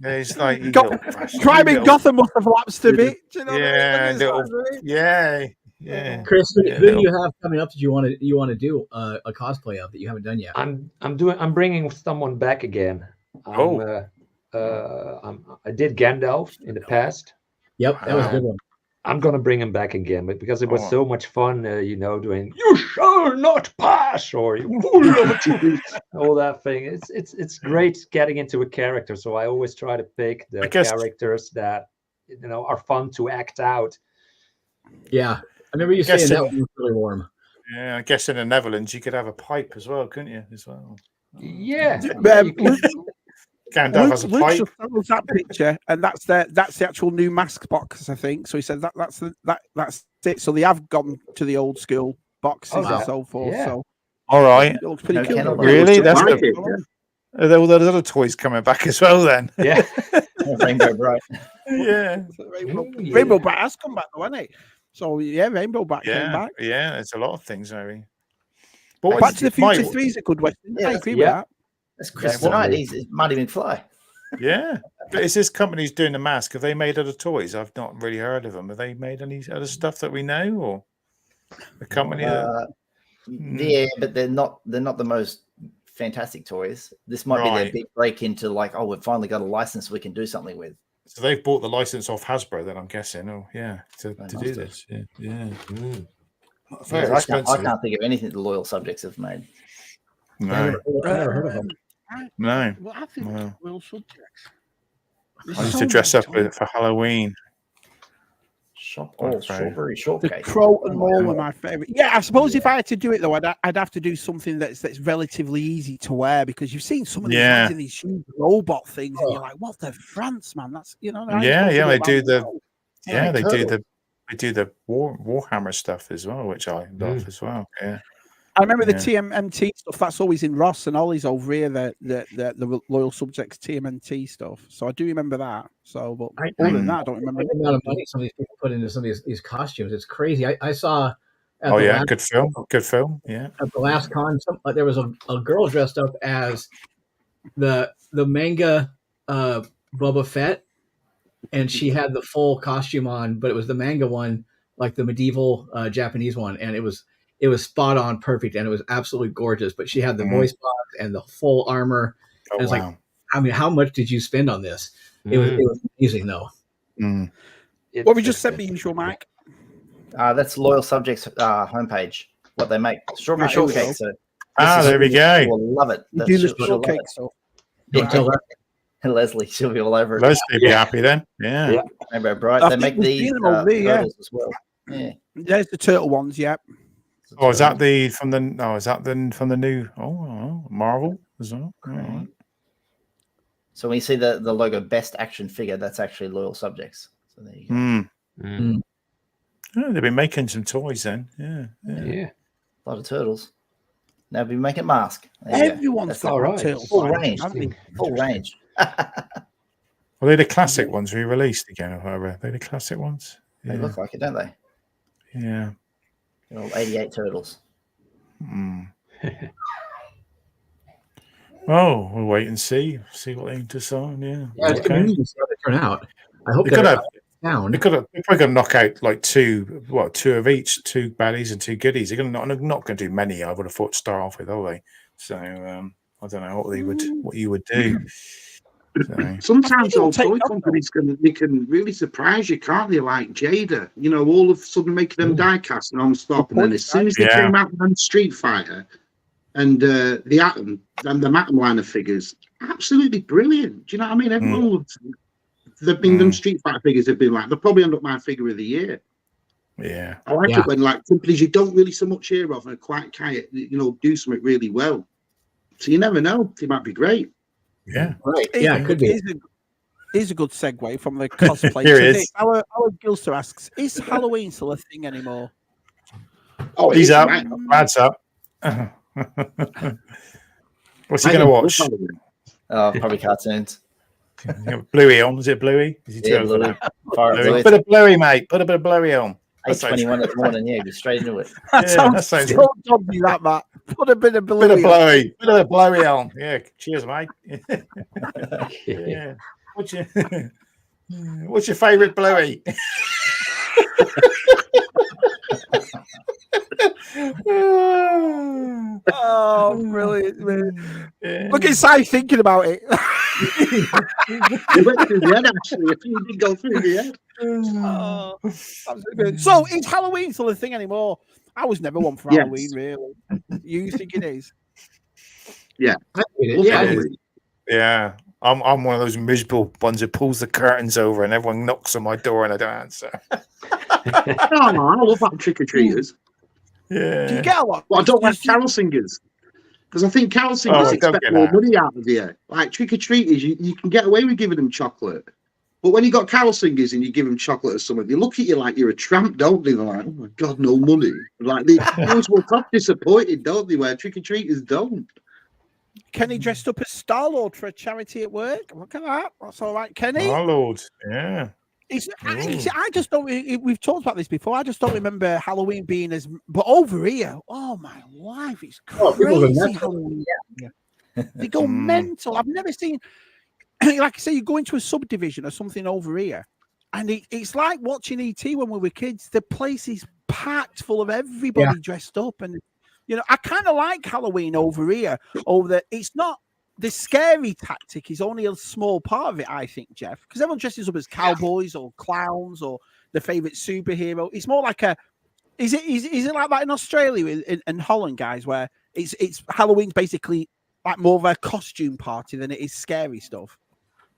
it's like crime in Gotham must have lapsed a bit. Chris, who do you have coming up that you want to do a cosplay of that you haven't done yet? I'm bringing someone back again. I did Gandalf in the past. Yep, that was a good one. I'm gonna bring him back again, but because it was so much fun, doing "You shall not pass" or all that thing. It's great getting into a character. So I always try to pick the characters that are fun to act out. Yeah, I remember you saying that one was really warm. Yeah, I guess in the Netherlands you could have a pipe as well, couldn't you? As well. Yeah. Gandalf has a Luke pipe. just showed us that picture, and that's the actual new mask box, I think. So he said that's it. So they have gone to the old school boxes and so forth. Yeah. So All right. it looks pretty cool. Really? That's Like the, it, yeah. are there all those other toys coming back as well then? Yeah. Rainbow Bright. Yeah. Rainbow Bright has come back, though, hasn't it? So yeah, Rainbow Bright came back. Yeah, there's a lot of things, maybe. But Back to the Future 3 is a good Western. I agree with that. That's Chris tonight. He's Marty McFly. Yeah. But is this company's doing the mask? Have they made other toys? I've not really heard of them. Have they made any other stuff that we know, or the company? Yeah, but they're not the most fantastic toys. This might be their big break into like, oh, we've finally got a license we can do something with. So they've bought the license off Hasbro, then I'm guessing. Oh, yeah, to do this. Yeah, yeah. Very expensive. I can't think of anything the Loyal Subjects have made. No, I never heard of them. no. Well, I think Loyal Subjects. I used to dress up with it for Halloween. Strawberry The shortcake. Crow and Mole were my favorite. Yeah, I suppose if I had to do it though, I'd have to do something that's relatively easy to wear, because you've seen some of these ones in these huge robot things, and you're like, "What the France, man? That's They do the Warhammer stuff as well, which I love as well. Yeah. I remember the TMNT stuff. That's always in Ross and Ollie's over here. The Loyal Subjects TMNT stuff. So I do remember that. So, but other than that, I don't remember. The amount of money some of these people put into some of these costumes, it's crazy. I saw. Good film. Good film. Yeah. At the last con, there was a girl dressed up as the manga Boba Fett, and she had the full costume on, but it was the manga one, like the medieval Japanese one, and it was spot on, perfect, and it was absolutely gorgeous. But she had the voice box and the full armor. And it's like, I mean, how much did you spend on this? It was amazing, though. What we just sent me, usual, Mike. That's Loyal Subjects homepage. What they make, strawberry shortcake. So there we go. We'll love it. You do the shortcake stuff. And Leslie, she'll be all over it. Leslie will be happy then. Yeah. Rainbow Bright. They make these turtles as well. Yeah. There's the turtle ones. Yeah. Oh, is that from the new Marvel as well? Right. So when you see the logo Best Action Figure, that's actually Loyal Subjects. So there you go. Oh, they've been making some toys then. Yeah. A lot of turtles. Now we'll be making mask. Everyone's got turtles. Full range. Full range. Are they the classic ones re-released again, or whatever? Are they the classic ones? Yeah. They look like it, don't they? Yeah. They're all 88 turtles. Oh, we'll wait and see what they decide. Yeah. It's amazing how they turn out. I hope they're down. They're probably going to knock out like two of each, 2 baddies and 2 goodies. They're not going to do many. I would have thought to start off with, are they? So I don't know what you would do. Sometimes those toy companies can really surprise you, can't they? Like Jada, all of a sudden making them die cast non-stop, and then as soon as they came out with Street Fighter and the Atom and the Atom line of figures, absolutely brilliant. Do you know what I mean? Everyone loves them. They've been them Street Fighter figures have been like, they'll probably end up my figure of the year. Yeah, I like it when like companies you don't really so much hear of and are quite do something really well. So you never know, they might be great. Yeah, right. Yeah, it could be. Here's a good segue from the cosplay. Here it is. Our Gilster asks, is Halloween still a thing anymore? Oh, he's up. Brad's up. What's he going to watch? Probably cartoons. Bluey on. Is it Bluey? Is he too old for that? Put a Bluey, mate. Put a bit of Bluey on. 8:21 in the morning, go straight into it. That sounds so dodgy, that, Matt. Put a bit of Bluey. Put a bit of Bluey on. Yeah, cheers, mate. Yeah. What's your favourite Bluey? Oh, brilliant, man. Yeah. Look at Si thinking about it. He went through the head, actually. If you did go through the head. So, is Halloween still a thing anymore? I was never one for Halloween, really. You think it is? Yeah. Yeah. I'm one of those miserable ones who pulls the curtains over and everyone knocks on my door and I don't answer. No, I love that trick-or-treaters. Yeah. Do you get a lot? Well, I don't like carol singers because I think carol singers expect more money out of you. Like trick or treaters, you can get away with giving them chocolate, but when you got carol singers and you give them chocolate or something, they look at you like you're a tramp, don't they? They're like, oh my god, no money. Like they always walk off disappointed, don't they? Where trick or treaters don't. Kenny dressed up as Star-Lord for a charity at work. Look at that. That's all right, Kenny. Star-Lord, yeah. I just don't. We've talked about this before. I just don't remember Halloween being as. But over here, oh my life, it's crazy. Halloween. They go mental. I've never seen. Like I say, you go into a subdivision or something over here, and it's like watching ET when we were kids. The place is packed full of everybody dressed up, and I kind of like Halloween over here. It's not. The scary tactic is only a small part of it, I think, Jeff, because everyone dresses up as cowboys or clowns or their favorite superhero. It's more like is it like that in Australia and Holland, guys, where it's Halloween's basically like more of a costume party than it is scary stuff?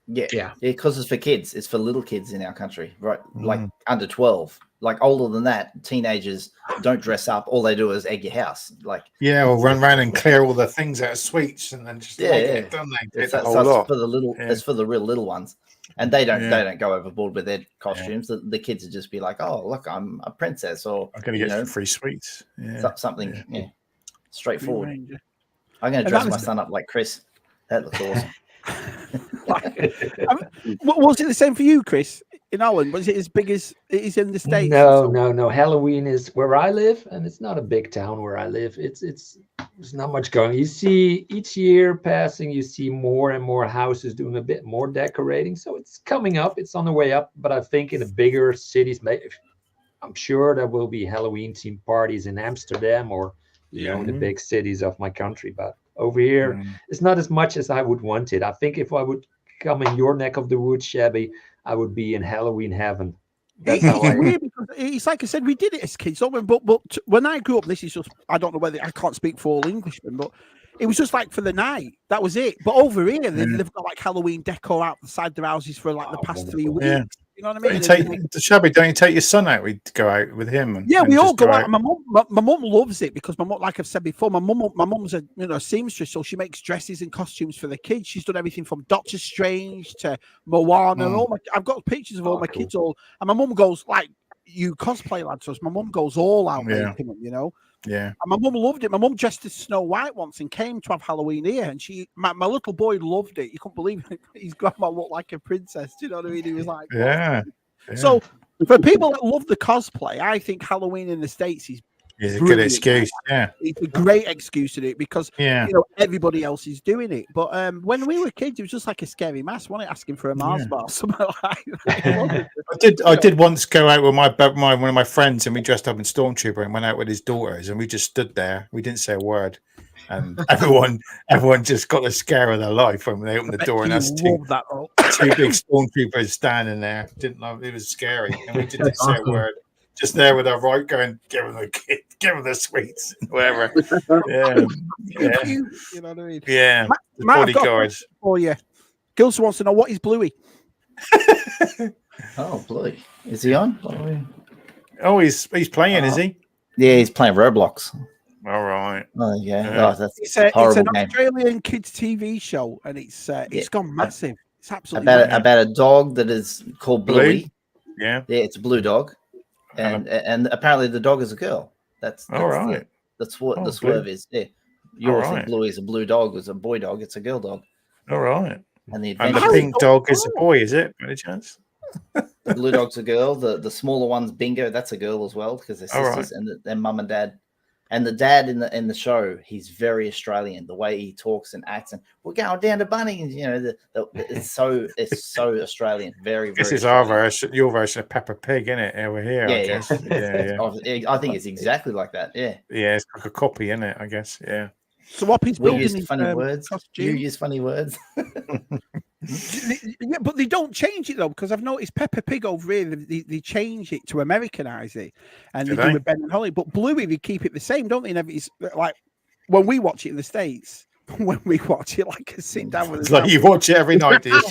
Yeah, because it's for kids. It's for little kids in our country, right? Like under 12. Like older than that, teenagers don't dress up. All they do is egg your house. Like or run around and clear all the things out of sweets and then just it, don't they? It's for the little. It's for the real little ones, and they don't go overboard with their costumes. The kids would just be like, "Oh, look, I'm a princess," or I'm going to get some free sweets. Something straightforward. I'm going to dress my son up like Chris. That looks awesome. Was it the same for you, Chris? In Holland, was it as big as it is in the States? No. Halloween is where I live, and it's not a big town where I live. It's there's not much going. You see each year passing, you see more and more houses doing a bit more decorating. So it's coming up. It's on the way up. But I think in the bigger cities, I'm sure there will be Halloween themed parties in Amsterdam or in the big cities of my country. But over here, it's not as much as I would want it. I think if I would come in your neck of the woods, Shabby, I would be in Halloween heaven. That's how I weird because it's like I said, we did it as kids. But when I grew up, this is just, I don't know whether I can't speak for all Englishmen, but it was just like for the night. That was it. But over here, they've got like Halloween decor outside their houses for like the past 3 weeks. Yeah. You know what I mean? Shabby, don't you take your son out? We go out with him. We all go out. My mum loves it because my mum, like I've said before, my mum's a seamstress, so she makes dresses and costumes for the kids. She's done everything from Doctor Strange to Moana. I've got pictures of all my kids and my mum goes like, you cosplay lads. So my mum goes all out making them, Yeah. And my mum loved it. My mum dressed as Snow White once and came to have Halloween here. And my little boy loved it. You couldn't believe it. His grandma looked like a princess. Do you know what I mean? He was like, yeah. So for people that love the cosplay, I think Halloween in the States is a good excuse. Yeah. It's a great excuse to do it because everybody else is doing it. But when we were kids, it was just like a scary mask, wasn't it? Asking for a Mars bar or something like that. I did once go out with one of my friends, and we dressed up in Stormtrooper and went out with his daughters, and we just stood there. We didn't say a word, and everyone just got the scare of their life when they opened the door, and us two big Stormtroopers standing there. Didn't know it was scary, and we didn't say a word. Just there with our right going, give them the sweets, whatever. You know what I mean? Yeah. Matt, I've got a question for you. Gilson wants to know, what is Bluey? Oh, Bluey. Is he on? Oh, he's playing, is he? Yeah, he's playing Roblox. All right. Oh, yeah. Oh, it's an Australian kids TV show, and it's gone massive. It's absolutely about a dog that is called Bluey. Yeah. Yeah, it's a blue dog. And apparently the dog is a girl. That's all right. That's what the swerve is. Yeah, you all think Bluey is a blue dog, it's a boy dog. It's a girl dog. All right. And the pink dog is a boy, is it? Any chance? The blue dog's a girl. The smaller one's Bingo. That's a girl as well because they're sisters and their mum and dad. And the dad in the show, he's very Australian. The way he talks and acts, and we're going down to Bunnings. It's so Australian. Very, very. This is Australian. our version, your version of Peppa Pig, isn't it? Over here, I guess. I think it's exactly like that. Yeah. Yeah, it's like a copy, isn't it? I guess. Yeah. So what he's building use funny words. Costume. You use funny words. Yeah, but they don't change it though, because I've noticed Peppa Pig over here, they change it to Americanize it, and they do with Ben and Holly. But Bluey, they keep it the same, don't they? Never, it's like when we watch it in the States, when we watch it, like a sit down with It's like you watch it every night, do you?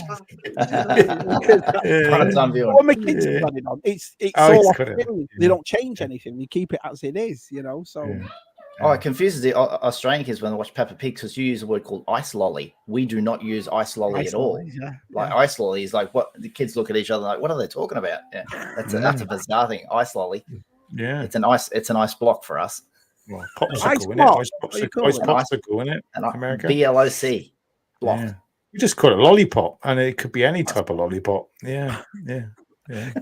What my kids are planning on. It's all off film. They don't change anything. They keep it as it is, you know. So Oh, it confuses the Australian kids when they watch Peppa Pig because you use a word called ice lolly. We do not use ice lolly at all. Like ice lolly is like what the kids look at each other like, what are they talking about? Yeah, that's a bizarre thing. Ice lolly. Yeah, it's an ice block for us. Well, popsicle, isn't it? Ice popsicle, isn't it? America. BLOC. Block. Yeah. You just call it lollipop, and it could be any type of lollipop. Yeah.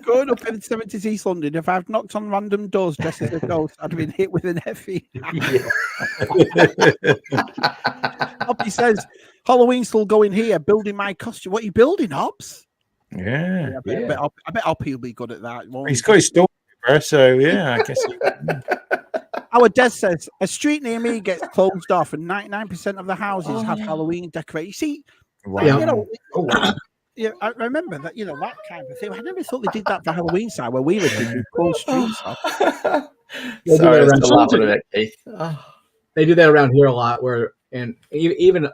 Growing up in the 70s East London, if I've knocked on random doors dressed as a ghost, I'd have been hit with an Effie. Hoppy says, Halloween's still going here, building my costume. What are you building, Hobbs? Yeah. I bet Hoppy will be good at that. He's got his story, so yeah, I guess. Our Des says, a street near me gets closed off and 99% of the houses have Halloween decorations. You see, you know, yeah, I remember that, you know, that kind of thing. I never thought they did that for Halloween side where we lived in closed streets off. They do that around here a lot where, and even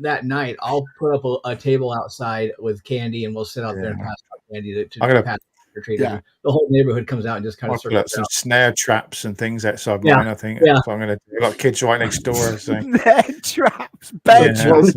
that night, I'll put up a table outside with candy and we'll sit out there and pass out candy to pass or treat. The whole neighborhood comes out and just kind of circles some snare traps and things outside mine, I think. That's what I'm going to do. I've got kids right next door. So. Snare traps, bear traps.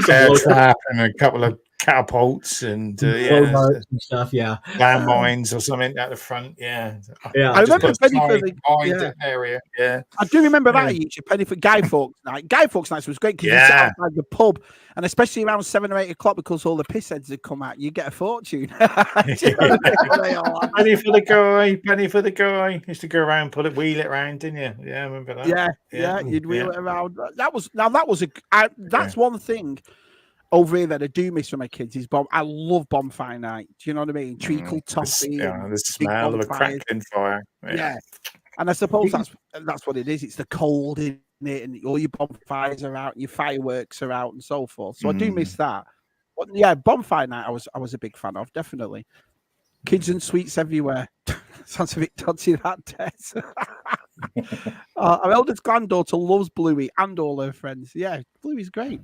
Bear trap and a couple of catapults and stuff, landmines or something at the front. I remember penny for the area. I do remember that each a penny for Guy Fawkes night. Guy Fawkes night was great because you sat outside the pub, and especially around 7 or 8 o'clock because all the piss heads had come out, you get a fortune. Penny for the guy. Used to go around, wheel it around, didn't you? Yeah, I remember that. Yeah, you'd wheel it around. That's one thing over here that I do miss from my kids is I love bonfire night. Do you know what I mean? Treacle toffee. The smell of a crackling fire. Yeah. And I suppose that's what it is. It's the cold in it, and all your bonfires are out, and your fireworks are out, and so forth. So I do miss that. But yeah, bonfire night I was a big fan of, definitely. Kids and sweets everywhere. Sounds a bit dodgy, that, Tess. Our eldest granddaughter loves Bluey and all her friends. Yeah, Bluey's great.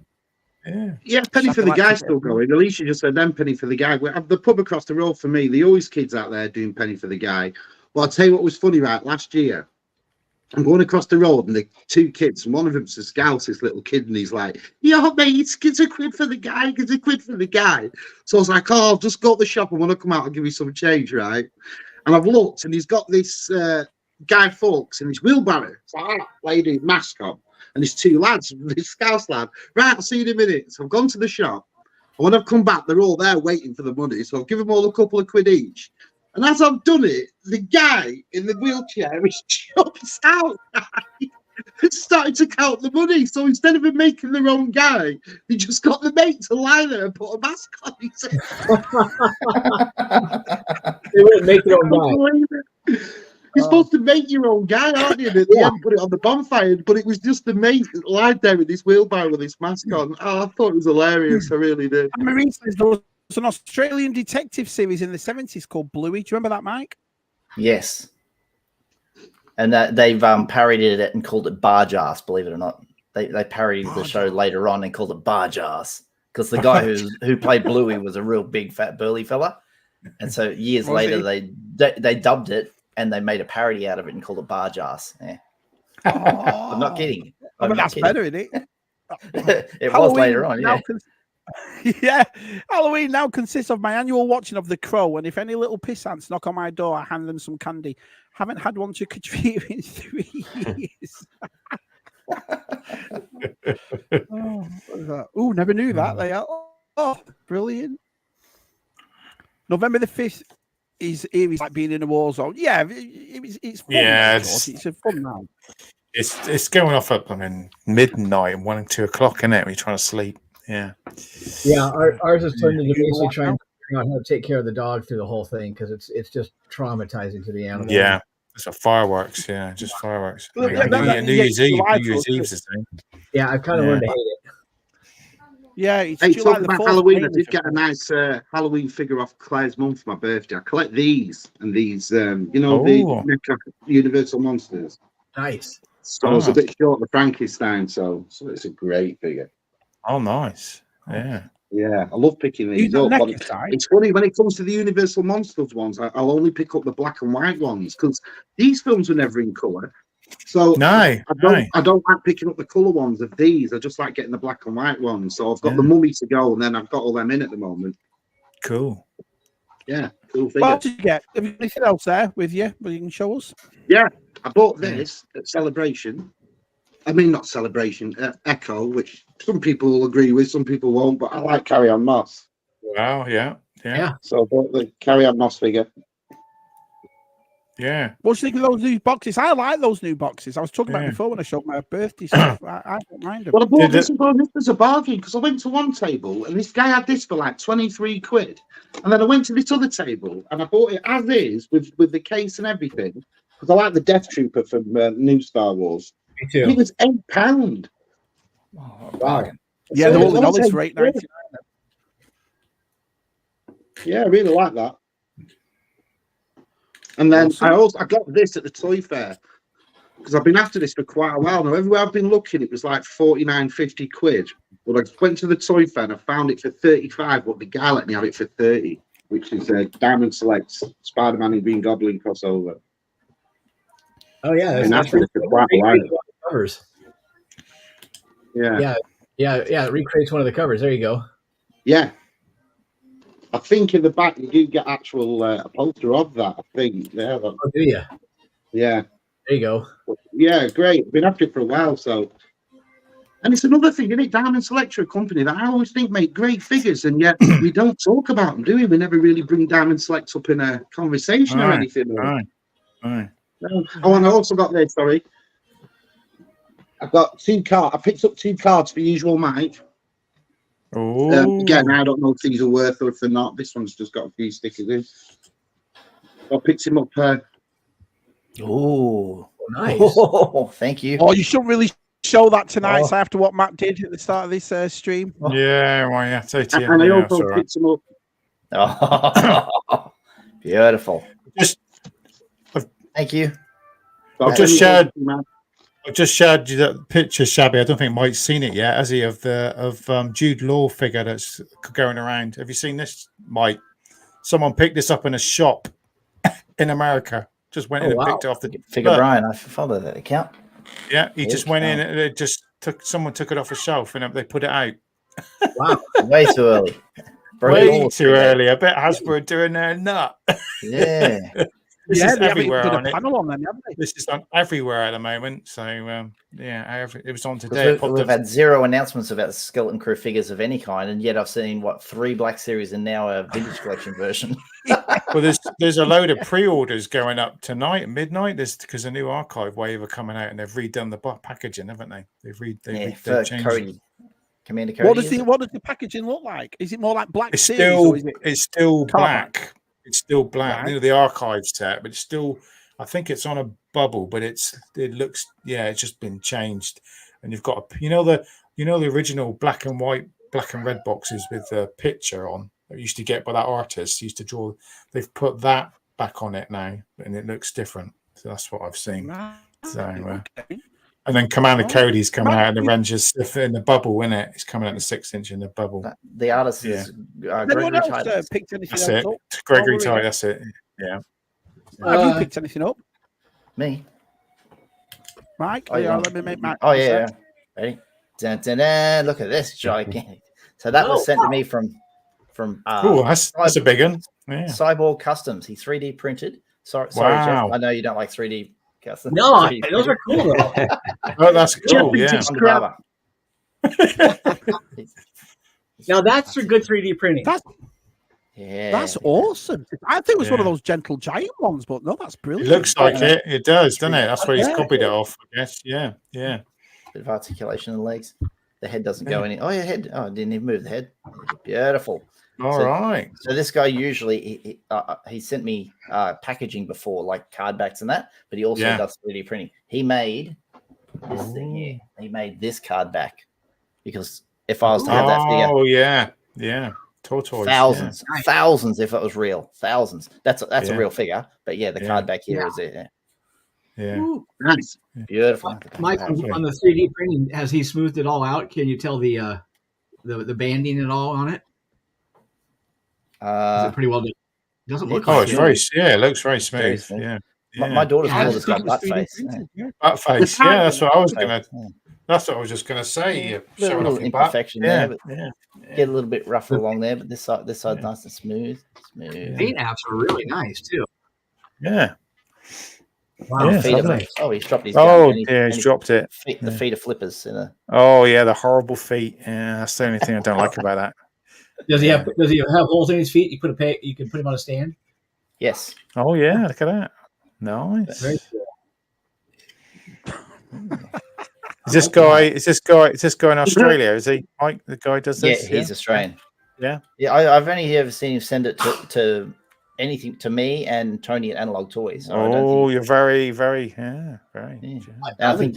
Yeah, penny for the guy still going. Alicia just said then penny for the guy. We have the pub across the road for me. There always kids out there doing penny for the guy. Well, I'll tell you what was funny, right? Last year, I'm going across the road and the 2 kids, and one of them's a scout, this little kid, and he's like, "Yo, mate, it's a quid for the guy, it's a quid for the guy." So I was like, "Oh, I'll just go to the shop, and when I come out, I'll give you some change, right?" And I've looked, and he's got this Guy Fawkes in his wheelbarrow. It's like, lady mask on. And there's 2 lads, this Scouse lad. Right, I'll see you in a minute. So I've gone to the shop. And when I've come back, they're all there waiting for the money. So I've given them all a couple of quid each. And as I've done it, the guy in the wheelchair is jumps out and started to count the money. So instead of him making the wrong guy, he just got the mate to lie there and put a mask on. They wouldn't make their own guy. You're supposed to make your own guy, aren't you? And at the end, put it on the bonfire, but it was just the mate that lied there with his wheelbarrow with his mask on. Oh, I thought it was hilarious. I really did. And Marie says there was an Australian detective series in the 70s called Bluey. Do you remember that, Mike? Yes. And they've parodied it and called it Barge Ass, believe it or not. They parodied the show later on and called it Barge Ass because the guy who played Bluey was a real big, fat, burly fella. And so years later, they dubbed it. And they made a parody out of it and called it Barge Ass. Yeah. I'm not kidding. That's better, isn't it? It was later on, yeah. Halloween now consists of my annual watching of The Crow, and if any little pissants knock on my door, I hand them some candy. Haven't had one trick or treat in 3 years. Oh, never knew that. They are. Oh, brilliant. November the 5th. Is like being in a war zone. Yeah, it's fun. It's a fun night. It's going off at midnight and 1 and 2 o'clock, isn't it? When you're trying to sleep. Yeah. Ours is turned into basically trying to figure out how to take care of the dog through the whole thing because it's just traumatizing to the animal. Yeah, it's a fireworks. Yeah, just fireworks. New Year's Eve. New Year's Eve's the same. Yeah, I've kind of learned to hate it. Yeah, it's talking about Halloween. I did get a nice Halloween figure off Claire's mum for my birthday. I collect these and these, the Universal Monsters. Nice. So it's a bit short of Frankenstein, so it's a great figure. Oh, nice. Yeah. Yeah, I love picking these up. But it's funny when it comes to the Universal Monsters ones, I'll only pick up the black and white ones because these films were never in colour. So I don't like picking up the colour ones of these. I just like getting the black and white ones. So I've got the Mummy to go, and then I've got all them in at the moment. Cool. Yeah, cool figure. What did you get? Have you got anything else there with you? Well, you can show us. Yeah, I bought this at Celebration. I mean, not Celebration, Echo, which some people will agree with, some people won't, but I like Carry On Moss. Wow, yeah. So I bought the Carry On Moss figure. Yeah. What do you think of those new boxes? I like those new boxes. I was talking about before when I showed my birthday stuff. I don't mind them. Well, I bought this as a bargain because I went to one table and this guy had this for like 23 quid. And then I went to this other table and I bought it as is with the case and everything because I like the Death Trooper from new Star Wars. Me too. It was £8. Oh, wow. Yeah, So they're all for $8.99. Yeah, I really like that. And then I got this at the toy fair because I've been after this for quite a while now. Everywhere I've been looking, it was like 49, 50 quid. But I went to the toy fair and I found it for 35, but the guy let me have it for 30, which is Diamond Selects Spider-Man and Green Goblin crossover. Oh yeah, that's for quite a while. Covers. Yeah. It recreates one of the covers. There you go. Yeah. I think in the back you do get actual a poster of that. I think. Yeah. Oh, do you? Yeah. There you go. Yeah, great. Been after it for a while, so. And it's another thing, isn't it? Diamond Select, a company that I always think make great figures, and yet we don't talk about them, do we? We never really bring Diamond Select up in a conversation or anything. Right. Oh, and I also got there. Sorry, I've got 2 cards. I picked up 2 cards for Usual Mike. Oh. Again, I don't know if these are worth or if they're not. This one's just got a few stickers in. I picked him up. Oh, nice. Oh, thank you. Oh, you shouldn't really show that tonight. So after what Matt did at the start of this stream. Yeah, well, yeah. And I also picked him up. Oh, beautiful. Thank you. I've just shared you that picture, Shabby. I don't think Mike's seen it yet, has he? Of Jude Law figure that's going around. Have you seen this, Mike? Someone picked this up in a shop in America. Just went in and picked it off the figure. Brian, I follow that account. Yeah, he just went in and it just someone took it off a shelf and they put it out. Wow, way too early. Way too early. I bet Hasbro are doing their nut. Yeah. This is everywhere on it. Panel on them, haven't they? This is on everywhere at the moment. So it was on today. We've had 0 announcements about the Skeleton Crew figures of any kind, and yet I've seen 3 Black Series and now a Vintage Collection version. Well, there's a load of pre-orders going up tonight at midnight. There's because a new archive wave are coming out, and they've redone the packaging, haven't they? They've changed Cody. Commander Cody. What does the packaging look like? Is it more like Black It's Series? It's still black. It's still black. Right. You know, the archive set, but it's still. I think it's on a bubble, but it looks. Yeah, it's just been changed, and you've got the original black and white, black and red boxes with the picture on that you used to get by that artist. Used to draw. They've put that back on it now, and it looks different. So that's what I've seen. So. And then Commander Cody's coming out in the Rangers in the bubble, isn't it? He's coming out in the 6-inch in the bubble. The artist is Gregory Titus. Picked anything that's it. Up? Gregory Titus, that's it. Yeah. Have you picked anything up? Me. Mike? Let me make Mike. Oh, yeah. Ready? Dun, dun, dun. Look at this gigantic. So that was sent to me from that's a big one. Yeah. Cyborg Customs. He 3D printed. Sorry, Jeff. I know you don't like 3D. No, those are cool though. Oh, that's cool. Yeah. Now that's a good 3D printing. That's awesome. I think it was one of those Gentle Giant ones, but no, that's brilliant. It looks like it. It does, doesn't it? That's where he's copied it off, I guess. Yeah. Bit of articulation in the legs. The head doesn't go any. Oh, yeah, head. Oh, I didn't even move the head. Beautiful. All right. So this guy usually he sent me packaging before, like card backs and that, but he also does 3D printing. He made this thing here. He made this card back because if I was to have that figure, tortoise, thousands if it was real, thousands. That's a real figure, but the card back here is it. Yeah. Ooh. Nice. Beautiful. Mike, on the 3D printing, has he smoothed it all out? Can you tell the banding and all on it? Is it pretty well done? It doesn't look like it's very, it looks very smooth. Very smooth. Yeah. My daughter's I called just this think guy it was butt 3D face. printed, yeah. Butt face. Yeah, that's what I was gonna. Yeah. That's what I was just gonna say. Yeah, Showing little off your butt. imperfection Yeah. there, but get a little bit rougher along there. But this side nice and smooth. Paint apps are really nice too. Yeah. Wow. Yeah, Feet are, lovely. oh, he's dropped his gun. Oh, and yeah, he's dropped it. The feet are flippers. Oh, yeah, the horrible feet. Yeah, that's the only thing I don't like about that. Does he have holes in his feet? You can put him on a stand. Yes. Oh, yeah, look at that. Nice. Very cool. Is this guy in Australia? Is he Mike? The guy does this? Yeah, he's Australian. Yeah. Yeah, I've only ever seen him send it to anything to me and Tony at Analog Toys. So you're very, very, very. Yeah. I think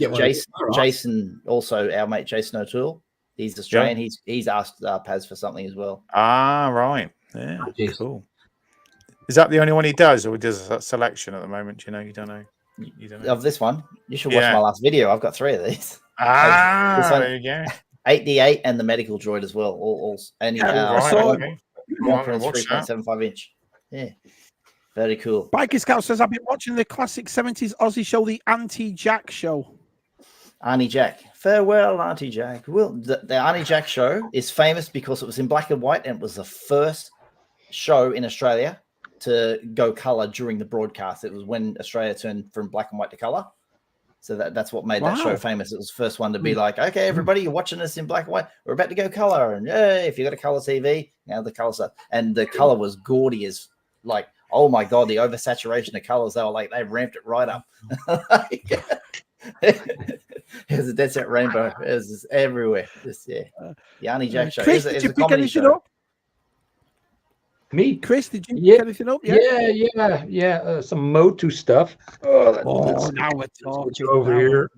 Jason, also our mate Jason O'Toole, he's Australian. Yeah. He's asked Paz for something as well. Ah, right. Yeah, cool. Is that the only one he does, or he does a selection at the moment? You don't know. You don't know. Of this one, you should watch my last video. I've got 3 of these. There you go. 8D8 and the medical droid as well. All and okay. 3.75 inch. Yeah, very cool. Biker Scout says, I've been watching the classic 70s Aussie show, the Auntie Jack Show. Auntie Jack. Farewell, Auntie Jack. Well, the Auntie Jack show is famous because it was in black and white, and it was the first show in Australia to go color during the broadcast. It was when Australia turned from black and white to color. So that's what made that show famous. It was the first one to be like, okay, everybody, you're watching us in black and white. We're about to go color. And if you got a color TV, now the color stuff. And the color was gaudy as like, oh my God, the oversaturation of colors. They were like, they ramped it right up. It was a dead set rainbow. It was just everywhere. The Auntie Jack show. Chris, did you pick anything up? Me? Chris, did you pick anything up? Yeah. Some Motu stuff. Now we're talking over here.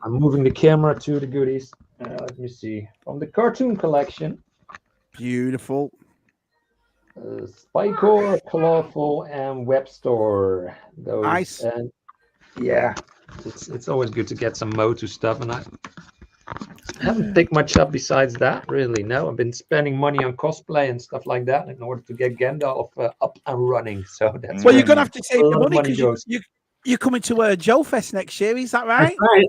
I'm moving the camera to the goodies. Let me see. From the cartoon collection. Beautiful. Spycore, Colorful, and Web Store. Those, nice. And yeah, it's always good to get some Motu stuff, and I haven't picked much up besides that, really. No, I've been spending money on cosplay and stuff like that in order to get Gandalf up and running. So that's well, you're gonna have to save your money because you're coming to Joe Fest next year. Is that right? That's right.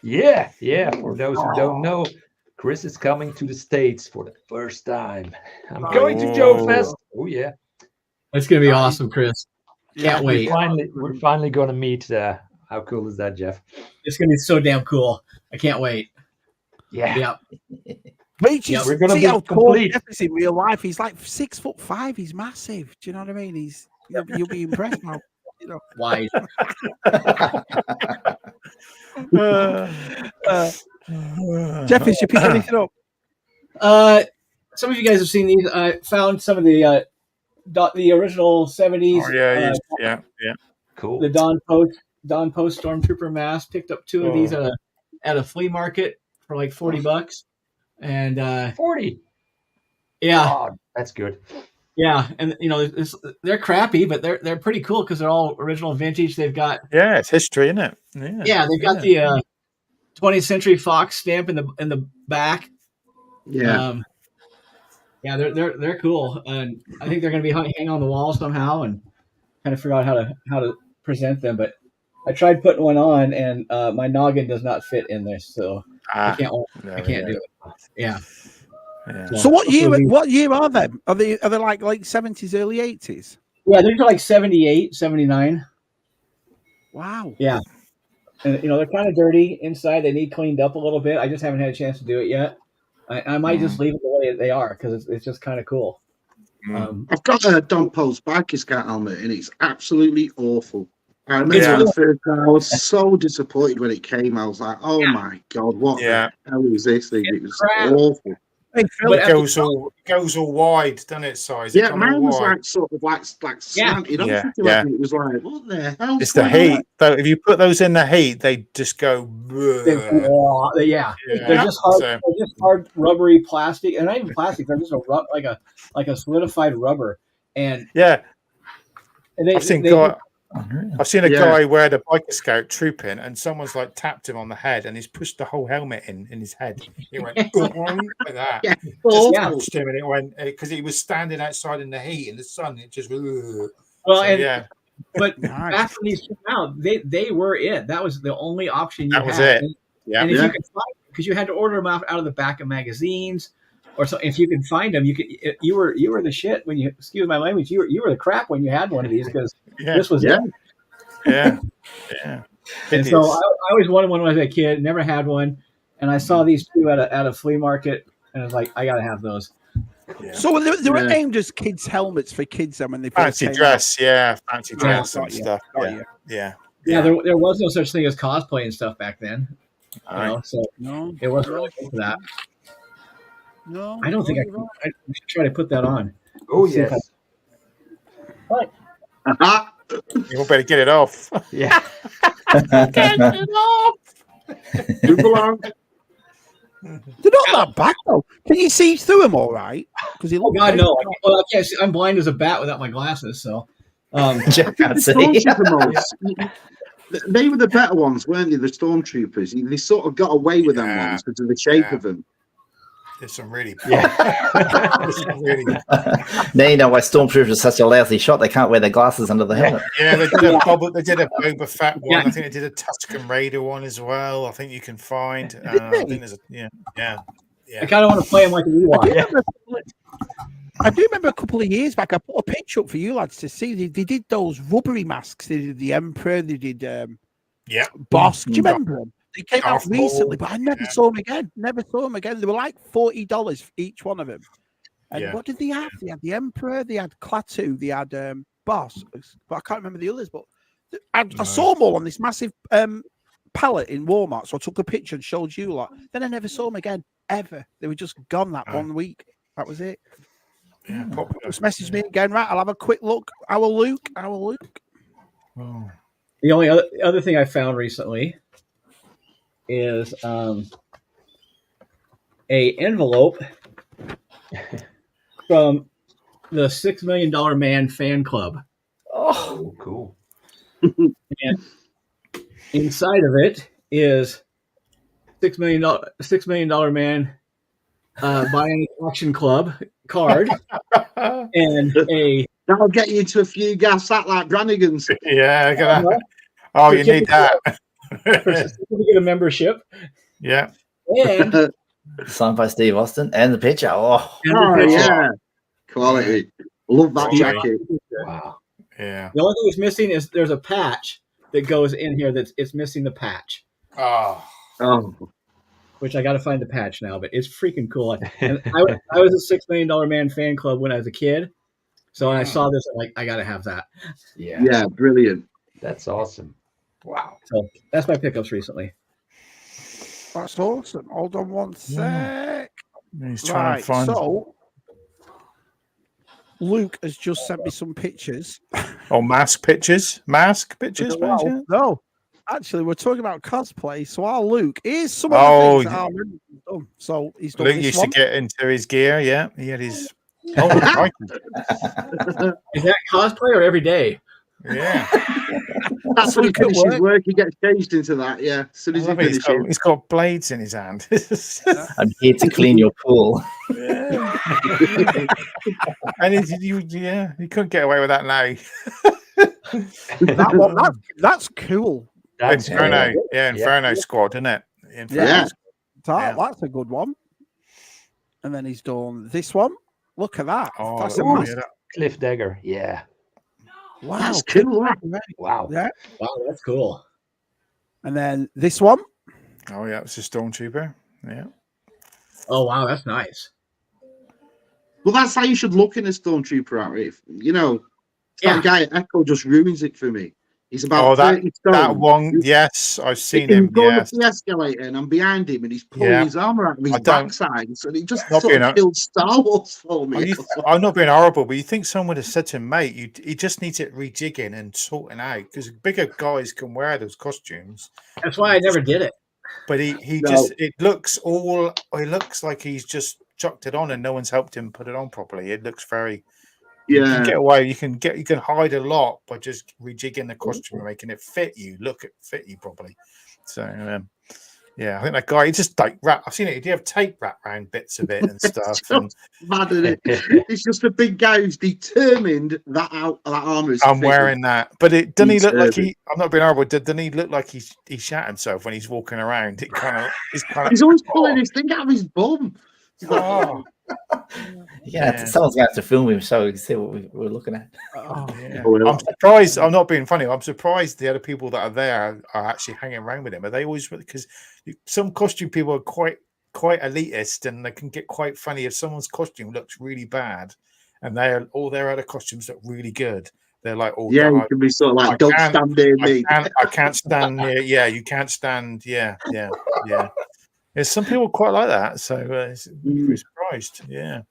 Yeah. For those who don't know, Chris is coming to the States for the first time. I'm going to Joe Fest. Oh yeah, it's gonna be awesome, Chris. Can't wait. We're finally gonna meet. How cool is that, Jeff? It's gonna be so damn cool. I can't wait. Yeah. Wait, we're gonna see be how tall complete. Jeff is in real life. He's like 6'5". He's massive. Do you know what I mean? You'll be impressed now. You know. Wide. Jeff, is you pick anything up? Some of you guys have seen these. I found some of the original 70s. Oh, yeah. Cool. The Don Post Stormtrooper mask. Picked up 2 of these at a flea market for like $40. And 40. Yeah. Oh, that's good. Yeah, and they're crappy, but they're pretty cool because they're all original vintage. They've got it's history, isn't it? Yeah, they've got the 20th Century Fox stamp in the back. Yeah. They're cool, and I think they're going to be hanging on the wall somehow, and kind of figure out how to present them. But I tried putting one on, and my noggin does not fit in there, so I can't do it. Yeah. So what year are they? Are they like late 70s, early 80s? Yeah, they're like 78, 79. Wow. Yeah. And they're kind of dirty inside. They need cleaned up a little bit. I just haven't had a chance to do it yet. I might just leave it the way they are because it's just kind of cool. I've got a Don Post Biker Scout helmet and it's absolutely awful. I remember the first time I was so disappointed when it came. I was like, "Oh my God, what the hell is this thing?" It was awful. Hey, Phil, it goes all wide, doesn't it? Size. Yeah, mine was like sort of like slanted. It was like, what the hell? It's the heat. Though, if you put those in the heat, they just go. They're just hard. They're just hard, rubbery plastic, and not even plastic. They're just like a solidified rubber. And I've I've seen a guy wear the biker scout trooping, and someone's like tapped him on the head, and he's pushed the whole helmet in his head. He went like that. Yeah. Just touched him, and it went because he was standing outside in the heat in the sun. It just But back when these came out, they were it. That was the only option you had. That was it. And if you could find, because you had to order them out of the back of magazines, or so. If you could find them, you were the shit when you, excuse my language, you were the crap when you had one of these, because this was it. Yeah. And so I always wanted one when I was a kid, never had one, and I saw these two at a flea market, and I was like, I gotta have those. Yeah. So they were aimed as kids' helmets for kids then when they fancy dress, fancy dress and stuff. Yeah. There was no such thing as cosplay and stuff back then. So it wasn't really for that. No, I don't think I should try to put that on. Oh yes. You better get it off. Yeah. Get it off. They're not that bad though. Can you see through them all right? Because God no. Well, I can't see. I'm blind as a bat without my glasses, so Jack can't see. They were the better ones, weren't they? The stormtroopers. They sort of got away with them ones because of the shape of them. There's some really Now you know why stormtroopers are such a lousy shot. They can't wear their glasses under the helmet. Yeah, they did a Boba Fett one. I think they did a Tusken Raider one as well. I think you can find. I think there's I kind of want to play them like a Ewok. I do remember a couple of years back, I put a picture up for you lads to see. They did those rubbery masks. They did the Emperor. They did Boss. Do you remember them? They came out recently, but I never saw them again. They were like $40 for each one of them. And what did they have? They had the Emperor, they had Klaatu, they had Boss, but I can't remember the others. But I saw them all on this massive pallet in Walmart, so I took a picture and showed you lot. Then I never saw them again, ever. They were just gone that 1 week. That was it. Yeah, just message me again, right? I'll have a quick look. Our Luke. Oh. The only other thing I found recently is a envelope from the $6 Million Man fan club. Oh, cool. And inside of it is $6 million Man buying auction club card and that'll get you into a few gas like Brannigan's. Yeah, you need that. Certificate of membership. Yeah. And signed by Steve Austin and the picture. Yeah. Quality. Love that jacket. Wow. Yeah. The only thing that's missing is there's a patch that goes in here it's missing the patch. Oh. Which I got to find the patch now, but it's freaking cool. And I was a $6 Million Man fan club when I was a kid. So when I saw this, I'm like, I got to have that. Yeah, brilliant. That's awesome. Wow. So that's my pickups recently. That's awesome. Hold on one sec. He's trying to find. So Luke has just sent me some pictures. Oh, mask pictures? No. Actually, we're talking about cosplay. So our Luke, here's some of the things that our members have done. So he's done Luke this used one. to get into his gear, yeah. He had his Is that cosplay or every day? Yeah. That's when he finishes work. He gets changed into that, yeah. As soon as he finishes. He's got blades in his hand. I'm here to clean your pool. Yeah. And you couldn't get away with that now. That's cool. Inferno, Inferno Squad, isn't it? That's a good one. And then he's done this one. Look at that. Oh, that's a massive. Cliff Dagger. Yeah. Wow, that's cool. Wow. Yeah. Wow, that's cool. And then this one. Oh yeah, it's a Stormtrooper. Yeah. Oh wow, that's nice. Well, that's how you should look in a Stormtrooper outfit. That guy at Echo just ruins it for me. He's about 30 stone. That one, yes, I've seen him. Going up the escalator, and I'm behind him, and he's pulling his armor out of his backside, so he just sort of killed Star Wars for me. I'm not being horrible, but you think someone would have said to him, mate, he just needs it rejigging and sorting out, because bigger guys can wear those costumes. That's why I never did it. But it looks like he's just chucked it on and no one's helped him put it on properly. It looks very You can get away. You can hide a lot by just rejigging the costume and making it fit you properly. So yeah, I think that guy, he just like I've seen it. You have tape wrapped around bits of it and stuff. And mad at it. It's just a big guy who's determined that armor is. I'm wearing that, but it doesn't he look like he? I'm not being horrible. Doesn't he look like he shat himself when he's walking around? He's always pulling his thing out of his bum. Someone's gonna have to film him so we can see what we're looking at. I'm surprised. I'm not being funny. I'm surprised the other people that are there are actually hanging around with him. Are they always, because some costume people are quite elitist, and they can get quite funny if someone's costume looks really bad, and all their other costumes look really good. They're like, oh yeah, you can be sort of like, don't stand near me. I can't stand near. Yeah, you can't stand. Yeah. There's some people quite like that, so I'm surprised. Yeah.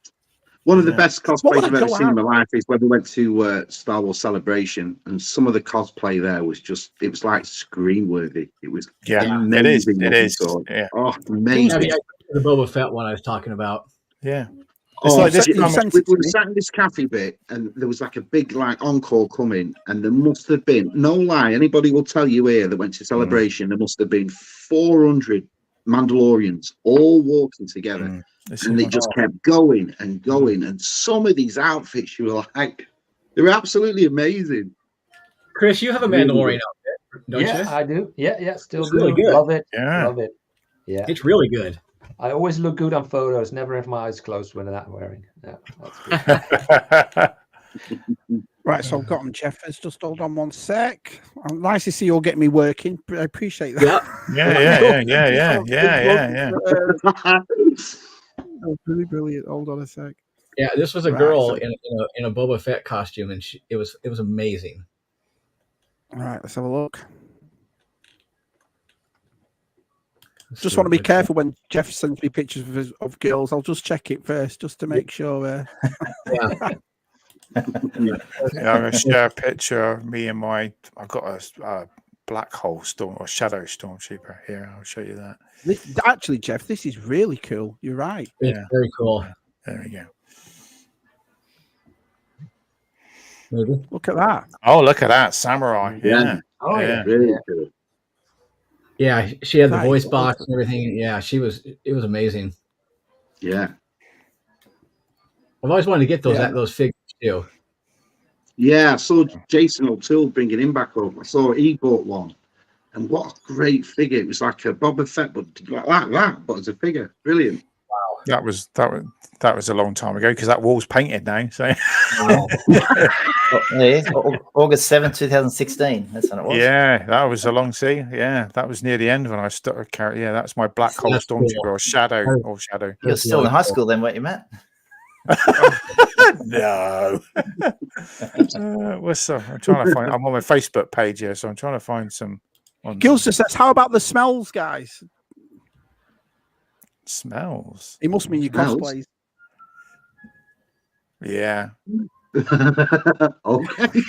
One of the best cosplays I've ever seen in my life is when we went to Star Wars Celebration, and some of the cosplay there was it was like screen worthy. It was amazing. It is. Yeah. Oh, amazing. The Boba Fett one I was talking about. Yeah. It's like this. We were sat in this cafe bit, and there was like a big encore coming, and there must have been, no lie, anybody will tell you here that went to Celebration, there must have been 400 Mandalorians all walking together, and they just kept going and going. And some of these outfits, you were like, they were absolutely amazing. Chris, you have a Mandalorian outfit, don't you? Yeah, I do. Yeah, still it's do. Really good. Love it. Yeah, love it. Yeah, it's really good. I always look good on photos. Never have my eyes closed when I'm not wearing. Yeah, that's good. Right, so I've got them, Jeff. Just hold on one sec. Nice to see you all getting me working. I appreciate that. Yeah. Oh, really brilliant. Hold on a sec. Yeah, this was a girl in a Boba Fett costume, and it was amazing. All right, let's have a look. Just want to be careful when Jeff sends me pictures of girls. I'll just check it first, just to make sure. I'm going to share a picture of me and I've got a black hole storm or shadow stormtrooper here. I'll show you that. Actually, Jeff, this is really cool. You're right. It's very cool. There we go. Maybe. Look at that. Oh, look at that. Samurai. Yeah. Oh, yeah. Really cool. Yeah, she had the voice box and everything. Yeah, it was amazing. Yeah. I've always wanted to get those figures too. Yeah, I saw Jason O'Toole bringing him back up. I saw he bought one, and what a great figure! It was like a Boba Fett, but like that, but as a figure, brilliant. Wow, that was a long time ago because that wall's painted now. So August 7th, 2016. That's when it was. Yeah, that was a long sea. Yeah, that was near the end when I started carrying. Yeah, that's my black hole stormtrooper or shadow. You were still in high school then, weren't you, Matt? No. I'm trying to find. I'm on my Facebook page here, so I'm trying to find some. Gilster says, "How about the smells, guys?" Smells. It must mean your cosplays. Yeah. Okay.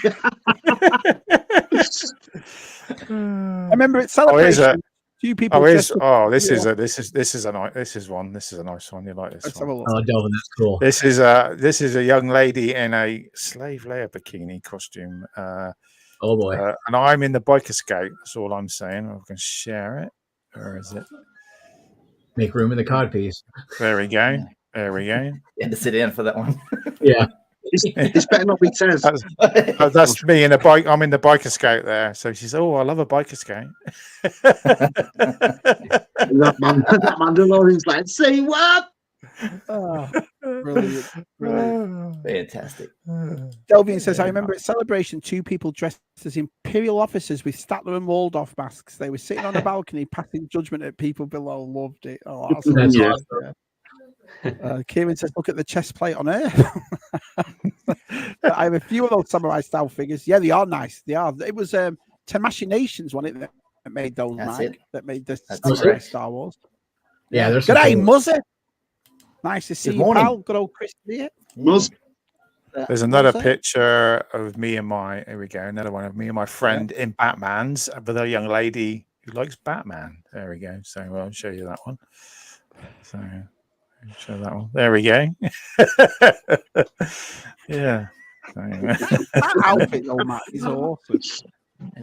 I remember at Celebration. Few people. This is a nice one. You like this one? Oh, Delvin, that's cool. This is a young lady in a slave Leia bikini costume. Oh boy! And I'm in the biker scout. That's all I'm saying. I can share it. Where is it? Make room in the codpiece. There we go. There we go. You had to sit in for that one. Yeah. This better not be Tez. That's me in a bike. I'm in the biker scout there. So she says, "Oh, I love a biker scout." that Mandalorian's like, "Say what?" Oh, brilliant. Fantastic. Delvian says, "I remember at Celebration, two people dressed as Imperial officers with Statler and Waldorf masks. They were sitting on a balcony, passing judgment at people below. Loved it. Oh, that's awesome." Kieran says, "Look at the chest plate on her." I have a few of those samurai style figures. Yeah, they are nice. They are. It was Tamashi Nations, wasn't it, that made those? That made the Star Wars. Yeah, there's. Good day, Muzzy. Nice to see you, pal. Good old Chris here. There's another picture of me and here we go. Another one of me and my friend in Batman's with a young lady who likes Batman. There we go. So I'll show you that one. So show that one. There we go. Yeah. That outfit, though, Matt, is awesome.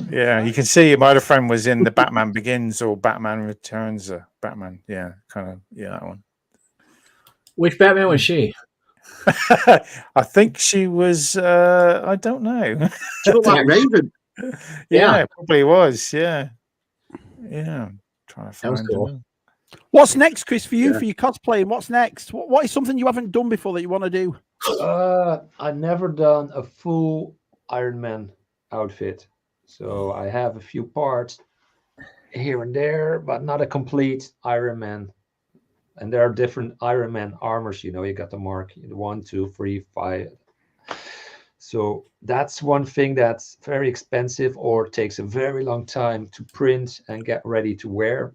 Yeah, you can see my other friend was in the Batman Begins or Batman Returns. Batman, yeah, kind of, yeah, that one. Which Batman was she? I think she was. I don't know. She looked like Raven. Yeah, it probably was. Yeah, yeah. I'm trying to find cool. What's next, Chris, for you for your cosplaying? What's next? What is something you haven't done before that you want to do? I've never done a full Iron Man outfit, so I have a few parts here and there, but not a complete Iron Man. And there are different Iron Man armors. You know, you got the Mark 1, 2, 3, 5. So that's one thing that's very expensive or takes a very long time to print and get ready to wear.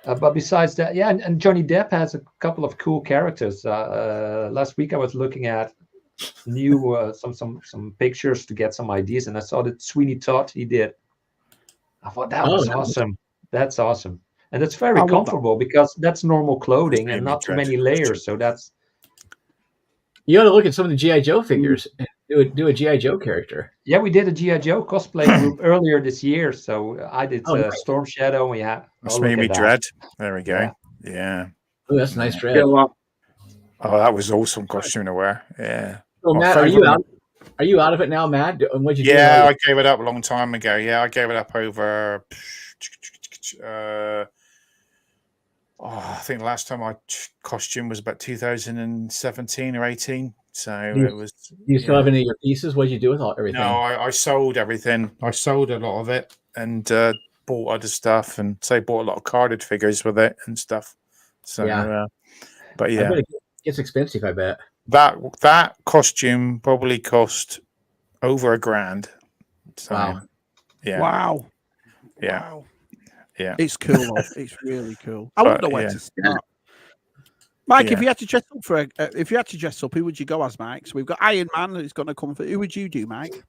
But besides that, yeah, and Johnny Depp has a couple of cool characters. Last week I was looking at new some pictures to get some ideas, and I saw that Sweeney Todd he did. I thought that was awesome. That's awesome, and it's very comfortable because that's normal clothing and not too many layers. So that's. You ought to look at some of the G.I. Joe figures and do a G.I. Joe character. Yeah, we did a G.I. Joe cosplay group earlier this year. So I did Storm Shadow. And we had. That's made me dread. There we go. Yeah. Oh, that's nice dread. Oh, that was awesome costume to wear. Yeah. So Matt, are you out? Are you out of it now, Matt? And what'd you do? Yeah, I gave it up a long time ago. Yeah, I gave it up over. I think the last time I costume was about 2017 or 18. So it was. Do you still have any of your pieces? What did you do with everything? No, I sold everything. I sold a lot of it and bought other stuff, and bought a lot of carded figures with it and stuff. So, but yeah, it gets expensive. I bet that costume probably cost over $1,000. So, wow! Yeah. Wow! Yeah. Wow. Yeah, it's cool. It's really cool. I wouldn't know where to start. Mike, if you had to dress up who would you go as, Mike? So we've got Iron Man who's going to come for. Who would you do, Mike?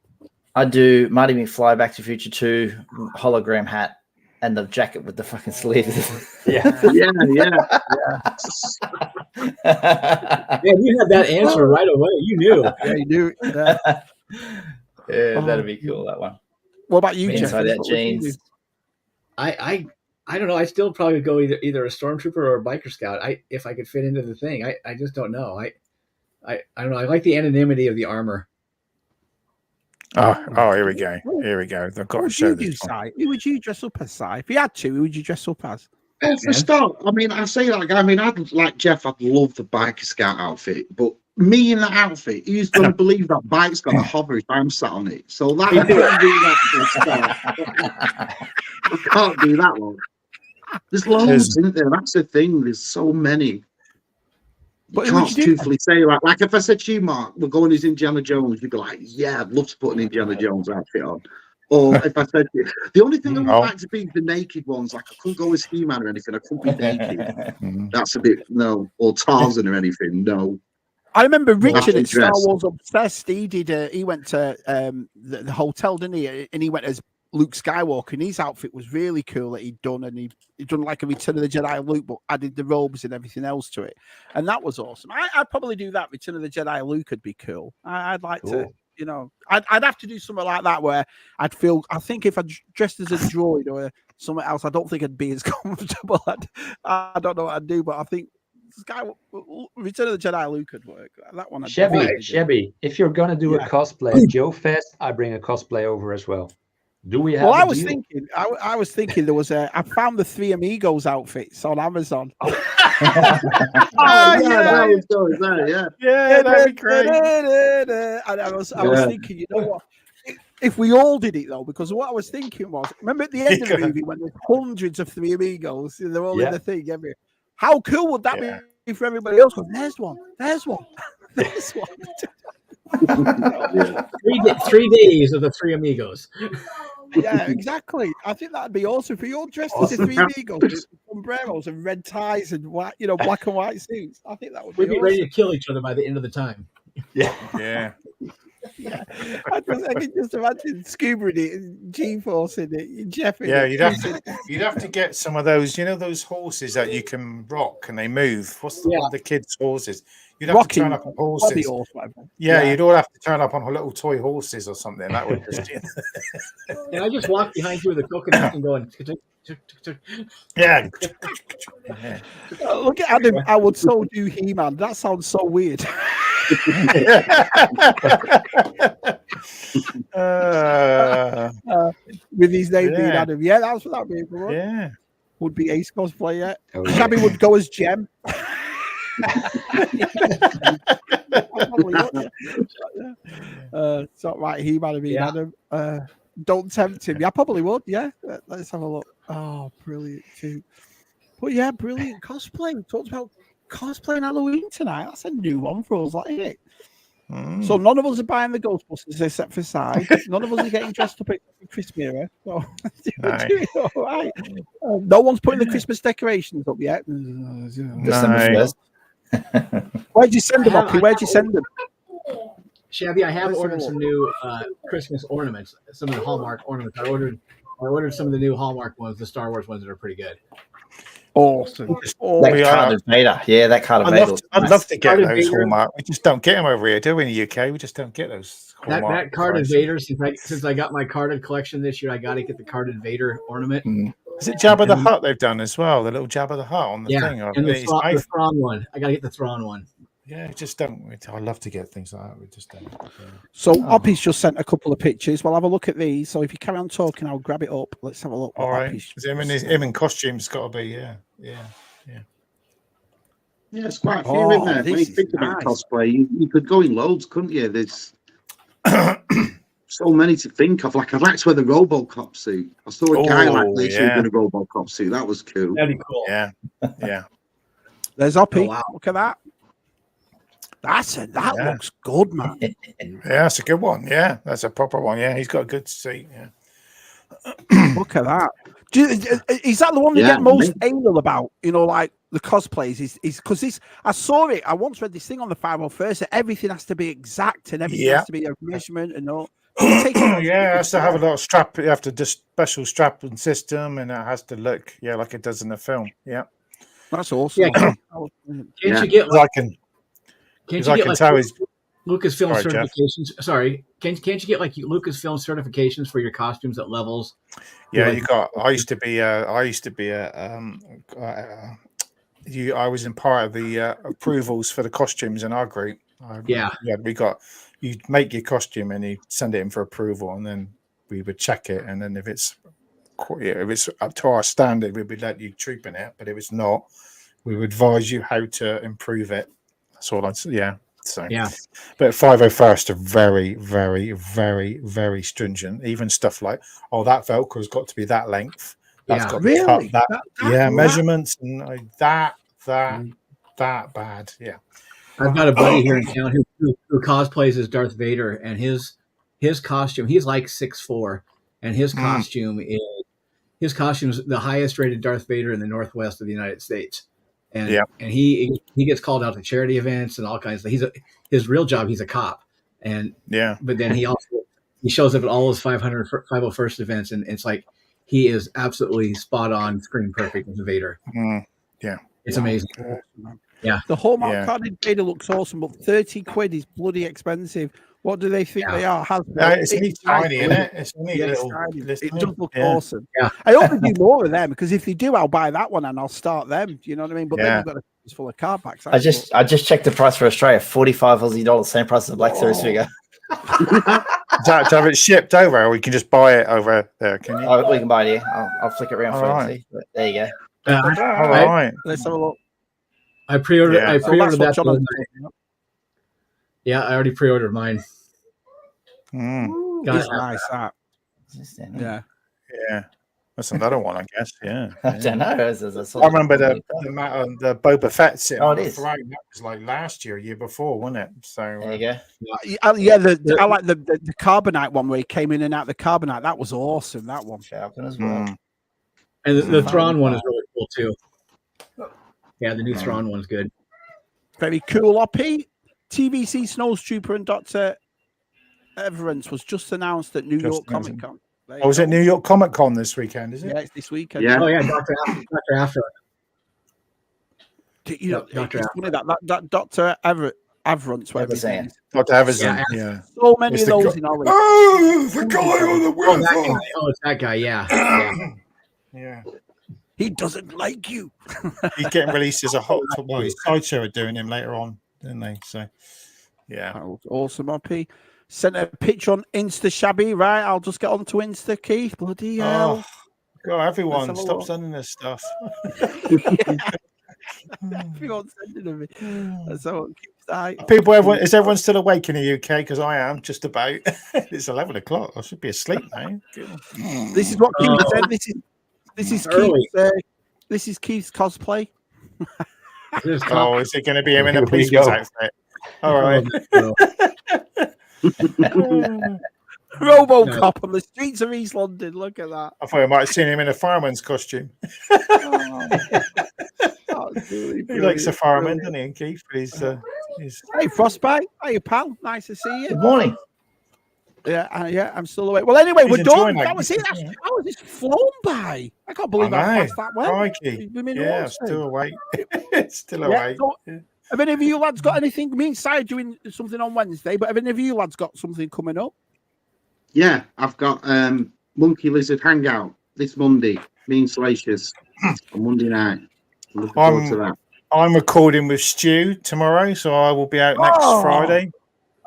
I'd do Marty McFly, Back to the Future 2, hologram hat, and the jacket with the fucking sleeves. Yeah. Yeah, you had that answer right away. You knew. Yeah, you knew. Yeah, that'd be cool. That one. What about you, Jeff? Inside that jeans. I don't know. I still probably go either a stormtrooper or a biker scout. If I could fit into the thing. I just don't know. I don't know. I like the anonymity of the armor. Oh, here we go. Here we go. I've got to show this. Who would you dress up as, Si? If you had to, who would you dress up as? For a start, I mean, I say that. I mean, I'd like Jeff. I'd love the biker scout outfit, but me in that outfit, who's going to believe that bike's going to hover if I'm sat on it? So that I can't do that for a start. I can't do that one. There's loads, isn't there? That's the thing. There's so many. But you can't truthfully say like if I said to you, Mark, we're going as Indiana Jones, you'd be like, yeah, I'd love to put an Indiana Jones outfit on. Or if I said to you, the only thing I would like to be the naked ones, like I couldn't go as He-Man or anything, I couldn't be naked. That's a bit or Tarzan or anything, no. I remember Richard at Star Wars Obsessed. He did. He went to the hotel, didn't he? And he went as Luke Skywalker, and his outfit was really cool that he'd done, and he'd done like a Return of the Jedi Luke, but added the robes and everything else to it, and that was awesome. I'd probably do that. Return of the Jedi Luke would be cool. I'd like to, you know, I'd have to do something like that where I'd feel. I think if I dressed as a droid or something else, I don't think I'd be as comfortable. I don't know what I'd do, but I think. Return of the Jedi Luke could work. That one. Shabby. If you're gonna do a cosplay at Joe Fest, I bring a cosplay over as well. Do we have? Well, I was thinking there was I found the Three Amigos outfits on Amazon. That'd be great. And I was thinking, you know what? If we all did it though, because what I was thinking was, remember at the end of the movie when there's hundreds of Three Amigos, they're all in the thing every. How cool would that be for everybody else? There's one. There's one. 3 days of the Three Amigos. Yeah, exactly. I think that'd be awesome. If you're dressed as the Three Amigos with sombreros and red ties and white, black and white suits, I think that would be ready to kill each other by the end of the time. Yeah. Yeah, I can just imagine scuba it, G-force in it, Jeff. Yeah, you'd have to get some of those, you know, those horses that you can rock and they move. What's the one of the kids' horses? You'd have to turn up on horses. Yeah, you'd all have to turn up on little toy horses or something. That would just. And I just walk behind you with a coconut and going. Yeah. Look at Adam. I would so do He-Man. That sounds so weird. With his name being Adam. Yeah, that's what that would be. Yeah. Would be Ace Cosplay, yeah. Shabby would go as Gem. It's not right. He-Man and me, Adam. Don't tempt him. Yeah, I probably would. Yeah. Let's have a look. Oh, brilliant too. But yeah, brilliant cosplay. We talked about cosplay and Halloween tonight. That's a new one for us, isn't it? So none of us are buying the Ghostbusters except for Si. None of us are getting dressed up at Christmas era. So doing all right. No one's putting the Christmas decorations up yet. Where'd you send them, Oppie? Where'd you send them? Shabby, I have ordered some new Christmas ornaments, some of the Hallmark ornaments. I ordered some of the new Hallmark ones, the Star Wars ones that are pretty good. Awesome. That card of Vader. Yeah, that card of Vader. I'd love to get those Hallmark. We just don't get them over here, do we, in the UK? We just don't get those Hallmark. That carded Vader, since I got my carded collection this year, I got to get the carded Vader ornament. Is it Jabba the Hutt they've done as well? The little Jabba the Hutt on the thing. And the Thrawn one. I got to get the Thrawn one. Yeah, just don't. I love to get things like that. We just don't. So Oppie's just sent a couple of pictures. We'll have a look at these. So if you carry on talking, I'll grab it up. Let's have a look. All right. Him in costumes got to be. Yeah. Yeah, it's quite a few in there. When you think about cosplay, you could go in loads, couldn't you? There's so many to think of. Like, I'd like to wear the RoboCop suit. I saw a guy literally in a RoboCop suit. That was cool. That'd be cool. Yeah. There's Oppie. Oh, wow. Look at that. That looks good, man. Yeah, that's a good one. Yeah, that's a proper one. Yeah, he's got a good seat. Yeah. Look at that. Is that the one you get most anal about? You know, like the cosplays is because this. I saw it. I once read this thing on the 501st. Everything has to be exact and everything has to be a measurement and all. Yeah, it has to have a lot of strap. You have to just special strapping system, and it has to look like it does in the film. Yeah, that's awesome. Yeah, can't you get like? Can't you get like Lucasfilm certifications? Jeff. Sorry, can't you get like Lucasfilm certifications for your costumes at levels? Yeah, you got. I was in part of the approvals for the costumes in our group. We got. You make your costume and you send it in for approval, and then we would check it, and then if it's up to our standard, we would let you troop in it. But if it's not, we would advise you how to improve it. That's all but 501st are very, very, very, very stringent. Even stuff like, that Velcro's got to be that length. That's got to be cut that measurements and that bad. Yeah. I've got a buddy here in town who cosplays as Darth Vader, and his costume, he's like 6'4", and his costume is the highest rated Darth Vader in the Northwest of the United States. And he gets called out to charity events and all kinds of. His real job. He's a cop, but then he shows up at all his 501st events, and it's like he is absolutely spot on, screen perfect as a Vader. It's amazing. Yeah, the Hallmark carded Vader looks awesome, but 30 quid is bloody expensive. What do they think they are? It's only tiny, isn't it? It's only little. It does look awesome. Yeah. I hope they do more of them, because if they do, I'll buy that one and I'll start them. Do you know what I mean? But then you've got a piece full of card backs. I just checked the price for Australia, $45 same price as the Black Series figure. To have it shipped over, or we can just buy it over there. Can you? We can buy it here. I'll flick it around for you. But there you go. All right. Let's have a look. I pre-ordered that. Yeah, I already pre-ordered mine. It's nice that. Yeah. That's another one, I guess. Yeah. I don't know. I remember the Boba Fett sitting on the throne. That was like last year before, wasn't it? So there you go. I like the carbonite one where he came in and out the carbonite. That was awesome. That one. Sharpen as well. And the Thrawn one is really cool too. Yeah, the new Thrawn one's good. Very cool, Oppie. TVC Snowstrooper and Dr. Everence was just announced at New York Comic Con. Oh, was it New York Comic Con this weekend? Is it? Yeah, it's this weekend. Yeah. Oh yeah, Dr. After. You know, it's funny that Dr. Everence, whatever his name is. Dr. Everson. Yeah. So many of those in Hollywood. Oh, the guy on the Oh, that guy. Oh, it's that guy. Yeah. Yeah. He doesn't like you. He's getting released as a hot. Well, his sideshow are doing him later on, didn't they? So, yeah. That was awesome, RP. Sent a picture on Insta, Shabby. Right, I'll just get onto Insta, Keith. Bloody hell. God, everyone, stop sending this stuff. Everyone's sending them. That's how it keeps that. People, is everyone still awake in the UK? Because I am just about. It's 11 o'clock. I should be asleep now. This is what Keith said. This is Keith's. This is Keith's cosplay. Oh, is it going to be him in a policeman's outfit? All right. RoboCop on the streets of East London. Look at that. I thought I might have seen him in a fireman's costume. He likes a fireman, doesn't he? And Keith, he's... Hey, Frostbite. Hey, pal. Nice to see you. Good morning. Yeah, I'm still awake. Well, anyway, we're done. That was it. How has this flown by? I can't believe I passed that well. Yeah, still awake. Still awake. So, have any of you lads got anything? Me and Si doing something on Wednesday, but have any of you lads got something coming up? Yeah, I've got Monkey Lizard Hangout this Monday. Me and Salacious on Monday night. I'm looking forward to that. I'm recording with Stu tomorrow, so I will be out next Friday.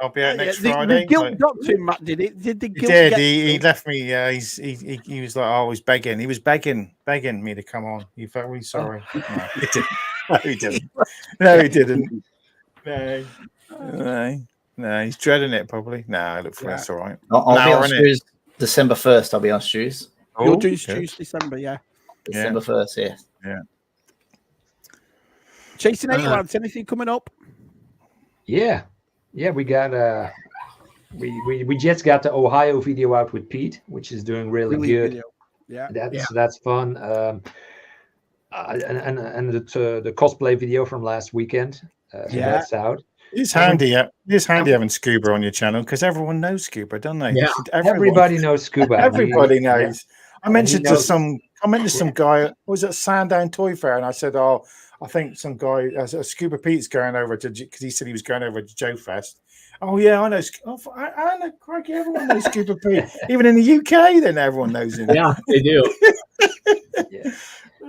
I'll be out next Friday. The guilt got to him, Matt, did it? Did the guilt He did. He left me. He was like, I was begging. He was begging me to come on. He felt really sorry. No, he didn't. No, he didn't. No, he's dreading it probably. No, look, that's all right. I'll be on Stu's December 1st. I'll be on Stu's. You're doing Stu's December, yeah. December 1st, yeah. Chasing any lads, anything coming up? Yeah, we got we just got the Ohio video out with Pete, which is doing really good. Video. Yeah, that's fun. And the cosplay video from last weekend. That's out. It's handy. It's handy having Scuba on your channel because everyone knows Scuba, don't they? Yeah, everybody knows Scuba. Everybody knows. I mentioned to some guy. Was at Sandown Toy Fair, and I said, "Oh, I think some guy, Scuba Pete's going over to because he said he was going over to Joe Fest." Oh yeah, I know. I know. Crikey, everyone knows Scuba Pete. Even in the UK, then everyone knows him. Yeah, they do.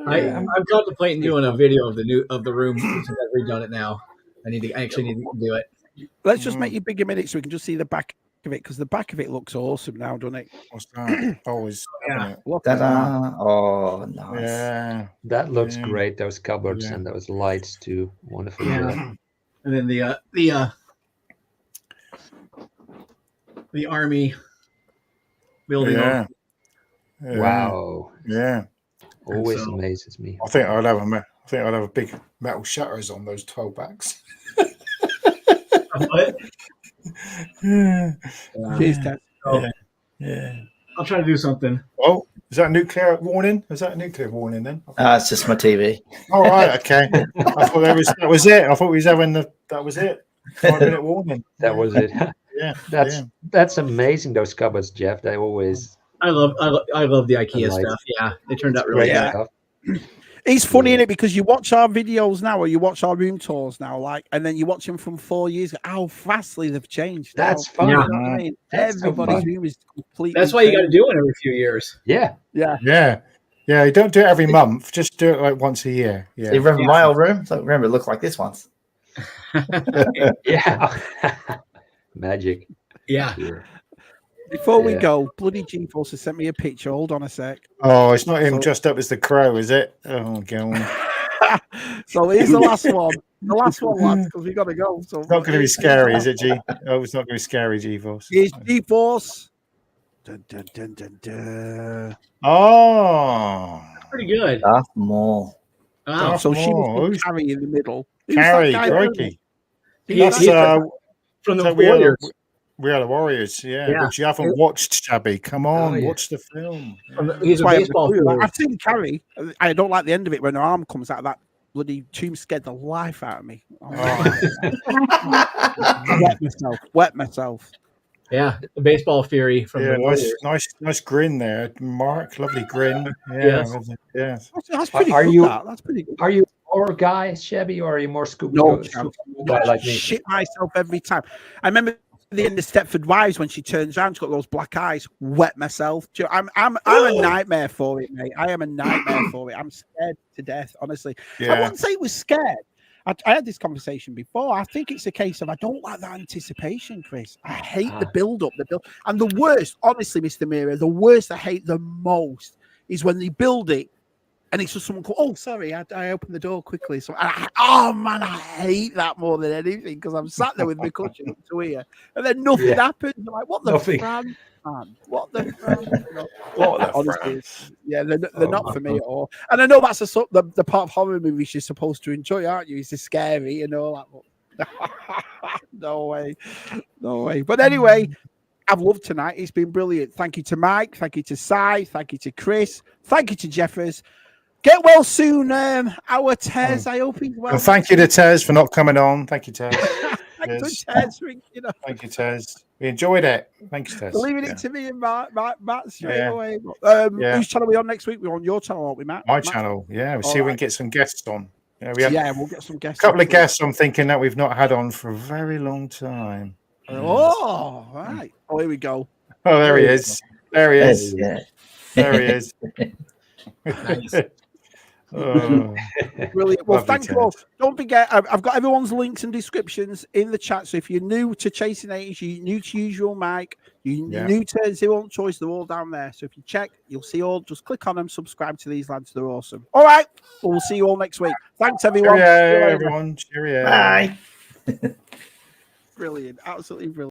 I'm contemplating doing a video of the room since I've redone it now. I actually need to do it. Let's just make you bigger minutes so we can just see the back of it because the back of it looks awesome now, doesn't it? What's that? Always. Yeah. Oh, nice. Yeah. That looks great. Those cupboards and those lights too. Wonderful. Yeah. And then the army building. Yeah. Wow. Yeah. Always amazes me. I think I'll have a big metal shutters on those 12 backs. What? Cheers, Ted. Yeah. I'll try to do something. Oh, is that a nuclear warning? Is that a nuclear warning then? It's just my TV. Oh, right, okay. I thought that was it. I thought we was having that was it. 5-minute warning. That was it. Yeah. That's amazing. Those cupboards, Jeff. They always. I love the IKEA stuff. Yeah, they turned out really good. It's funny, isn't it? Because you watch our videos now, or you watch our room tours now, and then you watch them from 4 years ago. How vastly they've changed. That's fun. You know what I mean? Everybody's room is completely. That's why you got to do it every few years. Yeah. You don't do it every month. Just do it like once a year. Yeah. You remember my old room? So remember, it looked like this once. Yeah. Magic. Yeah. Before we go, bloody G-Force has sent me a picture. Hold on a sec. Oh, it's not him dressed up as the Crow, is it? Oh, God. So here's the last one. The last one, lads, because we got to go. So it's not going to be scary, is it, G? Oh, it's not going to be scary, G-Force. Here's G-Force. Dun, dun, dun, dun, dun. Oh. That's pretty good. Darth Maul. Oh, so she was Carrie in the middle. Carrie, crikey. That's from the Warriors. We are the Warriors, yeah. But you haven't watched Shabby. Come on, watch the film. He's a baseball player. I've seen Carrie. I don't like the end of it when her arm comes out of that bloody tomb. Scared the life out of me. Oh. Wet myself. Yeah, the baseball fury from the Warriors. nice grin there, Mark. Lovely grin. Yes. That's pretty Are good. you- That's pretty good. Are you a horror guy, Shabby, or are you more Scooby No, guy like me? shit myself every time. I remember the end of Stepford Wives when she turns around, she's got those black eyes. Wet myself. I'm a nightmare for it, mate. I am a nightmare for it. I'm scared to death, honestly. I wouldn't say it was scared. I had this conversation before. I think it's a case of I don't like that anticipation, Chris. I hate the build-up, and the worst, honestly, Mr. Mira, the worst I hate the most is when they build it. And it's just someone called, oh, sorry, I opened the door quickly. So, oh, man, I hate that more than anything because I'm sat there with my cushion up to here. And then nothing happens. I'm like, what the fran, man? What the fran? Honestly, yeah, they're not for me at all. And I know that's the part of horror movies you're supposed to enjoy, aren't you? Is it scary and all that? No way. But anyway, I've loved tonight. It's been brilliant. Thank you to Mike. Thank you to Si. Thank you to Chris. Thank you to Jeffers. Get well soon, our Tez. I hope he's well. And thank you to Tez for not coming on. Thank you, Tez. Thanks to Tez. Thank you, Tez. We enjoyed it. Thanks, Tez. Leaving it to me and Matt straight away. Whose channel are we on next week? We're on your channel, aren't we, Matt? My channel. Yeah, we'll see if we can get some guests on. We'll get some guests. A couple of guests I'm thinking that we've not had on for a very long time. Oh, right. Oh, here we go. Oh, there he is. There he is. There he is. Nice. Brilliant. Well, thank you all. Don't forget, I've got everyone's links and descriptions in the chat. So if you're new to Chasing 80s, you're new to Usual Mike, you're new to Zero Choice, they're all down there. So if you check, you'll see all. Just click on them, subscribe to these lads. They're awesome. All right. Well, we'll see you all next week. Thanks, everyone. Cheerio, everyone. Cheerio. Bye. Brilliant. Absolutely brilliant.